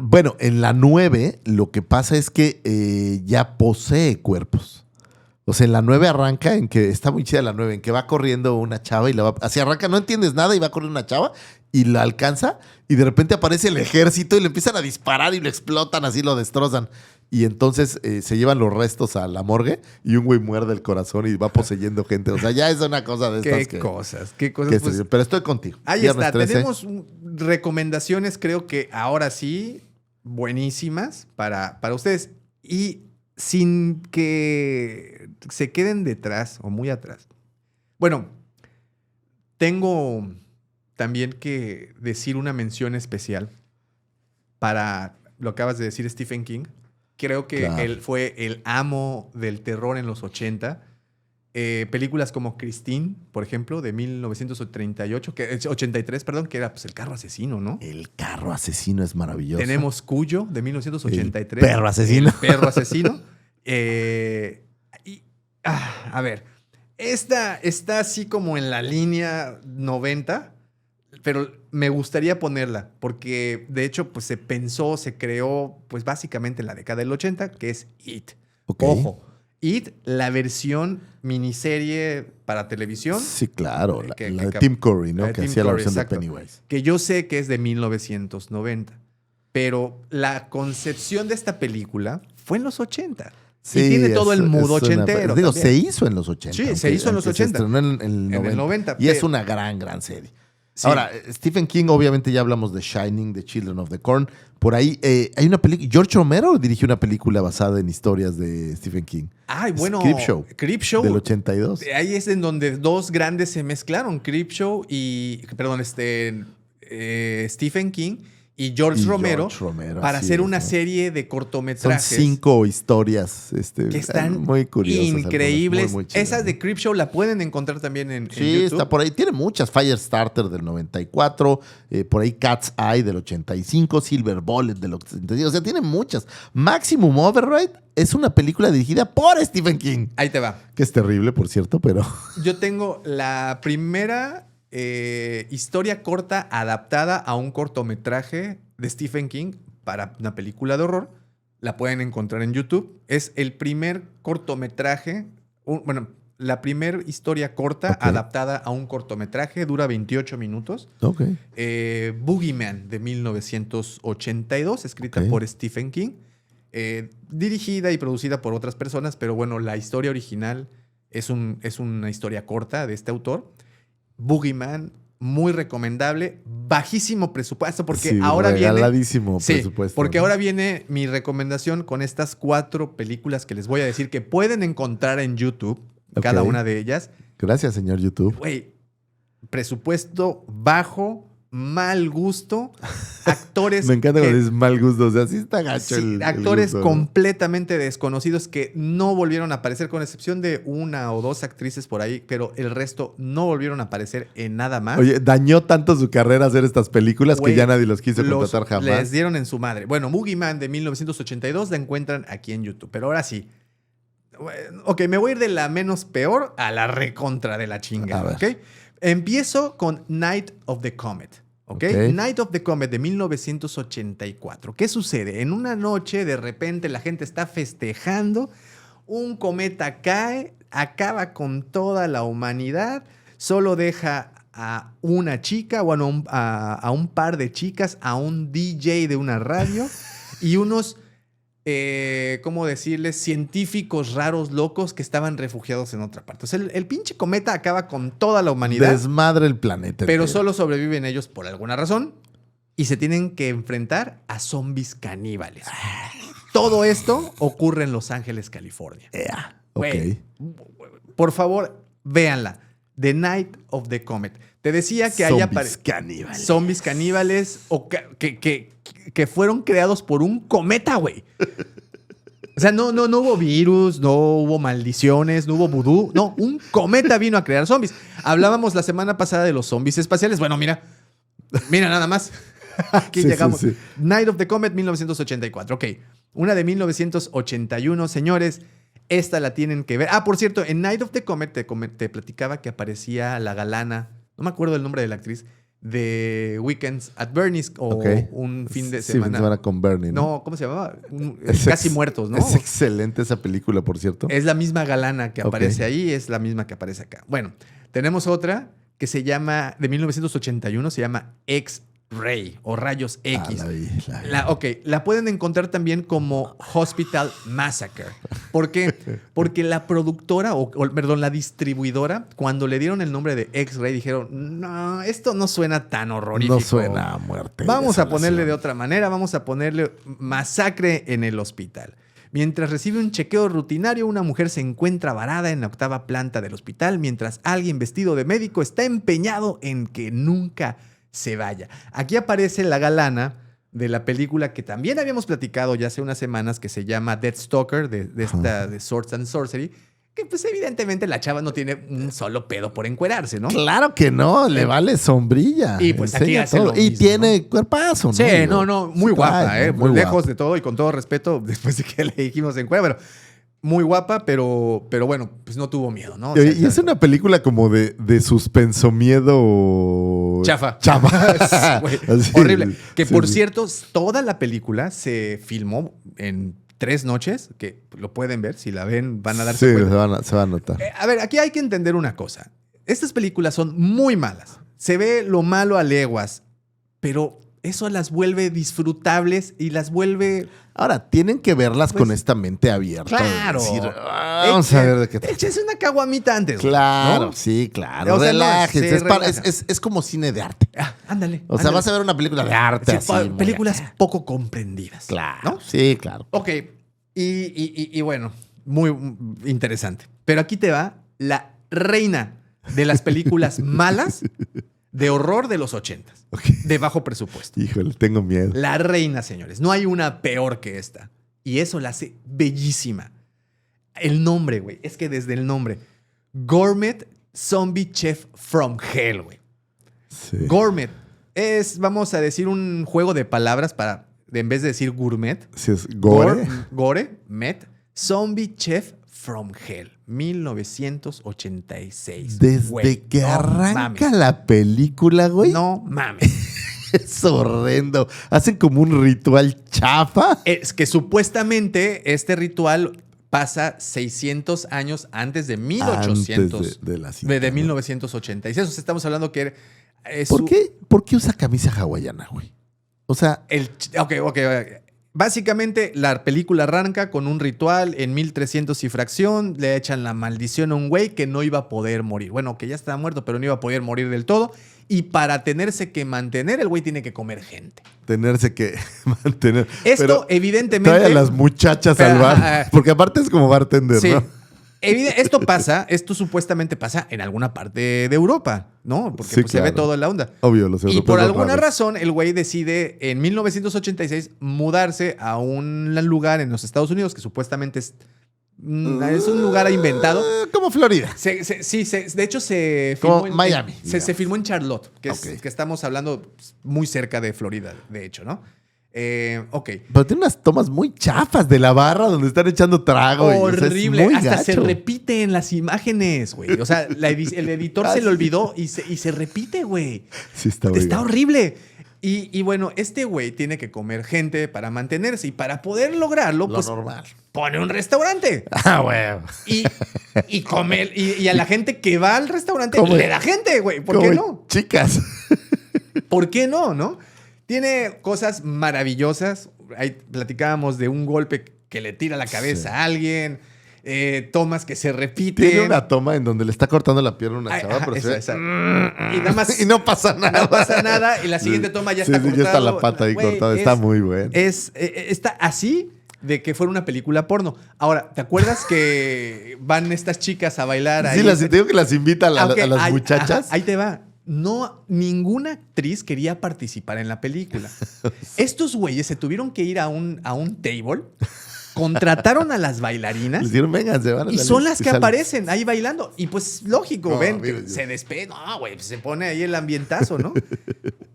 Bueno, en la 9 lo que pasa es que ya posee cuerpos. O sea, en la 9 arranca en que está muy chida la 9, en que va corriendo una chava y la va. Así arranca, no entiendes nada y va corriendo una chava y la alcanza y de repente aparece el ejército y le empiezan a disparar y lo explotan, así lo destrozan. Y entonces se llevan los restos a la morgue y un güey muerde el corazón y va poseyendo gente. O sea, ya es una cosa de estas Qué cosas. pues, pero estoy contigo. Ahí Viernes está. 13. Tenemos recomendaciones, creo que ahora sí, buenísimas para ustedes. Y sin que se queden detrás o muy atrás. Bueno, tengo también que decir una mención especial para lo que acabas de decir, Stephen King. Creo que Claro. él fue el amo del terror en los 80. Películas como Christine, por ejemplo, de 1983, perdón, que era pues, El carro asesino, ¿no? El carro asesino es maravilloso. Tenemos Cuyo, de 1983. El perro asesino. El perro asesino. A ver, esta está así como en la línea 90, pero me gustaría ponerla, porque de hecho pues, se pensó, se creó pues básicamente en la década del 80, que es It. Ok. Ojo, It, la versión miniserie para televisión. Sí, claro. La Que- de que- Tim Curry, la ¿no? de Que Tim hacía la Curry, versión exacto. de Pennywise. Que yo sé que es de 1990. Pero la concepción de esta película fue en los 80. Sí, y tiene todo el mood es una- ochentero. Digo, también. se hizo en los 80. Sí, se hizo en los aunque 80. Se estrenó en el 90. el 90, Y es pero- una gran serie. Sí. Ahora, Stephen King, obviamente ya hablamos de Shining, de Children of the Corn. Por ahí hay una película. George Romero dirigió una película basada en historias de Stephen King. Ay, bueno. Creepshow. Del 82. Ahí es en donde dos grandes se mezclaron. Creepshow y. Perdón, Stephen King y George Romero para hacer una serie de cortometrajes. Son 5 historias que están muy curiosas. Increíbles. Muy chidas, esas de Creepshow la pueden encontrar también en sí, YouTube. Está por ahí. Tiene muchas. Firestarter del 94. Por ahí Cat's Eye del 85. Silver Bullet del 86. O sea, tiene muchas. Maximum Override es una película dirigida por Stephen King. Ahí te va. Que es terrible, por cierto, pero... Yo tengo la primera historia corta adaptada a un cortometraje de Stephen King para una película de horror. La pueden encontrar en YouTube. Es el primer cortometraje, la primera historia corta adaptada a un cortometraje. Dura 28 minutos. Boogeyman de 1982, escrita por Stephen King. Dirigida y producida por otras personas, pero bueno, la historia original es una historia corta de este autor. Boogeyman, muy recomendable, bajísimo presupuesto, porque ahora regaladísimo presupuesto. Porque ahora viene mi recomendación con estas 4 películas que les voy a decir que pueden encontrar en YouTube, cada una de ellas. Gracias, señor YouTube. Güey, presupuesto bajo, mal gusto, actores... Me encanta cuando dices mal gusto, o sea, sí está gacho actores gusto, completamente desconocidos que no volvieron a aparecer, con excepción de 1 o 2 actrices por ahí, pero el resto no volvieron a aparecer en nada más. Oye, dañó tanto su carrera hacer estas películas que ya nadie los quiso contratar jamás. Les dieron en su madre. Bueno, Boogeyman de 1982 la encuentran aquí en YouTube, pero ahora sí. Ok, me voy a ir de la menos peor a la recontra de la chinga, ¿ok? Empiezo con Night of the Comet. ¿Okay? Night of the Comet de 1984. ¿Qué sucede? En una noche, de repente, la gente está festejando. Un cometa cae, acaba con toda la humanidad. Solo deja a una chica, bueno, a un par de chicas, a un DJ de una radio y unos... ¿cómo decirles? Científicos raros, locos que estaban refugiados en otra parte. O sea, el pinche cometa acaba con toda la humanidad. Desmadre el planeta. Pero solo sobreviven ellos por alguna razón y se tienen que enfrentar a zombies caníbales. Todo esto ocurre en Los Ángeles, California. Por favor, véanla. The Night of the Comet. Te decía que hay zombies caníbales o que fueron creados por un cometa, güey. O sea, no hubo virus, no hubo maldiciones, no hubo vudú. No, un cometa vino a crear zombies. Hablábamos la semana pasada de los zombies espaciales. Bueno, mira nada más. Aquí llegamos. Sí. Night of the Comet, 1984. Ok, una de 1981, señores. Esta la tienen que ver. Ah, por cierto, en Night of the Comet te platicaba que aparecía la galana, no me acuerdo el nombre de la actriz, de Weekends at Bernie's o un fin de semana. Sí, fin de semana con Bernie, ¿no? No, ¿cómo se llamaba? Casi Muertos, ¿no? Es excelente esa película, por cierto. Es la misma galana que aparece ahí, es la misma que aparece acá. Bueno, tenemos otra que se llama, de 1981, se llama X-Ray o Rayos X. La pueden encontrar también como Hospital Massacre. ¿Por qué? Porque la productora, perdón, la distribuidora, cuando le dieron el nombre de X-Ray, dijeron, no, esto no suena tan horrorífico. No suena a muerte. Vamos a ponerle de otra manera, vamos a ponerle masacre en el hospital. Mientras recibe un chequeo rutinario, una mujer se encuentra varada en la 8ª planta del hospital, mientras alguien vestido de médico está empeñado en que nunca se vaya. Aquí aparece la galana de la película que también habíamos platicado ya hace unas semanas, que se llama Deathstalker, de Swords and Sorcery, que pues evidentemente la chava no tiene un solo pedo por encuerarse, ¿no? Claro que no, le vale sombrilla. Y pues aquí hace todo. Y tiene cuerpazo, ¿no? Sí, no, muy guapa, muy lejos guapa. De todo y con todo respeto, después de que le dijimos encuera, pero... Muy guapa, pero bueno, pues no tuvo miedo, ¿no? O sea, y es una película como de suspenso miedo... Chafa. Así, horrible. Que por cierto, toda la película se filmó en 3 noches, que lo pueden ver, si la ven van a darse cuenta. Se va a notar. A ver, aquí hay que entender una cosa. Estas películas son muy malas. Se ve lo malo a leguas, pero eso las vuelve disfrutables y las vuelve... Ahora, tienen que verlas Pues, con esta mente abierta. de Claro. decir, vamos a ver de qué trata. Échese una caguamita antes. güey, Claro, ¿no? sí, claro. O sea, no, Relájense. se es, para- relaja. es como cine de arte. Ándale. O sea, vas a ver una película de arte así. muy películas acá. poco comprendidas. Claro. ¿no? Sí, claro. Ok. Y bueno, muy interesante. Pero aquí te va la reina de las películas malas de horror de los 80s. Ok. De bajo presupuesto. Híjole, tengo miedo. La reina, señores. No hay una peor que esta. Y eso la hace bellísima. El nombre, güey. Es que desde el nombre. Gourmet Zombie Chef from Hell, güey. Sí. Gourmet es, vamos a decir, un juego de palabras para, en vez de decir gourmet, Sí, es gore. Gourmet Zombie Chef from Hell, 1986. Desde Güey, que no arranca mames. la película, güey. No mames. Es horrendo. Hacen como un ritual chafa. Es que supuestamente este ritual pasa 600 años antes de 1800. Antes de la cita, de ¿no? 1986. O sea, estamos hablando que es ¿Por qué usa camisa hawaiana, güey? O sea, Ok. Básicamente, la película arranca con un ritual en 1300 y fracción. Le echan la maldición a un güey que no iba a poder morir. Bueno, que ya estaba muerto, pero no iba a poder morir del todo. Y para tenerse que mantener, el güey tiene que comer gente. tenerse que mantener. Esto, Pero evidentemente. trae a las muchachas Pero, al bar. ajá. Porque aparte es como bartender, Sí. ¿no? Esto supuestamente pasa en alguna parte de Europa, ¿no? Porque Sí, pues, se ve claro. todo en la onda. Obvio, los Y europeos por son alguna raros. razón, el güey decide en 1986 mudarse a un lugar en los Estados Unidos que supuestamente es un lugar inventado. Como Florida. De hecho se Como filmó Miami, se digamos. filmó en Charlotte, que, Ok. que estamos hablando muy cerca de Florida, de hecho, ¿no? Ok. Pero tiene unas tomas muy chafas de la barra donde están echando trago. Horrible. Y, o sea, es muy Hasta se gacho. repite en las imágenes, güey. O sea, el editor Ah, se le sí. olvidó y se repite, güey. Sí, está muy Está gacho. horrible. Y bueno, este güey tiene que comer gente para mantenerse y para poder lograrlo, Lo pues normal. pone un restaurante Ah, güey. y come y a la gente que va al restaurante Come. le da gente, güey. ¿Por qué no? Chicas. ¿Por qué no, no? Tiene cosas maravillosas. Ahí platicábamos de un golpe que le tira la cabeza Sí. a alguien. Tomas que se repiten. Tiene una toma en donde le está cortando la pierna a una Ay, chava, ajá, pero esa, se ve- esa. Y nada más. Y no pasa nada. No pasa nada. Y la siguiente toma ya Sí, está sí, cortada. ya está la pata ahí Güey, cortada. Está muy bueno. Está así de que fuera una película porno. Ahora, ¿te acuerdas que van estas chicas a bailar ahí? Sí, te digo que las invita a, Aunque a las ahí- muchachas. ajá, ahí te va. No, ninguna actriz quería participar en la película. Estos güeyes se tuvieron que ir a un table, contrataron a las bailarinas Les dijeron, vengan, se van a y salir". son las Y que salen. aparecen ahí bailando. Y pues lógico, No, ven, mira, que yo- se despega. No, güey, pues, se pone ahí el ambientazo, ¿no?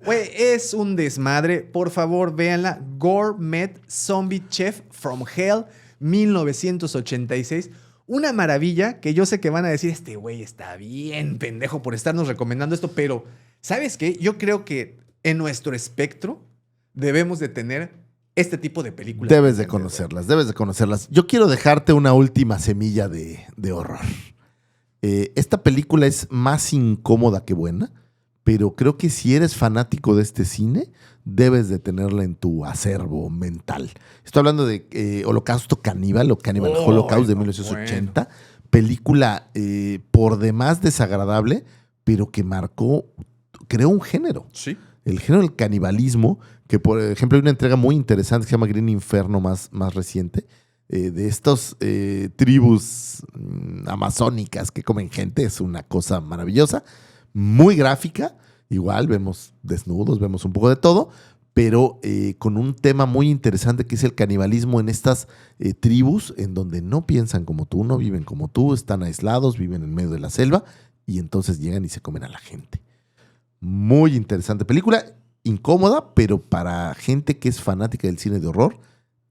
Güey, es un desmadre. Por favor, véanla. Gourmet Zombie Chef from Hell, 1986. Una maravilla que yo sé que van a decir, este güey está bien pendejo por estarnos recomendando esto, pero ¿sabes qué? Yo creo que en nuestro espectro debemos de tener este tipo de películas. Debes de conocerlas. Yo quiero dejarte una última semilla de horror. Esta película es más incómoda que buena, pero creo que si eres fanático de este cine, debes de tenerla en tu acervo mental. Estoy hablando de Holocausto Caníbal o Cannibal Oh, Holocaust de no, 1980. Película por demás desagradable, pero que creó un género. Sí. El género del canibalismo, que por ejemplo hay una entrega muy interesante que se llama Green Inferno más reciente, de estas tribus amazónicas que comen gente. Es una cosa maravillosa, muy gráfica. Igual vemos desnudos, vemos un poco de todo, pero con un tema muy interesante que es el canibalismo en estas tribus en donde no piensan como tú, no viven como tú, están aislados, viven en medio de la selva y entonces llegan y se comen a la gente. Muy interesante película, incómoda, pero para gente que es fanática del cine de horror,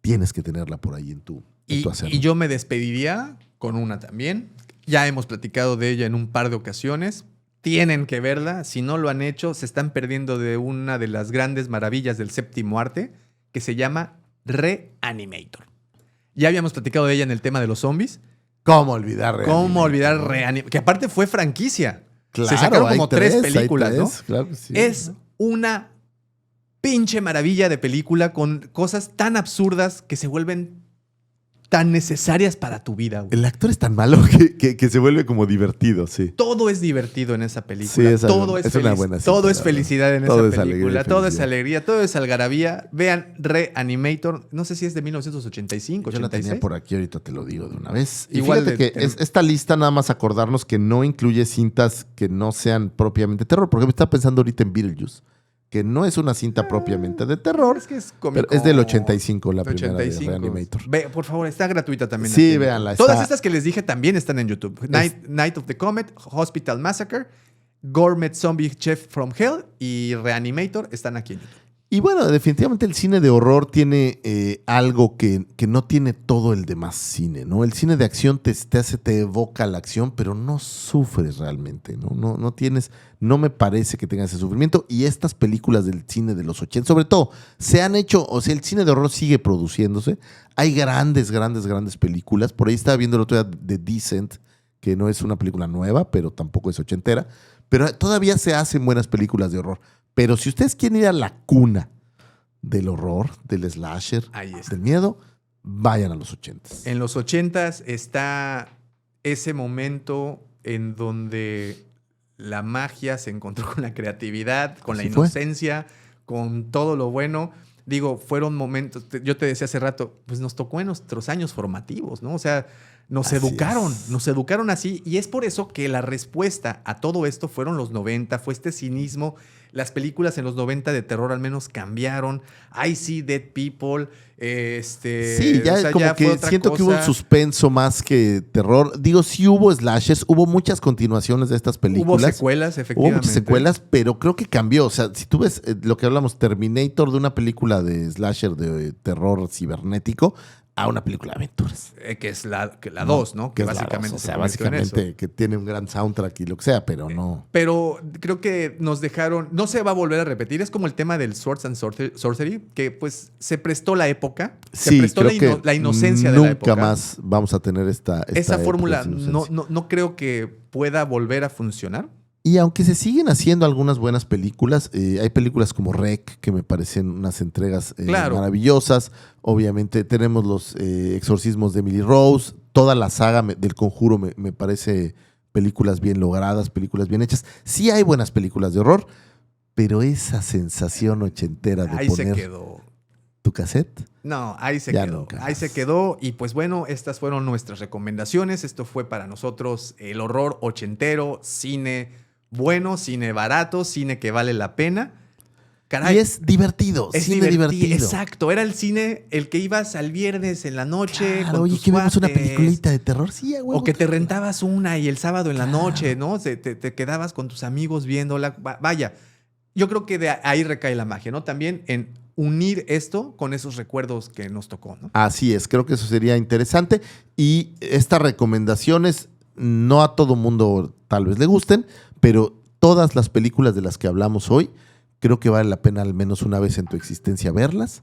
tienes que tenerla por ahí en tu acervo. Y yo me despediría con una también. Ya hemos platicado de ella en un par de ocasiones. Tienen que verla. Si no lo han hecho, se están perdiendo de una de las grandes maravillas del séptimo arte, que se llama Reanimator. Ya habíamos platicado de ella en el tema de los zombies. ¿Cómo olvidar Reanimator? ¿Cómo olvidar Reanimator? Que aparte fue franquicia. Claro, se sacaron hay como tres películas, hay ¿no? tres, claro que sí. Es una pinche maravilla de película con cosas tan absurdas que se vuelven tan necesarias para tu vida, güey. El actor es tan malo que se vuelve como divertido, sí. Todo es divertido en esa película. Sí, todo es una buena cinta, todo es felicidad en todo esa es película. alegría, Todo es felicidad. alegría, todo es algarabía. Vean Reanimator. No sé si es de 1985, Yo la 86. tenía por aquí, ahorita te lo digo de una vez. Y Igual fíjate que esta lista nada más acordarnos que no incluye cintas que no sean propiamente terror. Porque me estaba pensando ahorita en Beetlejuice, que no es una cinta propiamente de terror, Es que es pero es del 85, la primera 85. de Reanimator. Ve, por favor, está gratuita también. Sí, aquí. véanla, Todas está- estas que les dije también están en YouTube. Night of the Comet, Hospital Massacre, Gourmet Zombie Chef from Hell y Reanimator están aquí en YouTube. Y bueno, definitivamente el cine de horror tiene algo que no tiene todo el demás cine, ¿no? El cine de acción te evoca la acción, pero no sufres realmente, ¿no? No tienes, no me parece que tengas ese sufrimiento. Y estas películas del cine de los 80, sobre todo, se han hecho, o sea, el cine de horror sigue produciéndose. Hay grandes películas. Por ahí estaba viendo el otro día The Descent, que no es una película nueva, pero tampoco es ochentera. Pero todavía se hacen buenas películas de horror. Pero si ustedes quieren ir a la cuna del horror, del slasher, Ahí está. del miedo, vayan a los 80s. En los 80s está ese momento en donde la magia se encontró con la creatividad, con la Así fue. inocencia, con todo lo bueno. Digo, fueron momentos, yo te decía hace rato, pues nos tocó en nuestros años formativos, ¿no? O sea, nos Así educaron así. Y es por eso que la respuesta a todo esto fueron los 90, fue este cinismo. Las películas en los 90 de terror al menos cambiaron. I See Dead People. Sí, ya o sea, como ya fue que otra siento que hubo un cosa. suspenso más que terror. Digo, sí hubo slashers, hubo muchas continuaciones de estas Hubo películas. secuelas, Hubo efectivamente. muchas secuelas, pero creo que cambió. O sea, si tú ves lo que hablamos, Terminator, de una película de slasher de terror cibernético, a una película de aventuras. Que es la 2, ¿no? Que es la básicamente dos. O se sea, convirtió en eso. básicamente que tiene un gran soundtrack y lo que sea, pero no. Pero creo que nos dejaron, no se va a volver a repetir, es como el tema del Swords and Sorcery, que pues se prestó la época, se Sí, prestó creo que la inocencia de la época. nunca más vamos a tener esta Esa época fórmula de no, inocencia. no creo que pueda volver a funcionar. Y aunque se siguen haciendo algunas buenas películas, hay películas como Rec que me parecen unas entregas Claro. maravillosas. Obviamente tenemos los exorcismos de Emily Rose, toda la saga del Conjuro me parece películas bien logradas, películas bien hechas. Sí hay buenas películas de horror, pero esa sensación ochentera de Ahí se poner quedó. tu cassette. No, ahí se Ya quedó. nunca Ahí más. se quedó. Y pues bueno, estas fueron nuestras recomendaciones. Esto fue para nosotros el horror ochentero, cine bueno, cine barato, cine que vale la pena. Caray. Y es divertido, Es cine divertido. Exacto, era el cine el que ibas al viernes en la noche. Claro, con oye, tus que vemos una cuates, peliculita de terror, sí, a huevo. O que te rentabas una y el sábado en la Claro. noche, ¿no? Te quedabas con tus amigos viéndola. Vaya, yo creo que de ahí recae la magia, ¿no? También en unir esto con esos recuerdos que nos tocó, ¿no? Así es, creo que eso sería interesante. Y estas recomendaciones no a todo mundo tal vez le gusten, pero todas las películas de las que hablamos hoy, creo que vale la pena al menos una vez en tu existencia verlas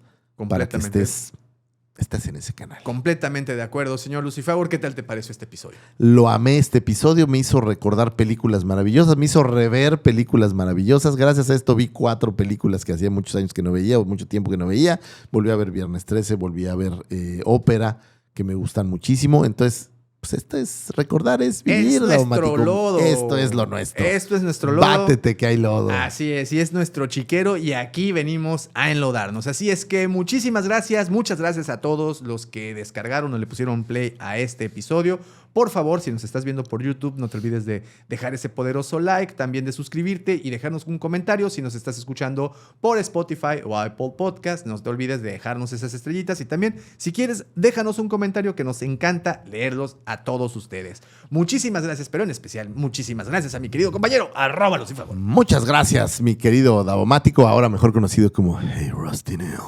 para que Completamente. estés en ese canal. Completamente de acuerdo, señor Lucifer. ¿Qué tal te pareció este episodio? Lo amé este episodio, me hizo recordar películas maravillosas, me hizo rever películas maravillosas. Gracias a esto vi 4 películas que hacía muchos años que no veía o mucho tiempo que no veía. Volví a ver Viernes 13, volví a ver Ópera, que me gustan muchísimo. Entonces, pues esto es recordar, es vivir, Es nuestro Daumático. lodo. Esto es lo nuestro. Esto es nuestro lodo. Bátete que hay lodo. Así es, y es nuestro chiquero y aquí venimos a enlodarnos. Así es que muchas gracias a todos los que descargaron o le pusieron play a este episodio. Por favor, si nos estás viendo por YouTube, no te olvides de dejar ese poderoso like, también de suscribirte y dejarnos un comentario. Si nos estás escuchando por Spotify o Apple Podcast, no te olvides de dejarnos esas estrellitas y también, si quieres, déjanos un comentario que nos encanta leerlos a todos ustedes. Muchísimas gracias, pero en especial, muchísimas gracias a mi querido compañero, @Lucifer. Muchas gracias, mi querido Davomático, ahora mejor conocido como Hey Rusty Nail.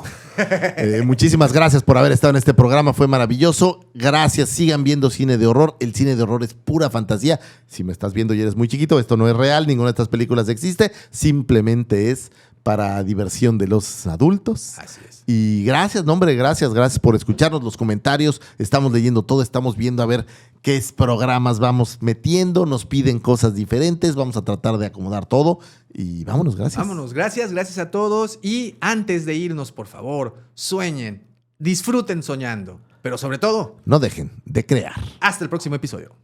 Muchísimas gracias por haber estado en este programa, fue maravilloso. Gracias, sigan viendo cine de horror. El cine de horror es pura fantasía. Si me estás viendo y eres muy chiquito, esto no es real, ninguna de estas películas existe, simplemente es para diversión de los adultos. Así es. Y gracias, no, hombre, gracias por escucharnos, los comentarios. Estamos leyendo todo, estamos viendo a ver qué programas vamos metiendo. Nos piden cosas diferentes, vamos a tratar de acomodar todo. Y vámonos, gracias. Vámonos, gracias a todos. Y antes de irnos, por favor, sueñen, disfruten soñando. Pero sobre todo, no dejen de crear. hasta el próximo episodio.